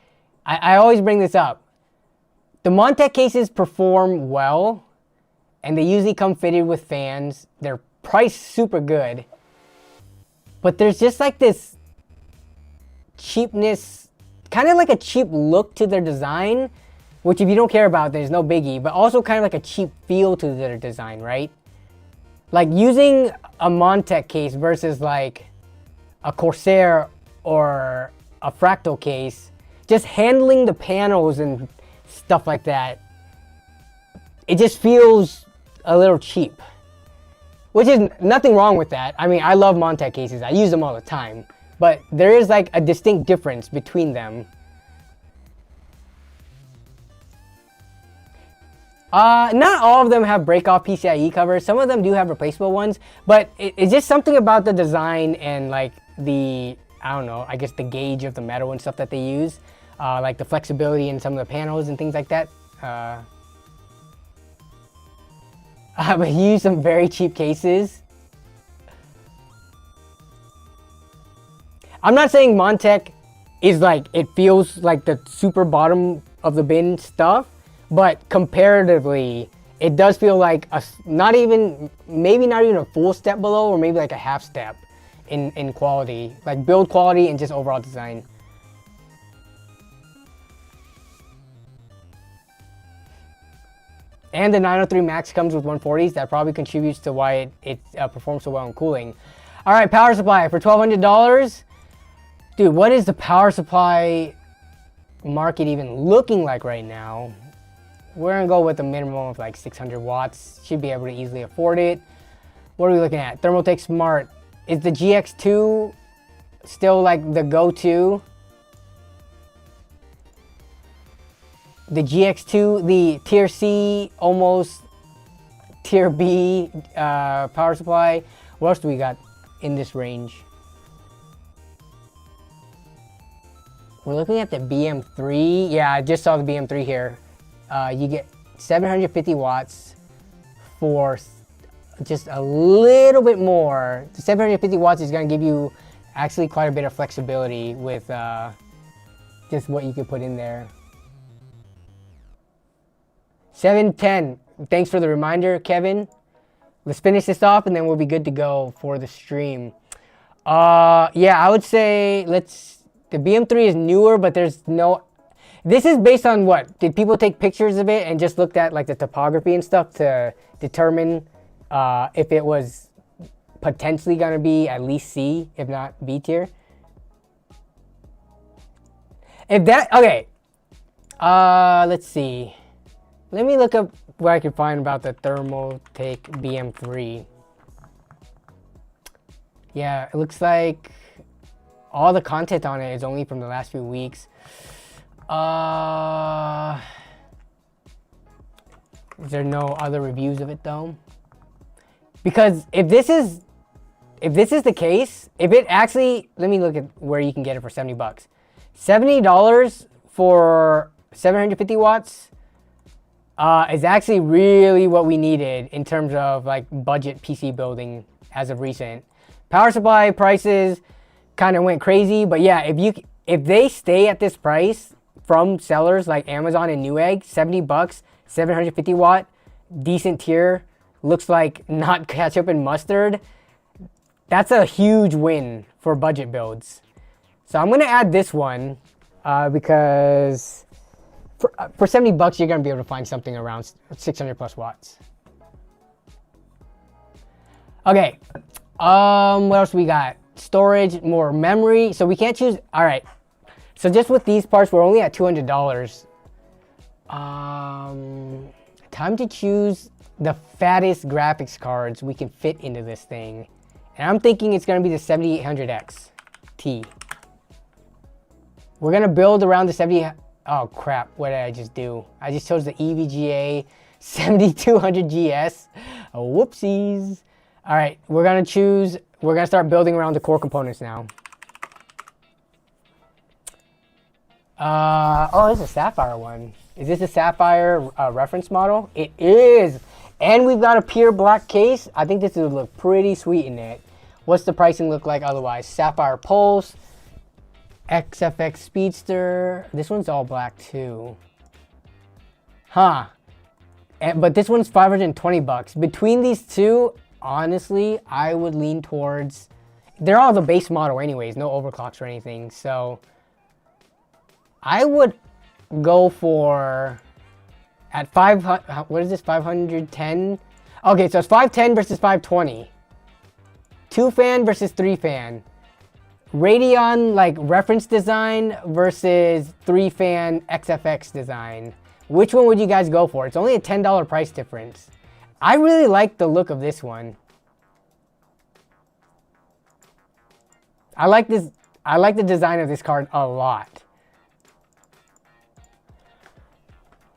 I always bring this up. The Montech cases perform well, and they usually come fitted with fans. They're priced super good. But there's just like this cheapness, kind of like a cheap look to their design, which if you don't care about, there's no biggie, but also kind of like a cheap feel to their design, right? Like using a Montech case versus like a Corsair or a Fractal case, just handling the panels and stuff like that, it just feels a little cheap. Which is nothing wrong with that. I mean, I love Montech cases. I use them all the time. But there is like a distinct difference between them. Not all of them have break-off PCIe covers. Some of them do have replaceable ones, but it's just something about the design and like the, I don't know, I guess the gauge of the metal and stuff that they use. Like the flexibility in some of the panels and things like that. But you use some very cheap cases. I'm not saying Montech is like, it feels like the super bottom of the bin stuff. But comparatively, it does feel like maybe not even a full step below, or maybe like a half step in quality, like build quality and just overall design. And the 903 Max comes with 140s. That probably contributes to why it performs so well in cooling. All right, power supply for $1,200. Dude, what is the power supply market even looking like right now? We're gonna go with a minimum of like 600 watts. Should be able to easily afford it. What are we looking at? Thermaltake Smart. Is the GX2 still like the go-to? The GX2, the tier C, almost tier B power supply. What else do we got in this range? We're looking at the BM3. Yeah, I just saw the BM3 here. You get 750 watts for just a little bit more. The 750 watts is going to give you actually quite a bit of flexibility with just what you can put in there. 710. Thanks for the reminder, Kevin. Let's finish this off and then we'll be good to go for the stream. Yeah, I would say the BM3 is newer, but there's no. This is based on what? Did people take pictures of it and just looked at like the topography and stuff to determine if it was potentially going to be at least C, if not B tier? If that, okay. Let's see. Let me look up what I can find about the Thermaltake BM3. Yeah, it looks like all the content on it is only from the last few weeks. Is there no other reviews of it though? Because if this is the case, if it actually, let me look at where you can get it for $70. $70 for 750 watts is actually really what we needed in terms of like budget PC building as of recent. Power supply prices kind of went crazy, but yeah, if they stay at this price from sellers like Amazon and Newegg, 70 bucks, 750 watt, decent tier, looks like not ketchup and mustard, that's a huge win for budget builds. So I'm gonna add this one because for 70 bucks, you're gonna be able to find something around 600 plus watts. Okay, what else we got? Storage, more memory. So we can't choose, all right. So just with these parts, we're only at $200. Time to choose the fattest graphics cards we can fit into this thing. And I'm thinking it's gonna be the 7800X T. We're gonna build around the 70, oh crap, what did I just do? I just chose the EVGA 7200 GS. Oh, whoopsies. All right, we're gonna start building around the core components now. Oh, this is a Sapphire one. Is this a Sapphire reference model? It is. And we've got a pure black case. I think this would look pretty sweet in it. What's the pricing look like otherwise? Sapphire Pulse, XFX Speedster. This one's all black too. Huh. But this one's 520 bucks. Between these two, honestly, I would lean towards, they're all the base model anyways, no overclocks or anything. So I would go for, at 500, what is this, 510? Okay, so it's 510 versus 520. 2-fan versus 3-fan. Radeon like reference design versus 3-fan XFX design. Which one would you guys go for? It's only a $10 price difference. I really like the look of this one. I like the design of this card a lot.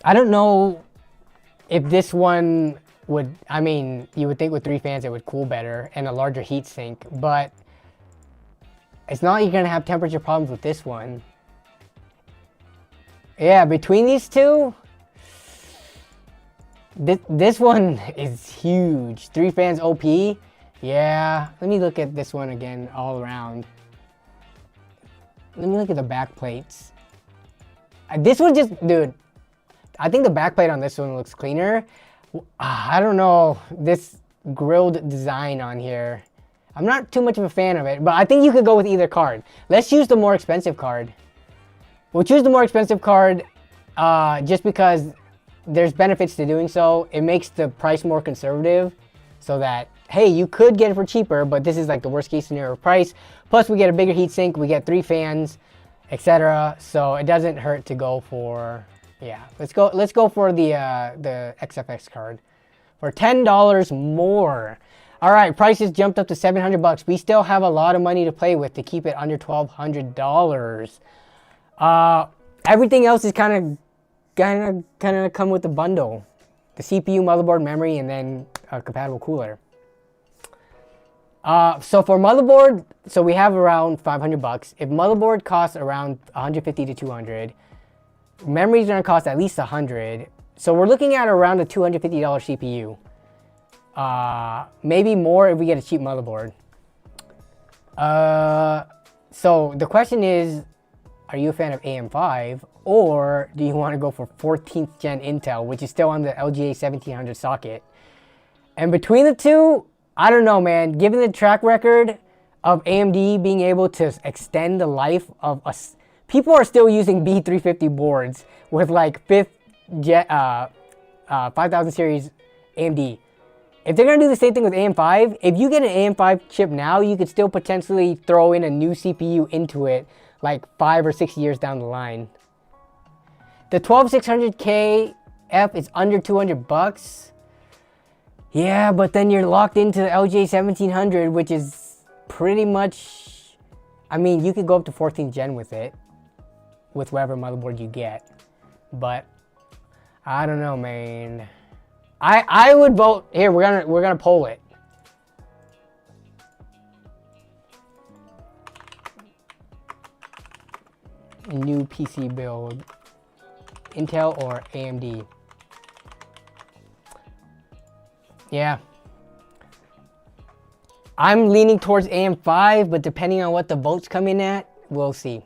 I don't know if this one would, I mean, you would think with 3 fans it would cool better and a larger heat sink, but it's not like you're gonna have temperature problems with this one. Yeah, between these two, this one is huge. 3 fans OP. Yeah, let me look at this one again all around. Let me look at the back plates. This one just, dude, I think the back plate on this one looks cleaner. I don't know, this grilled design on here. I'm not too much of a fan of it, but I think you could go with either card. Let's use the more expensive card. We'll choose the more expensive card just because there's benefits to doing so. It makes the price more conservative so that, hey, you could get it for cheaper, but this is like the worst case scenario price. Plus we get a bigger heatsink, we get 3 fans, etc. So it doesn't hurt to go for, yeah, let's go for the XFX card for $10 more. All right, prices jumped up to 700 bucks. We still have a lot of money to play with to keep it under $1,200. Everything else is kind of come with the bundle. The CPU, motherboard, memory, and then a compatible cooler. So for motherboard, so we have around 500 bucks. If motherboard costs around 150 to 200, memory's gonna cost at least 100. So we're looking at around a $250 CPU. Maybe more if we get a cheap motherboard. So the question is, are you a fan of AM5 or do you want to go for 14th gen Intel, which is still on the LGA 1700 socket? And between the two, I don't know, man. Given the track record of AMD being able to extend the life of us, people are still using B350 boards with like 5th gen, 5000 series AMD. If they're gonna do the same thing with AM5, if you get an AM5 chip now, you could still potentially throw in a new CPU into it like 5 or 6 years down the line. The 12600K F is under 200 bucks. Yeah, but then you're locked into the LGA 1700, which is pretty much, I mean, you could go up to 14th gen with it, with whatever motherboard you get. But I don't know, man. I would vote here. We're gonna poll it. new PC build? Intel or AMD? Yeah. I'm leaning towards AM5, but depending on what the votes come in at, we'll see.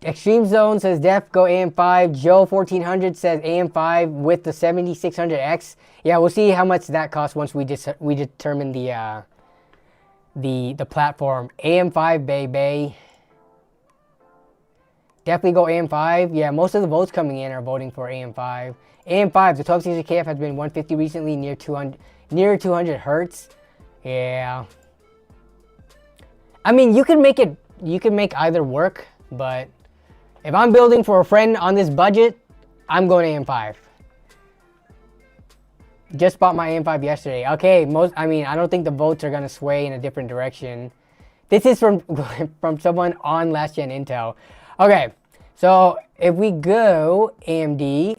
Extreme Zone says Def, go AM5. Joe 1400 says AM5 with the 7600X. Yeah, we'll see how much that costs once we determine the platform. AM5, baby. Definitely go AM5. Yeah, most of the votes coming in are voting for AM5. AM5, the 1260 KF has been 150 recently, near 200 hertz. Yeah. I mean, you can make either work, but if I'm building for a friend on this budget, I'm going AM5. Just bought my AM5 yesterday. Okay, I don't think the votes are gonna sway in a different direction. This is from someone on last gen Intel. Okay, so if we go AMD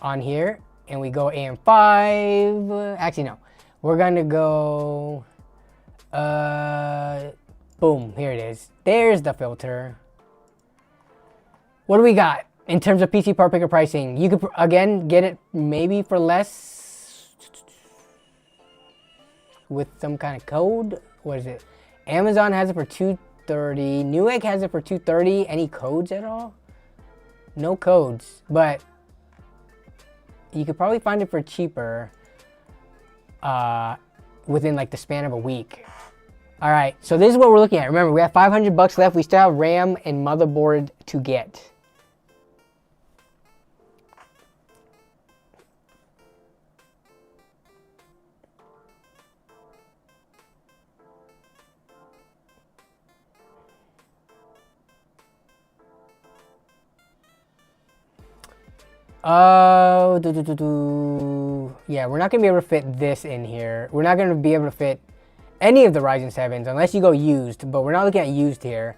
on here and we go AM5, actually no, we're gonna go, boom, here it is. There's the filter. What do we got in terms of PC part picker pricing? You could, again, get it maybe for less with some kind of code. What is it? Amazon has it for $230. Newegg has it for $230. Any codes at all? No codes, but you could probably find it for cheaper within like the span of a week. All right, so this is what we're looking at. Remember, we have $500 left. We still have RAM and motherboard to get. Yeah, we're not gonna be able to fit this in here. We're not gonna be able to fit any of the Ryzen 7s unless you go used, but we're not looking at used here.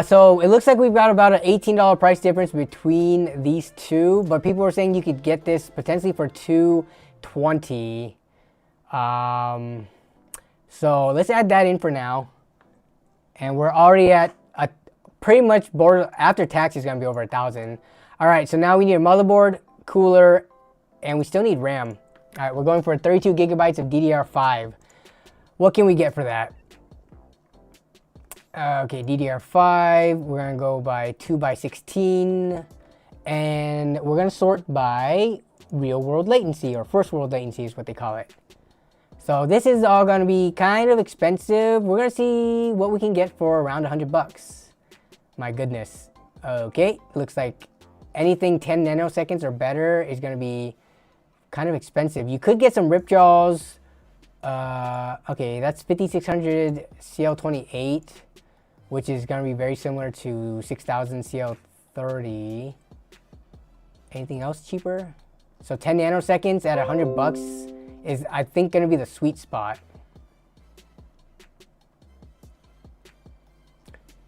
So it looks like we've got about an $18 price difference between these two, but people were saying you could get this potentially for $220. So let's add that in for now. And we're already at a pretty much border, after tax is gonna be over 1,000. All right, so now we need a motherboard, cooler, and we still need RAM. All right, we're going for 32 gigabytes of DDR5. What can we get for that? Okay, DDR5, we're gonna go by 2x16, and we're gonna sort by real world latency, or first world latency is what they call it. So this is all gonna be kind of expensive. We're gonna see what we can get for around $100. My goodness. Okay, looks like anything 10 nanoseconds or better is going to be kind of expensive. You could get some Ripjaws. Okay, that's 5600 CL28, which is going to be very similar to 6000 CL30. Anything else cheaper? So 10 nanoseconds at $100 is, I think, going to be the sweet spot.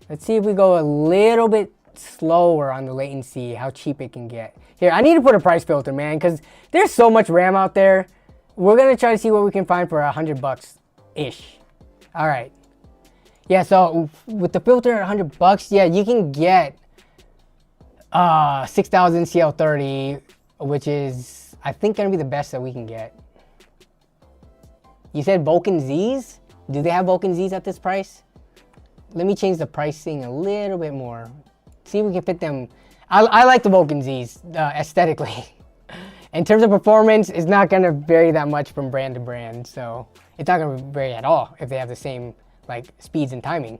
Let's see if we go a little bit slower on the latency, how cheap it can get. Here, I need to put a price filter, man, because there's so much RAM out there. We're gonna try to see what we can find for $100-ish. All right. Yeah, so with the filter at $100, yeah, you can get 6000 CL30, which is, I think, gonna be the best that we can get. You said Vulcan Zs? Do they have Vulcan Zs at this price? Let me change the pricing a little bit more. See if we can fit them. I like the Vulcan Zs aesthetically. In terms of performance, it's not going to vary that much from brand to brand. So it's not going to vary at all if they have the same like speeds and timing.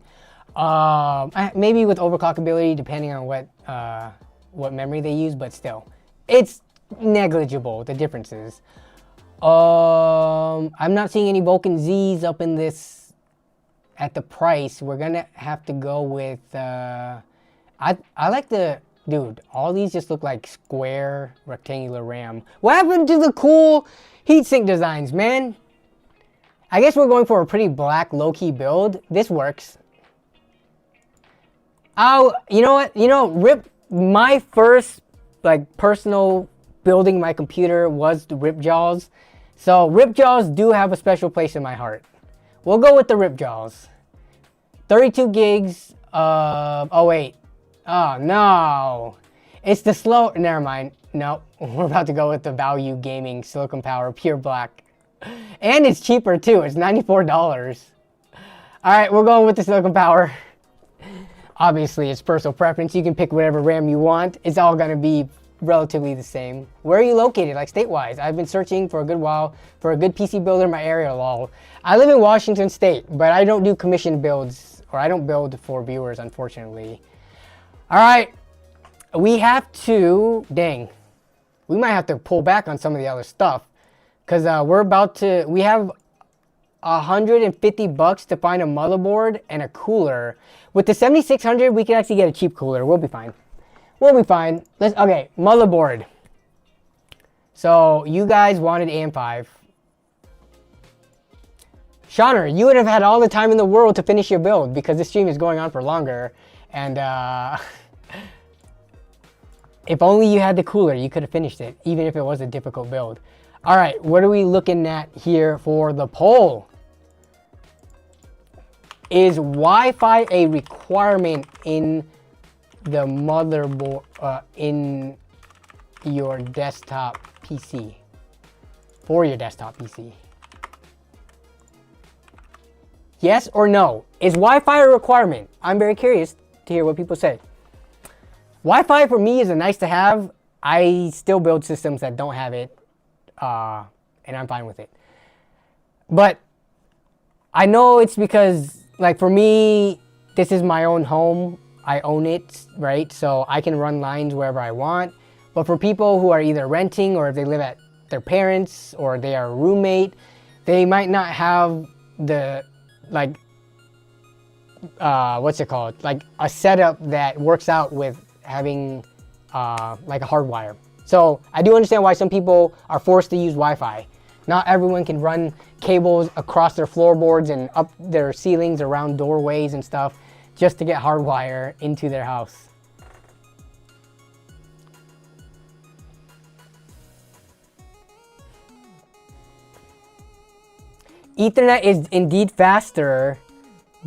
Maybe with overclockability, depending on what memory they use, but still, it's negligible, the differences. I'm not seeing any Vulcan Zs up in this at the price. We're gonna have to go with I like the, dude, all these just look like square rectangular RAM. What happened to the cool heatsink designs, man? I guess we're going for a pretty black low-key build. This works. Oh, you know what? You know, my first like personal building my computer was the Ripjaws. So Ripjaws do have a special place in my heart. We'll go with the Ripjaws. 32 gigs of, oh wait. Oh no. It's the slow, never mind. No, we're about to go with the Value Gaming Silicon Power Pure Black. And it's cheaper too, it's $94. All right, we're going with the Silicon Power. Obviously, it's personal preference. You can pick whatever RAM you want. It's all gonna be relatively the same. Where are you located, like state-wise? I've been searching for a good while for a good PC builder in my area, lol. I live in Washington State, but I don't do commission builds, or I don't build for viewers, unfortunately. All right, we have to, dang, we might have to pull back on some of the other stuff, because we have $150 to find a motherboard and a cooler. With the 7600, we can actually get a cheap cooler. We'll be fine. We'll be fine. Okay, motherboard. So you guys wanted AM5. Shauner, you would have had all the time in the world to finish your build because this stream is going on for longer. And if only you had the cooler, you could have finished it, even if it was a difficult build. All right, what are we looking at here for the poll? Is Wi-Fi a requirement in the motherboard, in your desktop PC? For your desktop PC? Yes or no? Is Wi-Fi a requirement? I'm very curious to hear what people say. Wi-Fi for me is a nice to have. I still build systems that don't have it, and I'm fine with it. But I know it's because, like, for me, this is my own home. I own it, right? So I can run lines wherever I want. But for people who are either renting, or if they live at their parents, or they are a roommate, they might not have the, like, what's it called? Like a setup that works out with having like a hardwire. So I do understand why some people are forced to use Wi-Fi. Not everyone can run cables across their floorboards and up their ceilings around doorways and stuff just to get hardwire into their house. Ethernet is indeed faster,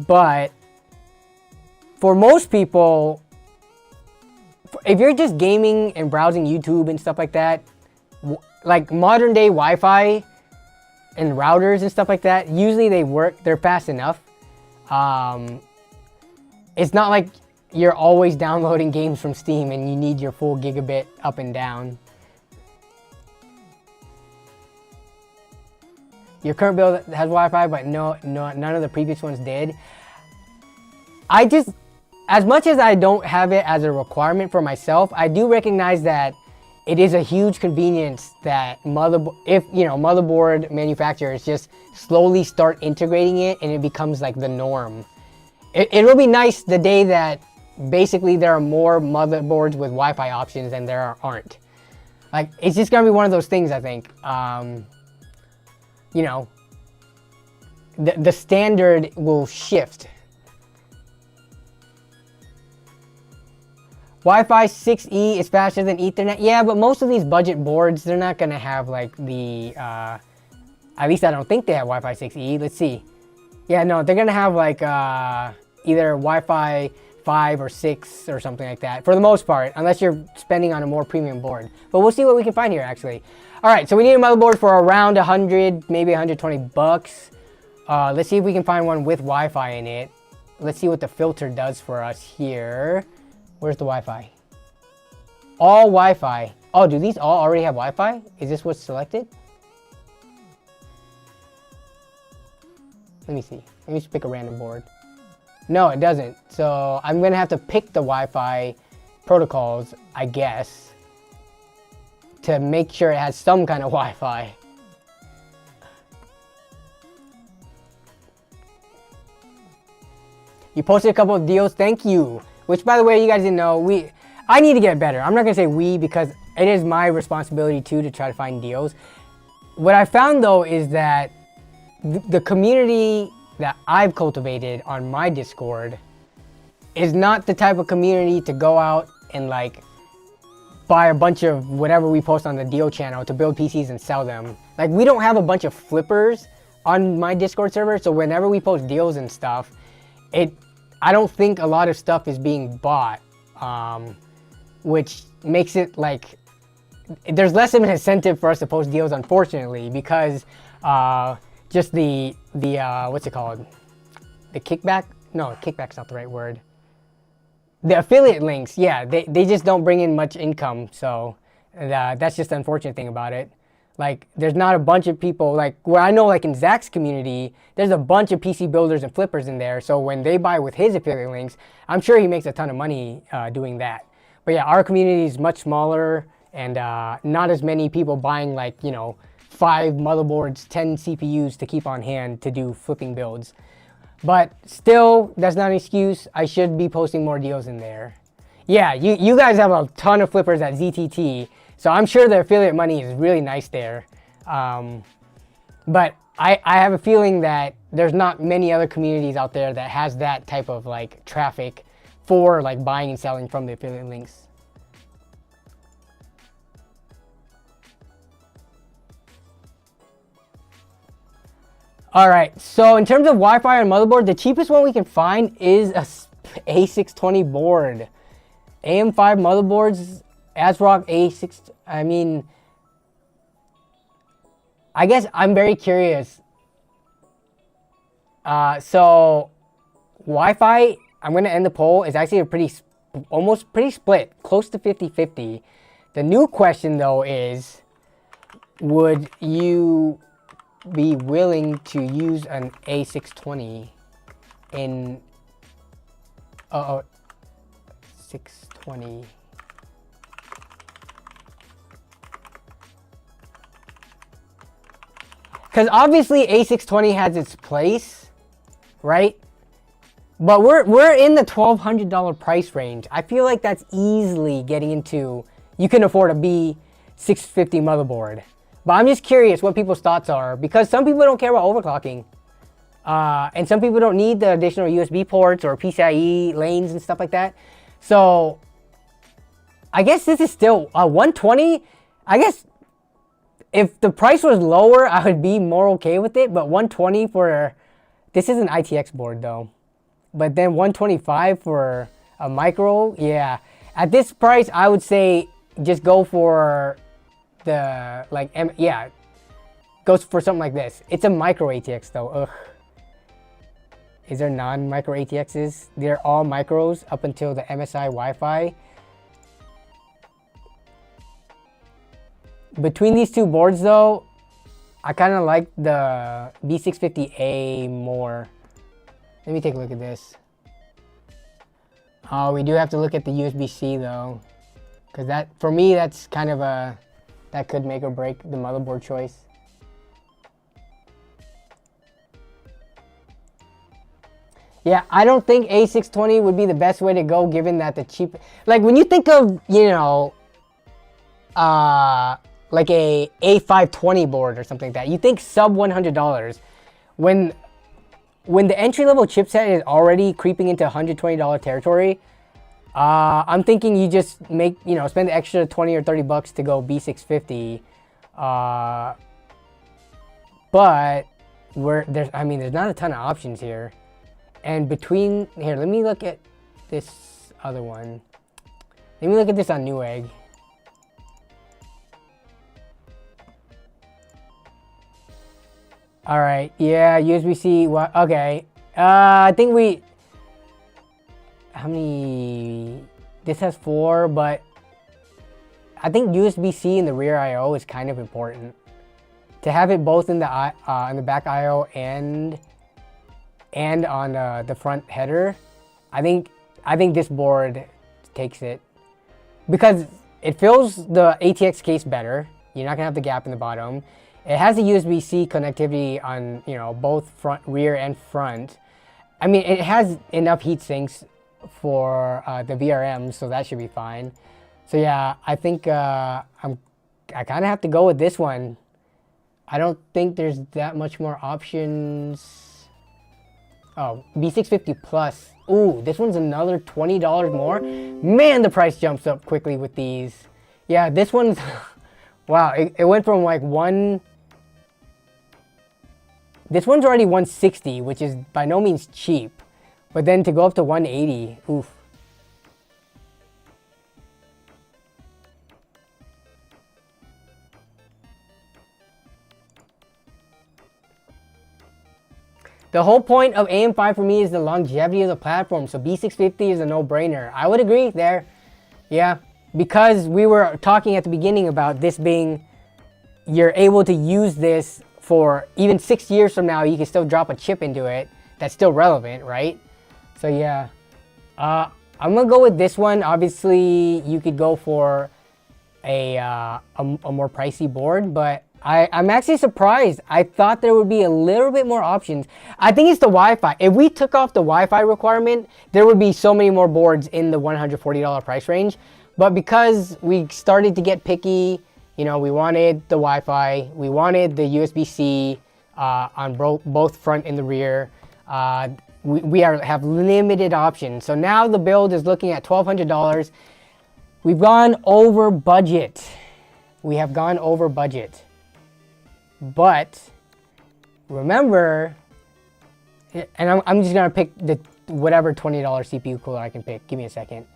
but for most people, if you're just gaming and browsing YouTube and stuff like that, like modern day Wi-Fi and routers and stuff like that, usually they're fast enough. It's not like you're always downloading games from Steam and you need your full gigabit up and down. Your current build has Wi-Fi, but no, none of the previous ones did. As much as I don't have it as a requirement for myself, I do recognize that it is a huge convenience that motherboard manufacturers just slowly start integrating it and it becomes like the norm. It will be nice the day that basically there are more motherboards with Wi-Fi options than there aren't. Like, it's just gonna be one of those things, I think. The standard will shift. Wi-Fi 6E is faster than Ethernet. Yeah, but most of these budget boards, they're not gonna have like the, at least I don't think they have Wi-Fi 6E. Let's see. Yeah, no, they're gonna have like either Wi-Fi 5 or 6 or something like that, for the most part, unless you're spending on a more premium board. But we'll see what we can find here, actually. All right, so we need a motherboard for around 100, maybe 120 bucks. Let's see if we can find one with Wi-Fi in it. Let's see what the filter does for us here. Where's the Wi-Fi? All Wi-Fi. Oh, do these all already have Wi-Fi? Is this what's selected? Let me see. Let me just pick a random board. No, it doesn't. So I'm gonna have to pick the Wi-Fi protocols, I guess, to make sure it has some kind of Wi-Fi. You posted a couple of deals, thank you. Which, by the way, you guys didn't know, I need to get better. I'm not gonna say we, because it is my responsibility too to try to find deals. What I found though is that the community that I've cultivated on my Discord is not the type of community to go out and like buy a bunch of whatever we post on the deal channel to build PCs and sell them. Like, we don't have a bunch of flippers on my Discord server, so whenever we post deals and stuff, I don't think a lot of stuff is being bought, which makes it like there's less of an incentive for us to post deals, unfortunately, because just the what's it called? The kickback? No, kickback's not the right word. The affiliate links, yeah, they just don't bring in much income, so that's just the unfortunate thing about it. Like, there's not a bunch of people, like, where I know, like, in Zach's community, there's a bunch of PC builders and flippers in there, so when they buy with his affiliate links, I'm sure he makes a ton of money doing that. But yeah, our community is much smaller, and not as many people buying, like, you know, 5 motherboards, 10 CPUs to keep on hand to do flipping builds. But still, that's not an excuse. I should be posting more deals in there. Yeah, you guys have a ton of flippers at ZTT, so I'm sure the affiliate money is really nice there. But I have a feeling that there's not many other communities out there that has that type of like traffic for like buying and selling from the affiliate links. All right, so in terms of Wi-Fi and motherboard, the cheapest one we can find is a A620 board. AM5 motherboards, ASRock A6, I mean, I guess I'm very curious. So Wi-Fi, I'm gonna end the poll, is actually a almost pretty split, close to 50-50. The new question though is, would you be willing to use an A620 in 620? Because obviously A620 has its place, right? But we're in the $1,200 price range. I feel like that's easily getting into, you can afford a B650 motherboard. But I'm just curious what people's thoughts are, because some people don't care about overclocking. And some people don't need the additional USB ports or PCIe lanes and stuff like that. So I guess this is still a 120. I guess if the price was lower, I would be more okay with it. But 120 for, this is an ITX board though. But then 125 for a micro, yeah. At this price, I would say just go for the, like, yeah, goes for something like this. It's a micro ATX though, ugh. Is there non-micro ATXs? They're all micros up until the MSI Wi-Fi. Between these two boards though, I kind of like the B650A more. Let me take a look at this. Oh, we do have to look at the USB-C though. Because that, for me, that's kind of a, that could make or break the motherboard choice. Yeah, I don't think A620 would be the best way to go, given that the cheap, like when you think of, you know, like a A520 board or something like that, you think sub $100. When the entry-level chipset is already creeping into $120 territory, I'm thinking you just make, you know, spend the extra 20 or 30 bucks to go B650. But there's not a ton of options here. And between, here, let me look at this other one. Let me look at this on Newegg. All right, yeah, USB-C, okay. I think how many, this has 4, but I think USB-C in the rear I/O is kind of important. To have it both in the back I/O and on the front header, I think this board takes it. Because it fills the ATX case better. You're not gonna have the gap in the bottom. It has the USB-C connectivity on, you know, both rear and front. I mean, it has enough heat sinks for the VRM, so that should be fine. So yeah, I think I kind of have to go with this one. I don't think there's that much more options. Oh, B650 Plus. Ooh, this one's another $20 more. Man, the price jumps up quickly with these. Yeah, this one's, wow, it went from like this one's already $160, which is by no means cheap. But then to go up to 180, oof. The whole point of AM5 for me is the longevity of the platform. So B650 is a no-brainer. I would agree there. Yeah, because we were talking at the beginning about this being, you're able to use this for even 6 years from now, you can still drop a chip into it that's still relevant, right? So yeah, I'm gonna go with this one. Obviously, you could go for a more pricey board, but I'm actually surprised. I thought there would be a little bit more options. I think it's the Wi-Fi. If we took off the Wi-Fi requirement, there would be so many more boards in the $140 price range. But because we started to get picky, you know, we wanted the Wi-Fi, we wanted the USB-C on both front and the rear. We have limited options. So now the build is looking at $1,200. We've gone over budget. We have gone over budget. But remember, and I'm just gonna pick the whatever $20 CPU cooler I can pick. Give me a second.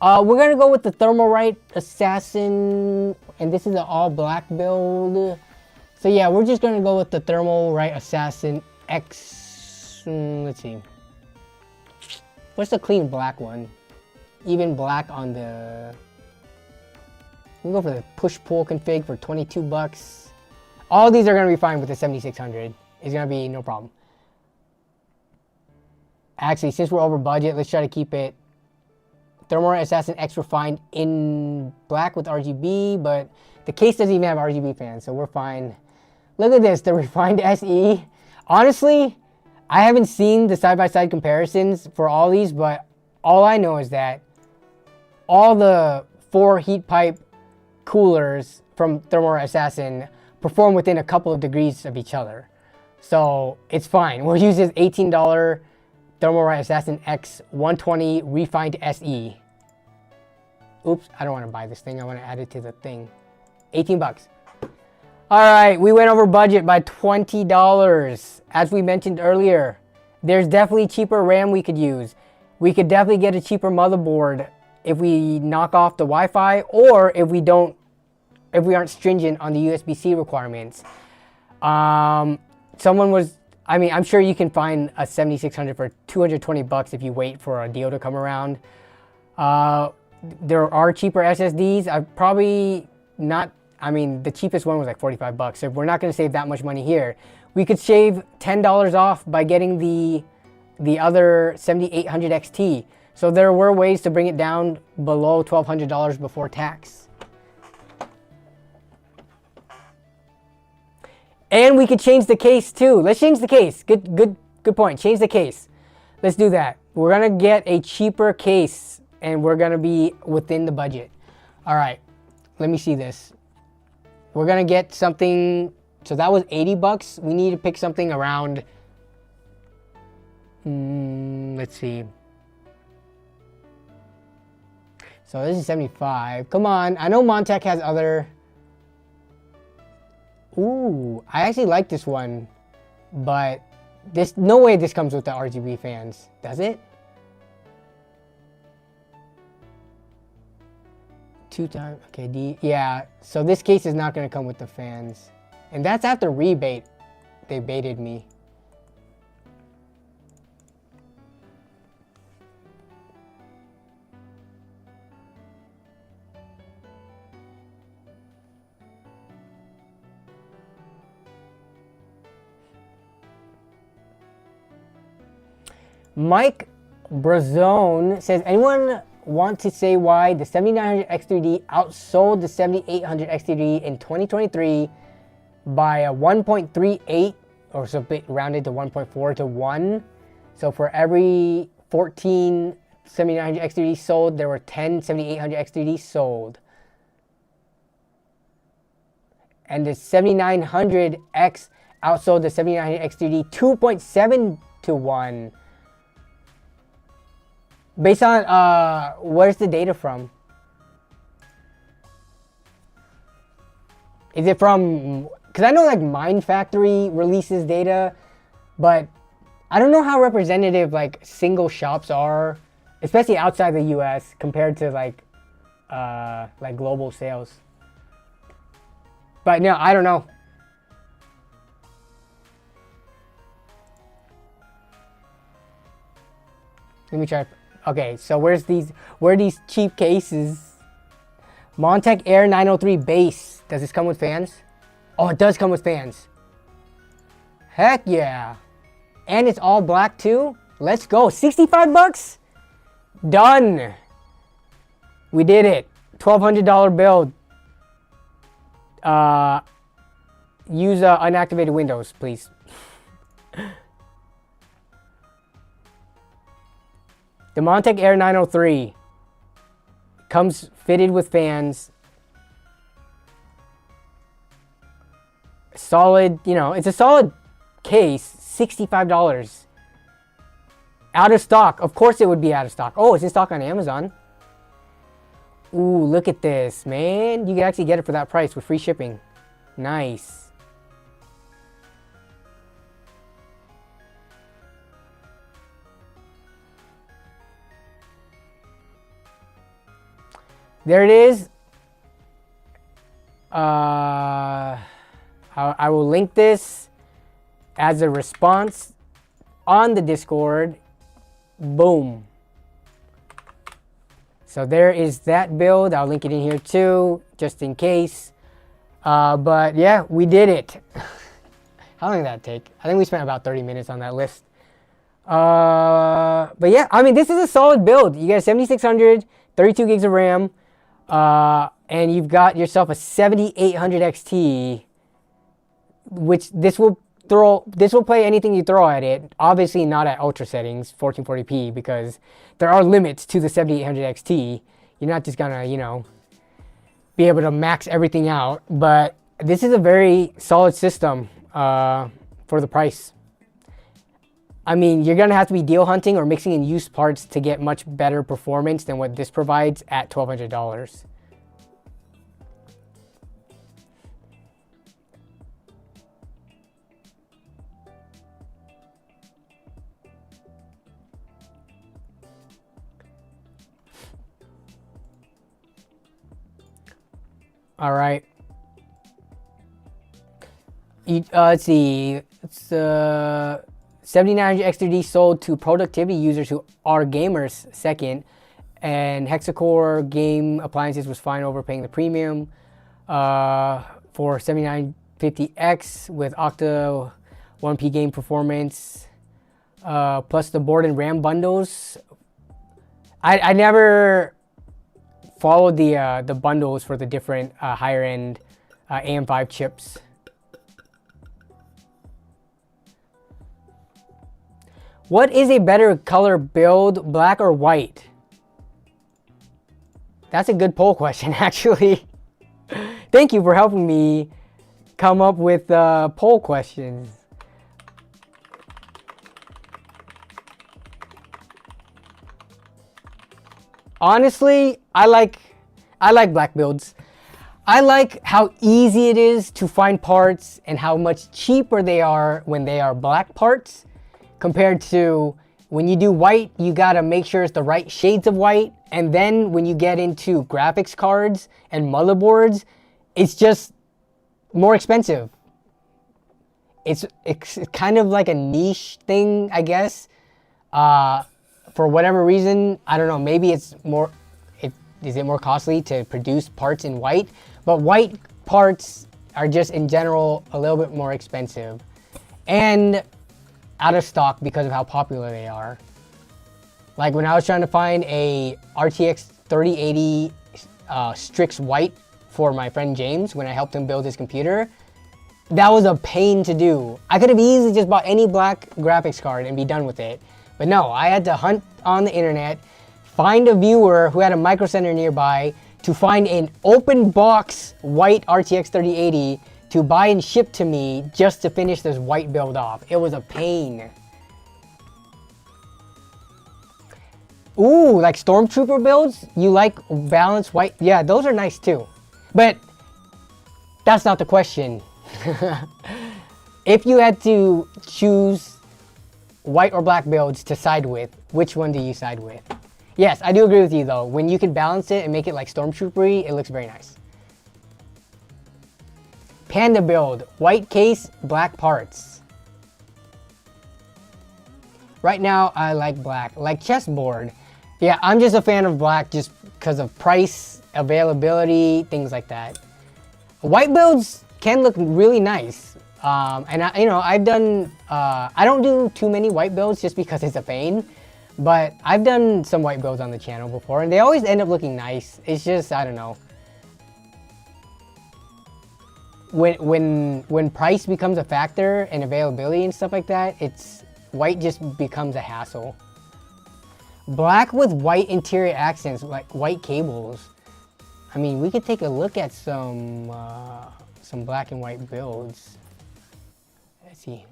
We're gonna go with the Thermalright Assassin, and this is an all black build. So yeah, we're just gonna go with the Thermalright Assassin X. Let's see. What's the clean black one? Even black on the. We'll go for the push-pull config for 22 bucks. All these are going to be fine with the 7600. It's going to be no problem. Actually, since we're over budget, let's try to keep it Thermalright Assassin X refined in black with RGB, but the case doesn't even have RGB fans, so we're fine. Look at this, the refined SE. Honestly, I haven't seen the side-by-side comparisons for all these, but all I know is that all the 4 heat pipe coolers from Thermalright Assassin perform within a couple of degrees of each other. So it's fine. We'll use this $18 Thermalright Assassin X 120 refined SE. Oops, I don't want to buy this thing. I want to add it to the thing. 18 bucks. All right, we went over budget by $20. As we mentioned earlier, there's definitely cheaper RAM we could use. We could definitely get a cheaper motherboard if we knock off the Wi-Fi, or if we aren't stringent on the USB-C requirements. I'm sure you can find a 7600 for 220 bucks if you wait for a deal to come around. There are cheaper SSDs. The cheapest one was like 45 bucks. So we're not going to save that much money here. We could shave $10 off by getting the other 7800 XT. So there were ways to bring it down below $1,200 before tax. And we could change the case too. Let's change the case. Good point. Change the case. Let's do that. We're gonna get a cheaper case and we're gonna be within the budget. All right, let me see this. We're gonna get something, so that was 80 bucks. We need to pick something around, let's see. So this is 75. Come on, I know Montech has other. Ooh, I actually like this one, but no way this comes with the RGB fans, does it? 2 times, okay, yeah, so this case is not gonna come with the fans. And that's after rebate, they baited me. Mike Brazone says, anyone want to say why the 7900 X3D outsold the 7800 X3D in 2023 by a 1.38, or so bit rounded to 1.4 to 1? So for every 14 7900 X3D sold, there were 10 7800 X3D sold. And the 7900X outsold the 7900 X3D 2.7 to 1. Based on, where's the data from? Is it from, because I know like Mind Factory releases data, but I don't know how representative like single shops are, especially outside the US compared to like global sales. But no, I don't know. Let me try. Okay, so where are these cheap cases? Montech Air 903 base. Does this come with fans? Oh, it does come with fans. Heck yeah. And it's all black too? Let's go. 65 bucks? Done. We did it. $1,200 build. Use unactivated Windows, please. The Montech Air 903 comes fitted with fans. Solid, you know, it's a solid case. $65. Out of stock. Of course it would be out of stock. Oh, it's in stock on Amazon. Ooh, look at this, man. You can actually get it for that price with free shipping. Nice. There it is. I will link this as a response on the Discord. Boom. So there is that build. I'll link it in here too, just in case. But yeah, we did it. How long did that take? I think we spent about 30 minutes on that list. But yeah, I mean, this is a solid build. You get 7600, 32 gigs of RAM, and you've got yourself a 7800 XT, which this will play anything you throw at it. Obviously not at ultra settings, 1440p, because there are limits to the 7800 XT. You're not just gonna, you know, be able to max everything out. But this is a very solid system for the price. I mean, you're gonna have to be deal hunting or mixing in used parts to get much better performance than what this provides at $1,200. All right. Let's see. It's 7900 X3D sold to productivity users who are gamers second, and Hexacore game appliances was fine overpaying the premium for 7950X with Octa 1P game performance, plus the board and RAM bundles. I never followed the bundles for the different higher end AM5 chips. What is a better color build, black or white? That's a good poll question, actually. Thank you for helping me come up with poll questions. Honestly, I like black builds. I like how easy it is to find parts and how much cheaper they are when they are black parts, compared to when you do white, you gotta make sure it's the right shades of white. And then when you get into graphics cards and motherboards, it's just more expensive. It's kind of like a niche thing, I guess. For whatever reason, I don't know, maybe it's more, is it more costly to produce parts in white? But white parts are just in general a little bit more expensive and out of stock because of how popular they are. Like when I was trying to find a RTX 3080 Strix White for my friend James when I helped him build his computer, that was a pain to do. I could have easily just bought any black graphics card and be done with it. But no, I had to hunt on the internet, find a viewer who had a Micro Center nearby to find an open box white RTX 3080 to buy and ship to me just to finish this white build off. It was a pain. Ooh, like Stormtrooper builds? You like balanced white? Yeah, those are nice too. But that's not the question. If you had to choose white or black builds to side with, which one do you side with? Yes, I do agree with you though. When you can balance it and make it like Stormtrooper-y, it looks very nice. Panda build, white case, black parts. Right now, I like black, like chessboard. Yeah, I'm just a fan of black just because of price, availability, things like that. White builds can look really nice. And I've done, I don't do too many white builds just because it's a pain, but I've done some white builds on the channel before and they always end up looking nice. It's just, I don't know. When price becomes a factor and availability and stuff like that, white just becomes a hassle. Black with white interior accents, like white cables. I mean, we could take a look at some black and white builds. Let's see.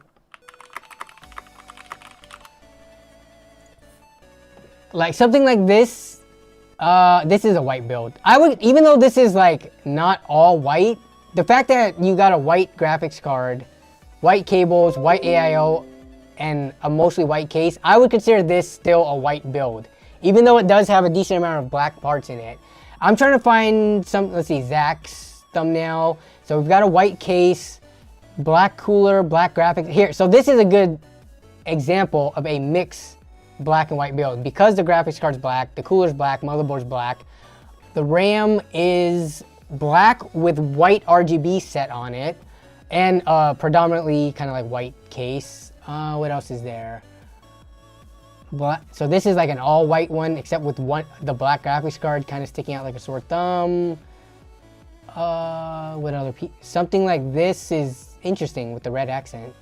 Like something like this. This is a white build. I would, even though this is like not all white, the fact that you got a white graphics card, white cables, white AIO, and a mostly white case, I would consider this still a white build, even though it does have a decent amount of black parts in it. I'm trying to find some, let's see, Zach's thumbnail. So we've got a white case, black cooler, black graphics. Here, so this is a good example of a mix black and white build. Because the graphics card's black, the cooler's black, motherboard's black. The RAM is black with white RGB set on it, and predominantly kind of like white case. What else is there? Black. So this is like an all white one, except with the black graphics card kind of sticking out like a sore thumb. What other something like this is interesting with the red accent.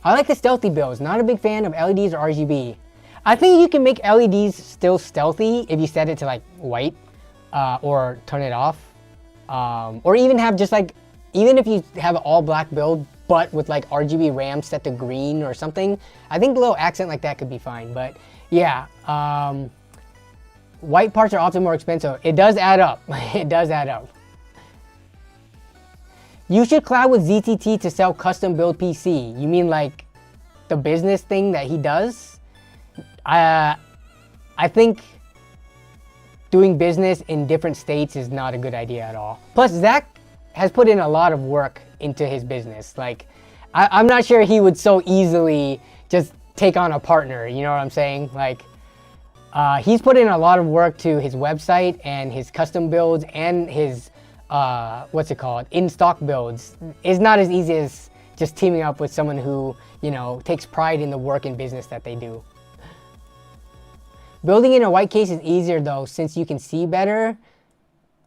I like the stealthy builds. Not a big fan of LEDs or RGB. I think you can make LEDs still stealthy if you set it to like white or turn it off. Or even have just like, even if you have an all black build, but with like RGB RAM set to green or something, I think a little accent like that could be fine. But yeah, white parts are often more expensive. It does add up. It does add up. You should collab with ZTT to sell custom build PC. You mean like the business thing that he does? I think doing business in different states is not a good idea at all. Plus, Zach has put in a lot of work into his business. Like, I'm not sure he would so easily just take on a partner, you know what I'm saying? Like, he's put in a lot of work to his website and his custom builds and his, what's it called, in-stock builds. It's not as easy as just teaming up with someone who, you know, takes pride in the work and business that they do. Building in a white case is easier though, since you can see better.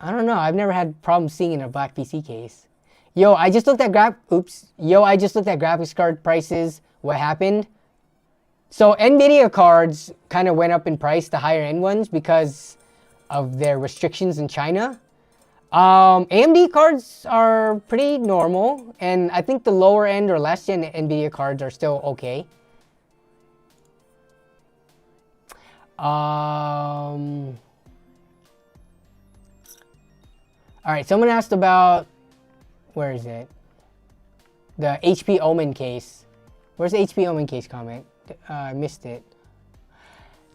I don't know, I've never had problems seeing in a black PC case. Yo, I just looked at graphics card prices. What happened? So NVIDIA cards kind of went up in price, the higher end ones, because of their restrictions in China. AMD cards are pretty normal, and I think the lower end or last gen NVIDIA cards are still okay. All right, someone asked about, where is it? The HP Omen case. Where's the HP Omen case comment? I missed it.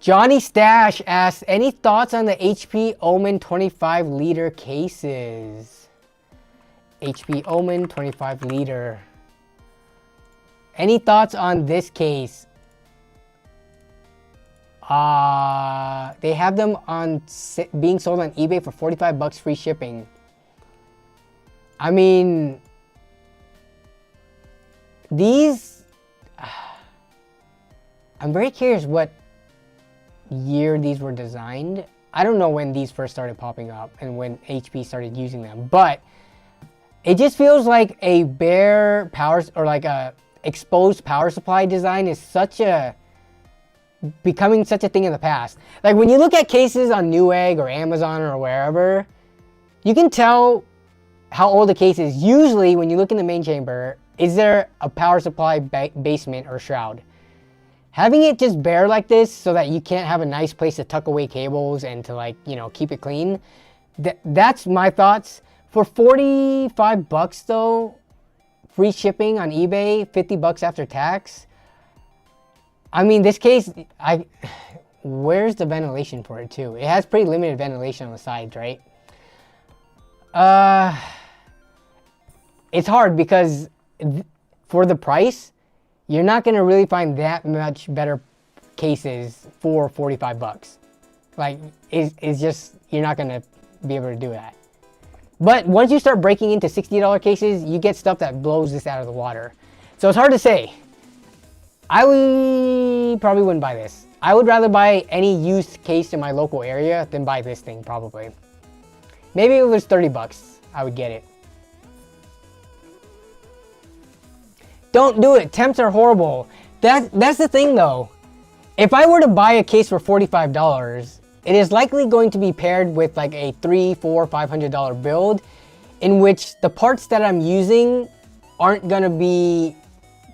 Johnny Stash asks, any thoughts on the HP Omen 25 liter cases? HP Omen 25 liter. Any thoughts on this case? They have them on being sold on eBay for 45 bucks free shipping. I mean, these, I'm very curious what year these were designed. I don't know when these first started popping up and when HP started using them, but it just feels like a bare power or like a exposed power supply design is becoming such a thing in the past. Like when you look at cases on Newegg or Amazon or wherever, you can tell how old the case is. Usually when you look in the main chamber, is there a power supply basement or shroud? Having it just bare like this so that you can't have a nice place to tuck away cables and to, like, you know, keep it clean. That's my thoughts. For 45 bucks though, free shipping on eBay, 50 bucks after tax. I mean, this case, where's the ventilation for it too? It has pretty limited ventilation on the sides, right? It's hard because for the price, you're not gonna really find that much better cases for 45 bucks. Like, it's just, you're not gonna be able to do that. But once you start breaking into $60 cases, you get stuff that blows this out of the water. So it's hard to say. Probably wouldn't buy this. I would rather buy any used case in my local area than buy this thing, probably. Maybe if it was 30 bucks, I would get it. Don't do it. Temps are horrible. That's the thing though. If I were to buy a case for $45, it is likely going to be paired with like a $300, $400, $500 build in which the parts that I'm using aren't gonna be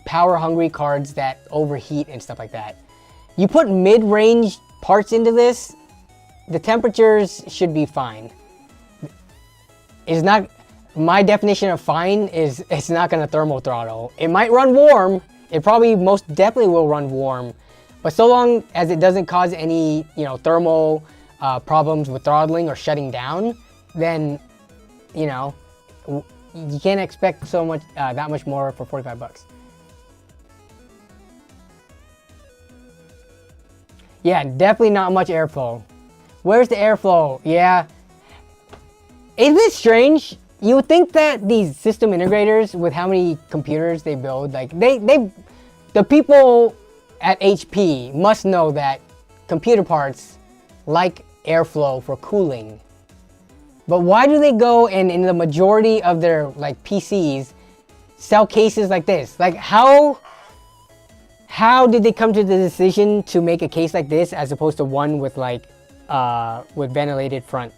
power hungry cards that overheat and stuff like that. You put mid-range parts into this, the temperatures should be fine. It's not, my definition of fine is it's not gonna thermal throttle. It might run warm, it probably most definitely will run warm, but so long as it doesn't cause any, you know, thermal problems with throttling or shutting down, then, you know, you can't expect so much, that much more for 45 bucks. Yeah, definitely not much airflow. Where's the airflow? Yeah. Isn't it strange? You would think that these system integrators, with how many computers they build, like the people at HP must know that computer parts like airflow for cooling. But why do they go and in the majority of their like PCs sell cases like this? Like how did they come to the decision to make a case like this as opposed to one with like with ventilated front?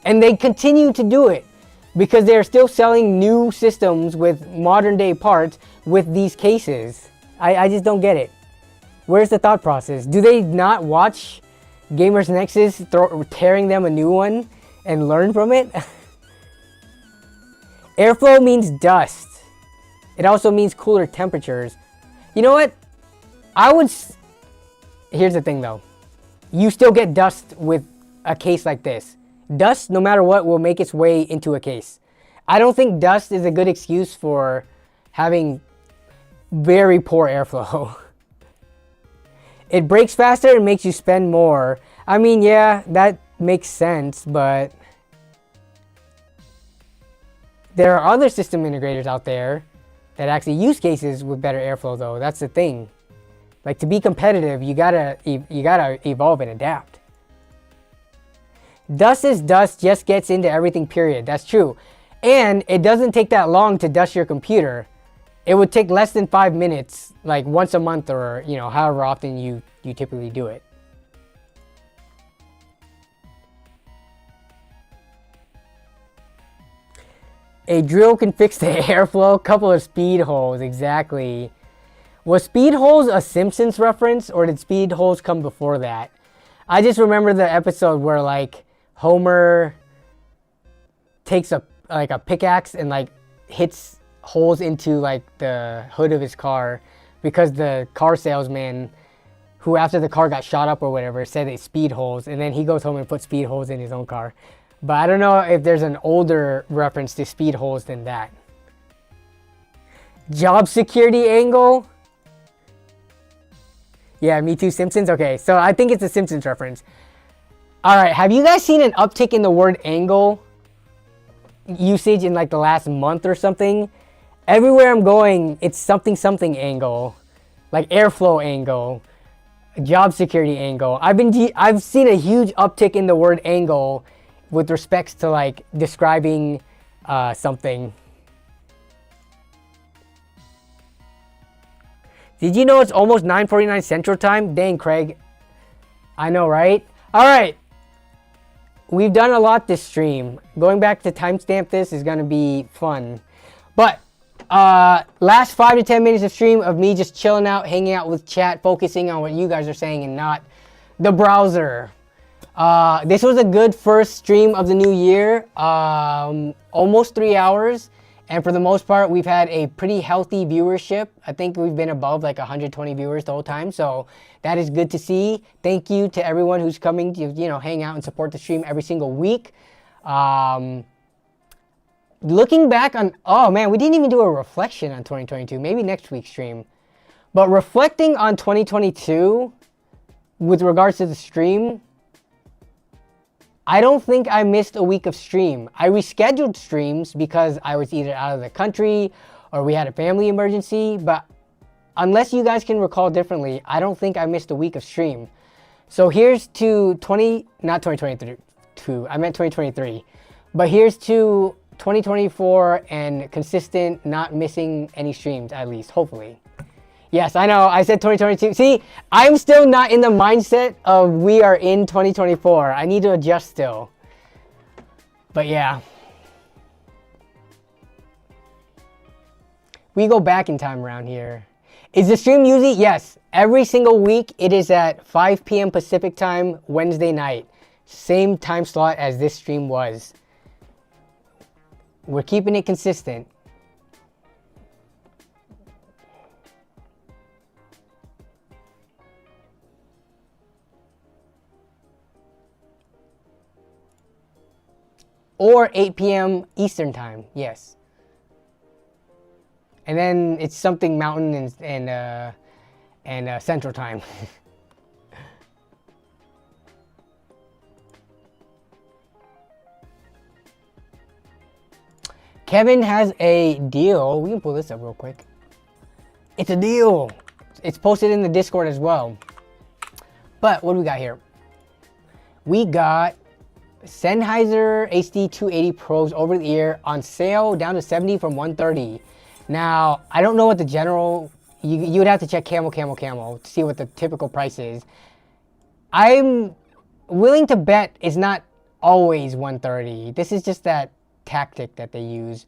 And they continue to do it because they're still selling new systems with modern day parts with these cases. I just don't get it. Where's the thought process? Do they not watch Gamers Nexus tearing them a new one and learn from it? Airflow means dust. It also means cooler temperatures. You know what? Here's the thing though. You still get dust with a case like this. Dust, no matter what, will make its way into a case. I don't think dust is a good excuse for having very poor airflow. It breaks faster and makes you spend more. I mean, yeah, that makes sense, but there are other system integrators out there that actually use cases with better airflow though. That's the thing. Like, to be competitive, you gotta evolve and adapt. Dust is dust, just gets into everything, period. That's true. And it doesn't take that long to dust your computer. It would take less than 5 minutes, like once a month or, you know, however often you typically do it. A drill can fix the airflow, couple of speed holes, exactly. Was speed holes a Simpsons reference or did speed holes come before that? I just remember the episode where like Homer takes a pickaxe and like hits holes into like the hood of his car because the car salesman, who after the car got shot up or whatever, said it's speed holes, and then he goes home and puts speed holes in his own car. But I don't know if there's an older reference to speed holes than that. Job security angle? Yeah, me too, Simpsons? Okay, so I think it's a Simpsons reference. Alright, have you guys seen an uptick in the word angle usage in like the last month or something? Everywhere I'm going, it's something angle. Like airflow angle, job security angle. I've seen a huge uptick in the word angle with respects to like describing something. Did you know it's almost 9:49 Central Time? Dang, Craig. I know, right? Alright. We've done a lot this stream. Going back to timestamp this is going to be fun. But last 5 to 10 minutes of stream of me just chilling out, hanging out with chat, focusing on what you guys are saying and not the browser. This was a good first stream of the new year. Almost 3 hours. And for the most part, we've had a pretty healthy viewership. I think we've been above like 120 viewers the whole time. So that is good to see. Thank you to everyone who's coming to, hang out and support the stream every single week. Looking back on, oh man, we didn't even do a reflection on 2022. Maybe next week's stream. But reflecting on 2022 with regards to the stream, I don't think I missed a week of stream. I rescheduled streams because I was either out of the country or we had a family emergency. But unless you guys can recall differently, I don't think I missed a week of stream. So here's to not 2023, I meant 2023. But here's to 2024 and consistent, not missing any streams at least, hopefully. Yes, I know, I said 2022. See, I'm still not in the mindset of we are in 2024. I need to adjust still. But yeah. We go back in time around here. Is the stream usually? Yes, every single week it is at 5 p.m. Pacific time, Wednesday night. Same time slot as this stream was. We're keeping it consistent. Or 8 p.m. Eastern time, yes. And then it's something Mountain and Central time. Kevin has a deal. We can pull this up real quick. It's a deal. It's posted in the Discord as well. But what do we got here? We got Sennheiser HD 280 Pros over the ear on sale down to 70 from 130. Now, I don't know what the general, you would have to check Camel to see what the typical price is. I'm willing to bet it's not always 130. This is just that tactic that they use.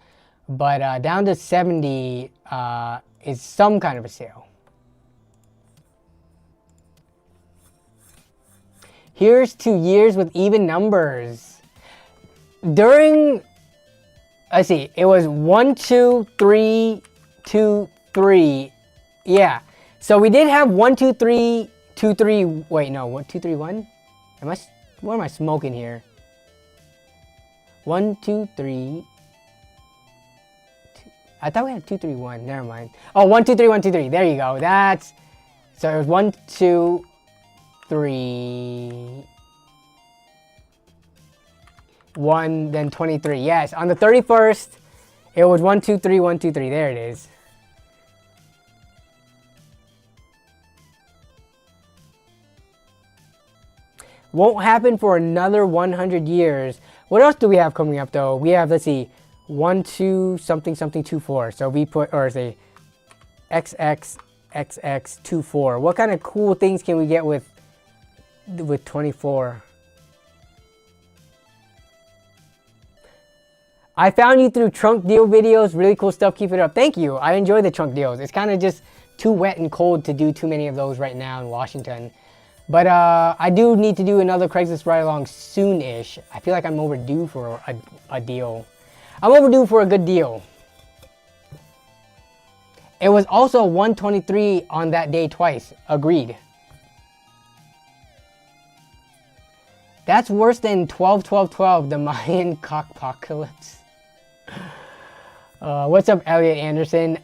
But down to 70 is some kind of a sale. Here's to years with even numbers. During, let's see, it was 1, 2, 3, 2, 3. Yeah. So we did have 1, 2, 3, 2, 3. Wait, no, 1, 2, 3, 1. What am I smoking here? 1, 2, 3. I thought we had 2, 3, 1. Never mind. Oh, 1, 2, 3, 1, 2, 3. There you go. That's, so it was 1, 2, 3, 1, then 23. Yes, on the 31st, it was 1, 2, 3, 1, 2, 3. There it is. Won't happen for another 100 years. What else do we have coming up though? We have, let's see, 1, 2, something, something, 2, 4. So we put, or say, XX, XX, 2, 4. What kind of cool things can we get with 24? I found you through trunk deal videos. Really cool stuff. Keep it up. Thank you. I enjoy the trunk deals. It's kind of just too wet and cold to do too many of those right now in Washington. But I do need to do another Craigslist ride along soon-ish. I feel like I'm overdue for a deal. I'm overdue for a good deal. It was also 123 on that day twice. Agreed. That's worse than 12-12-12, the Mayan cockpocalypse. What's up, Elliot Anderson?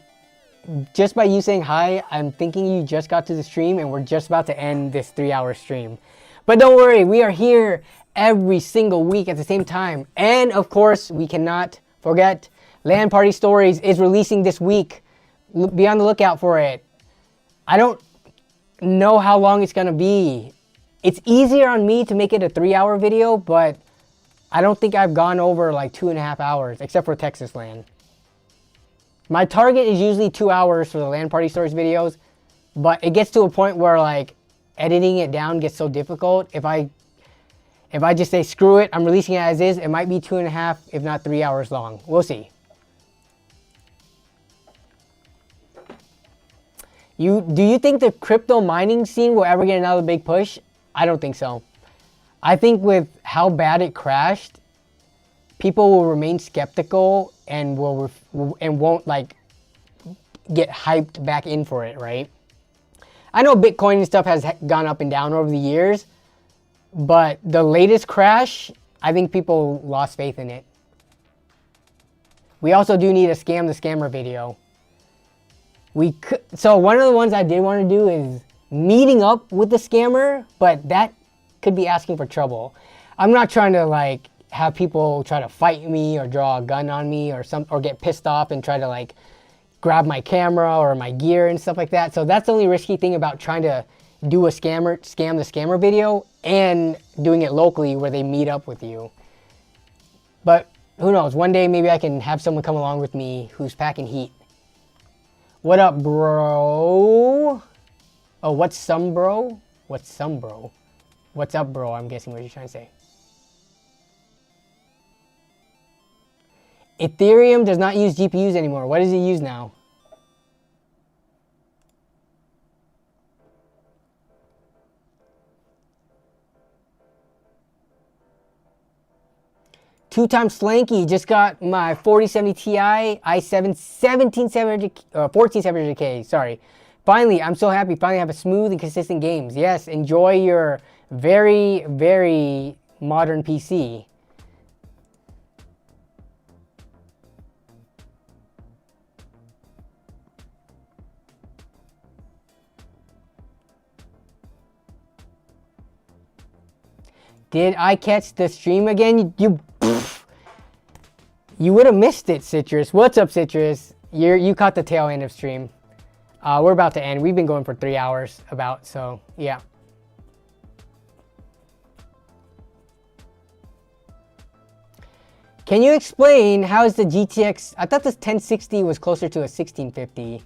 Just by you saying hi, I'm thinking you just got to the stream and we're just about to end this 3-hour stream. But don't worry, we are here every single week at the same time. And of course, we cannot forget, LAN Party Stories is releasing this week. Be on the lookout for it. I don't know how long it's gonna be. It's easier on me to make it a 3-hour video, but I don't think I've gone over like 2.5 hours, except for Texas LAN. My target is usually 2 hours for the LAN Party Stories videos, but it gets to a point where like editing it down gets so difficult. If I just say screw it, I'm releasing it as is, it might be 2.5, if not 3 hours long. We'll see. Do you think the crypto mining scene will ever get another big push? I don't think so. I think with how bad it crashed, people will remain skeptical and won't like get hyped back in for it, right? I know Bitcoin and stuff has gone up and down over the years, but the latest crash, I think people lost faith in it. We also do need a Scam the Scammer video. So one of the ones I did want to do is meeting up with the scammer, but that could be asking for trouble. I'm not trying to like have people try to fight me or draw a gun on me or get pissed off and try to like grab my camera or my gear and stuff like that. So that's the only risky thing about trying to do a Scam the Scammer video and doing it locally where they meet up with you. But who knows, one day maybe I can have someone come along with me who's packing heat. What up, bro? Oh, what's some bro? What's some bro? What's up, bro? I'm guessing what you're trying to say. Ethereum does not use GPUs anymore. What does it use now? Two-time Slanky just got my 4070 Ti i7 14700K. Sorry. Finally, I'm so happy. Finally have a smooth and consistent games. Yes, enjoy your very, very modern PC. Did I catch the stream again? You would have missed it, Citrus. What's up, Citrus? You caught the tail end of stream. We're about to end. We've been going for 3 hours about, so yeah. Can you explain how is the GTX? I thought the 1060 was closer to a 1650,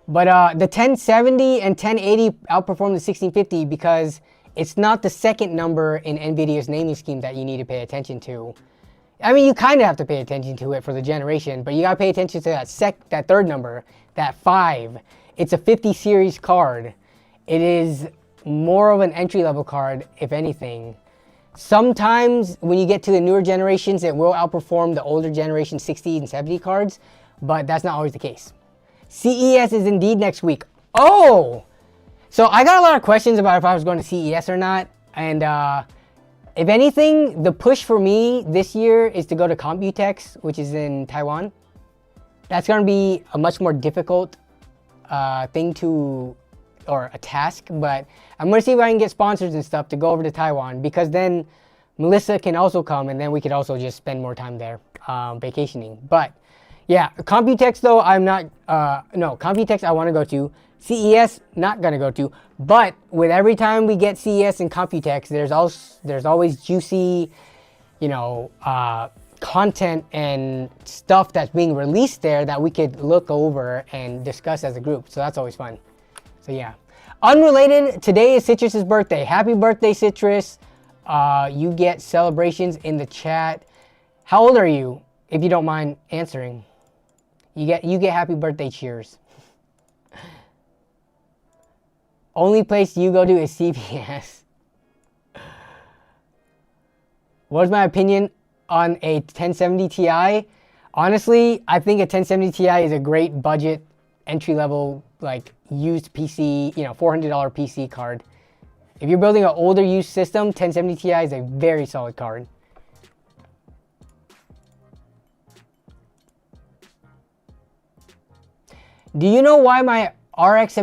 but the 1070 and 1080 outperform the 1650 because it's not the second number in NVIDIA's naming scheme that you need to pay attention to. I mean, you kind of have to pay attention to it for the generation, but you gotta pay attention to that third number, that 5. It's a 50 series card. It is more of an entry-level card, if anything. Sometimes when you get to the newer generations, it will outperform the older generation 60 and 70 cards, but that's not always the case. CES is indeed next week. Oh! So I got a lot of questions about if I was going to CES or not, and if anything, the push for me this year is to go to Computex, which is in Taiwan. That's going to be a much more difficult or a task, but I'm going to see if I can get sponsors and stuff to go over to Taiwan, because then Melissa can also come and then we could also just spend more time there vacationing. But yeah, Computex though, Computex I want to go to. CES, not gonna go to, but with every time we get CES and Computex, there's always juicy, content and stuff that's being released there that we could look over and discuss as a group. So that's always fun. So yeah. Unrelated, today is Citrus's birthday. Happy birthday, Citrus. You get celebrations in the chat. How old are you, if you don't mind answering? You get happy birthday cheers. Only place you go to is CVS. What's my opinion on a 1070 Ti? Honestly, I think a 1070 Ti is a great budget, entry-level, like used PC, $400 PC card. If you're building an older used system, 1070 Ti is a very solid card. Do you know why my RX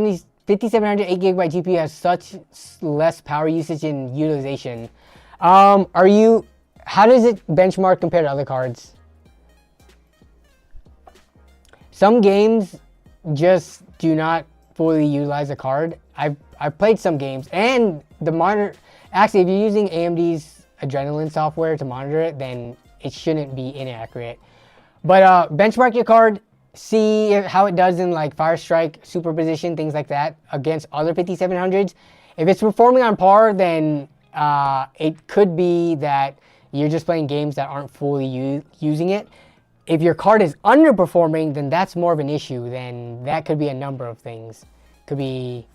5700 8GB GPU has such less power usage and utilization? How does it benchmark compared to other cards? Some games just do not fully utilize the card. I've played some games, and the monitor, actually if you're using AMD's Adrenalin software to monitor it, then it shouldn't be inaccurate. But benchmark your card, see how it does in like Fire Strike, superposition, things like that against other 5700s. If it's performing on par, then it could be that you're just playing games that aren't fully using it. If your card is underperforming, then that's more of an issue. Then that could be a number of things. Could be,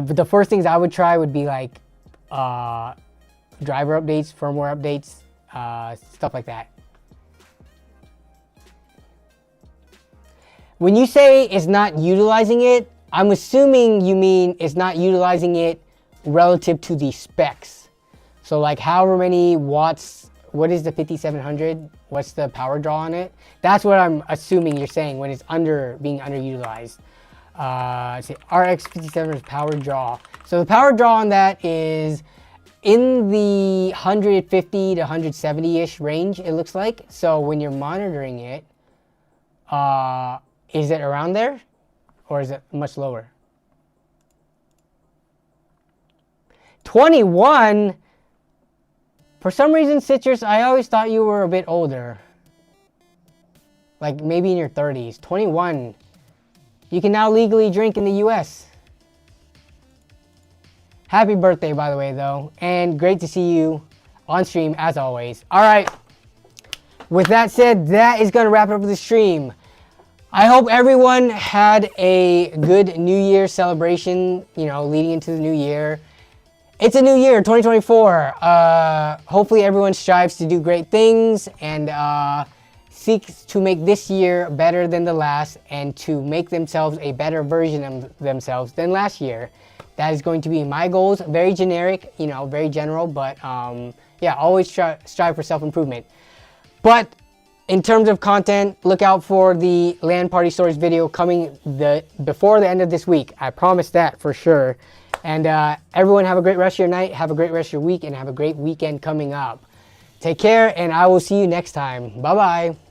the first things I would try would be like driver updates, firmware updates, stuff like that. When you say it's not utilizing it, I'm assuming you mean it's not utilizing it relative to the specs. So like however many watts, what is the 5700? What's the power draw on it? That's what I'm assuming you're saying when it's being underutilized. Say RX 57's power draw. So the power draw on that is in the 150 to 170-ish range, it looks like. So when you're monitoring it, is it around there or is it much lower? 21? For some reason, Citrus, I always thought you were a bit older. Like maybe in your 30s. 21. You can now legally drink in the US. Happy birthday, by the way, though. And great to see you on stream, as always. All right. With that said, that is going to wrap it up the stream. I hope everyone had a good New Year celebration, you know, leading into the new year. It's a new year, 2024. Hopefully everyone strives to do great things and seeks to make this year better than the last and to make themselves a better version of themselves than last year. That is going to be my goals. Very generic, you know, very general, but yeah, always strive for self-improvement. But in terms of content, look out for the LAN party stories video coming before the end of this week. I promise that for sure. And everyone have a great rest of your night, have a great rest of your week, and have a great weekend coming up. Take care, and I will see you next time. Bye-bye.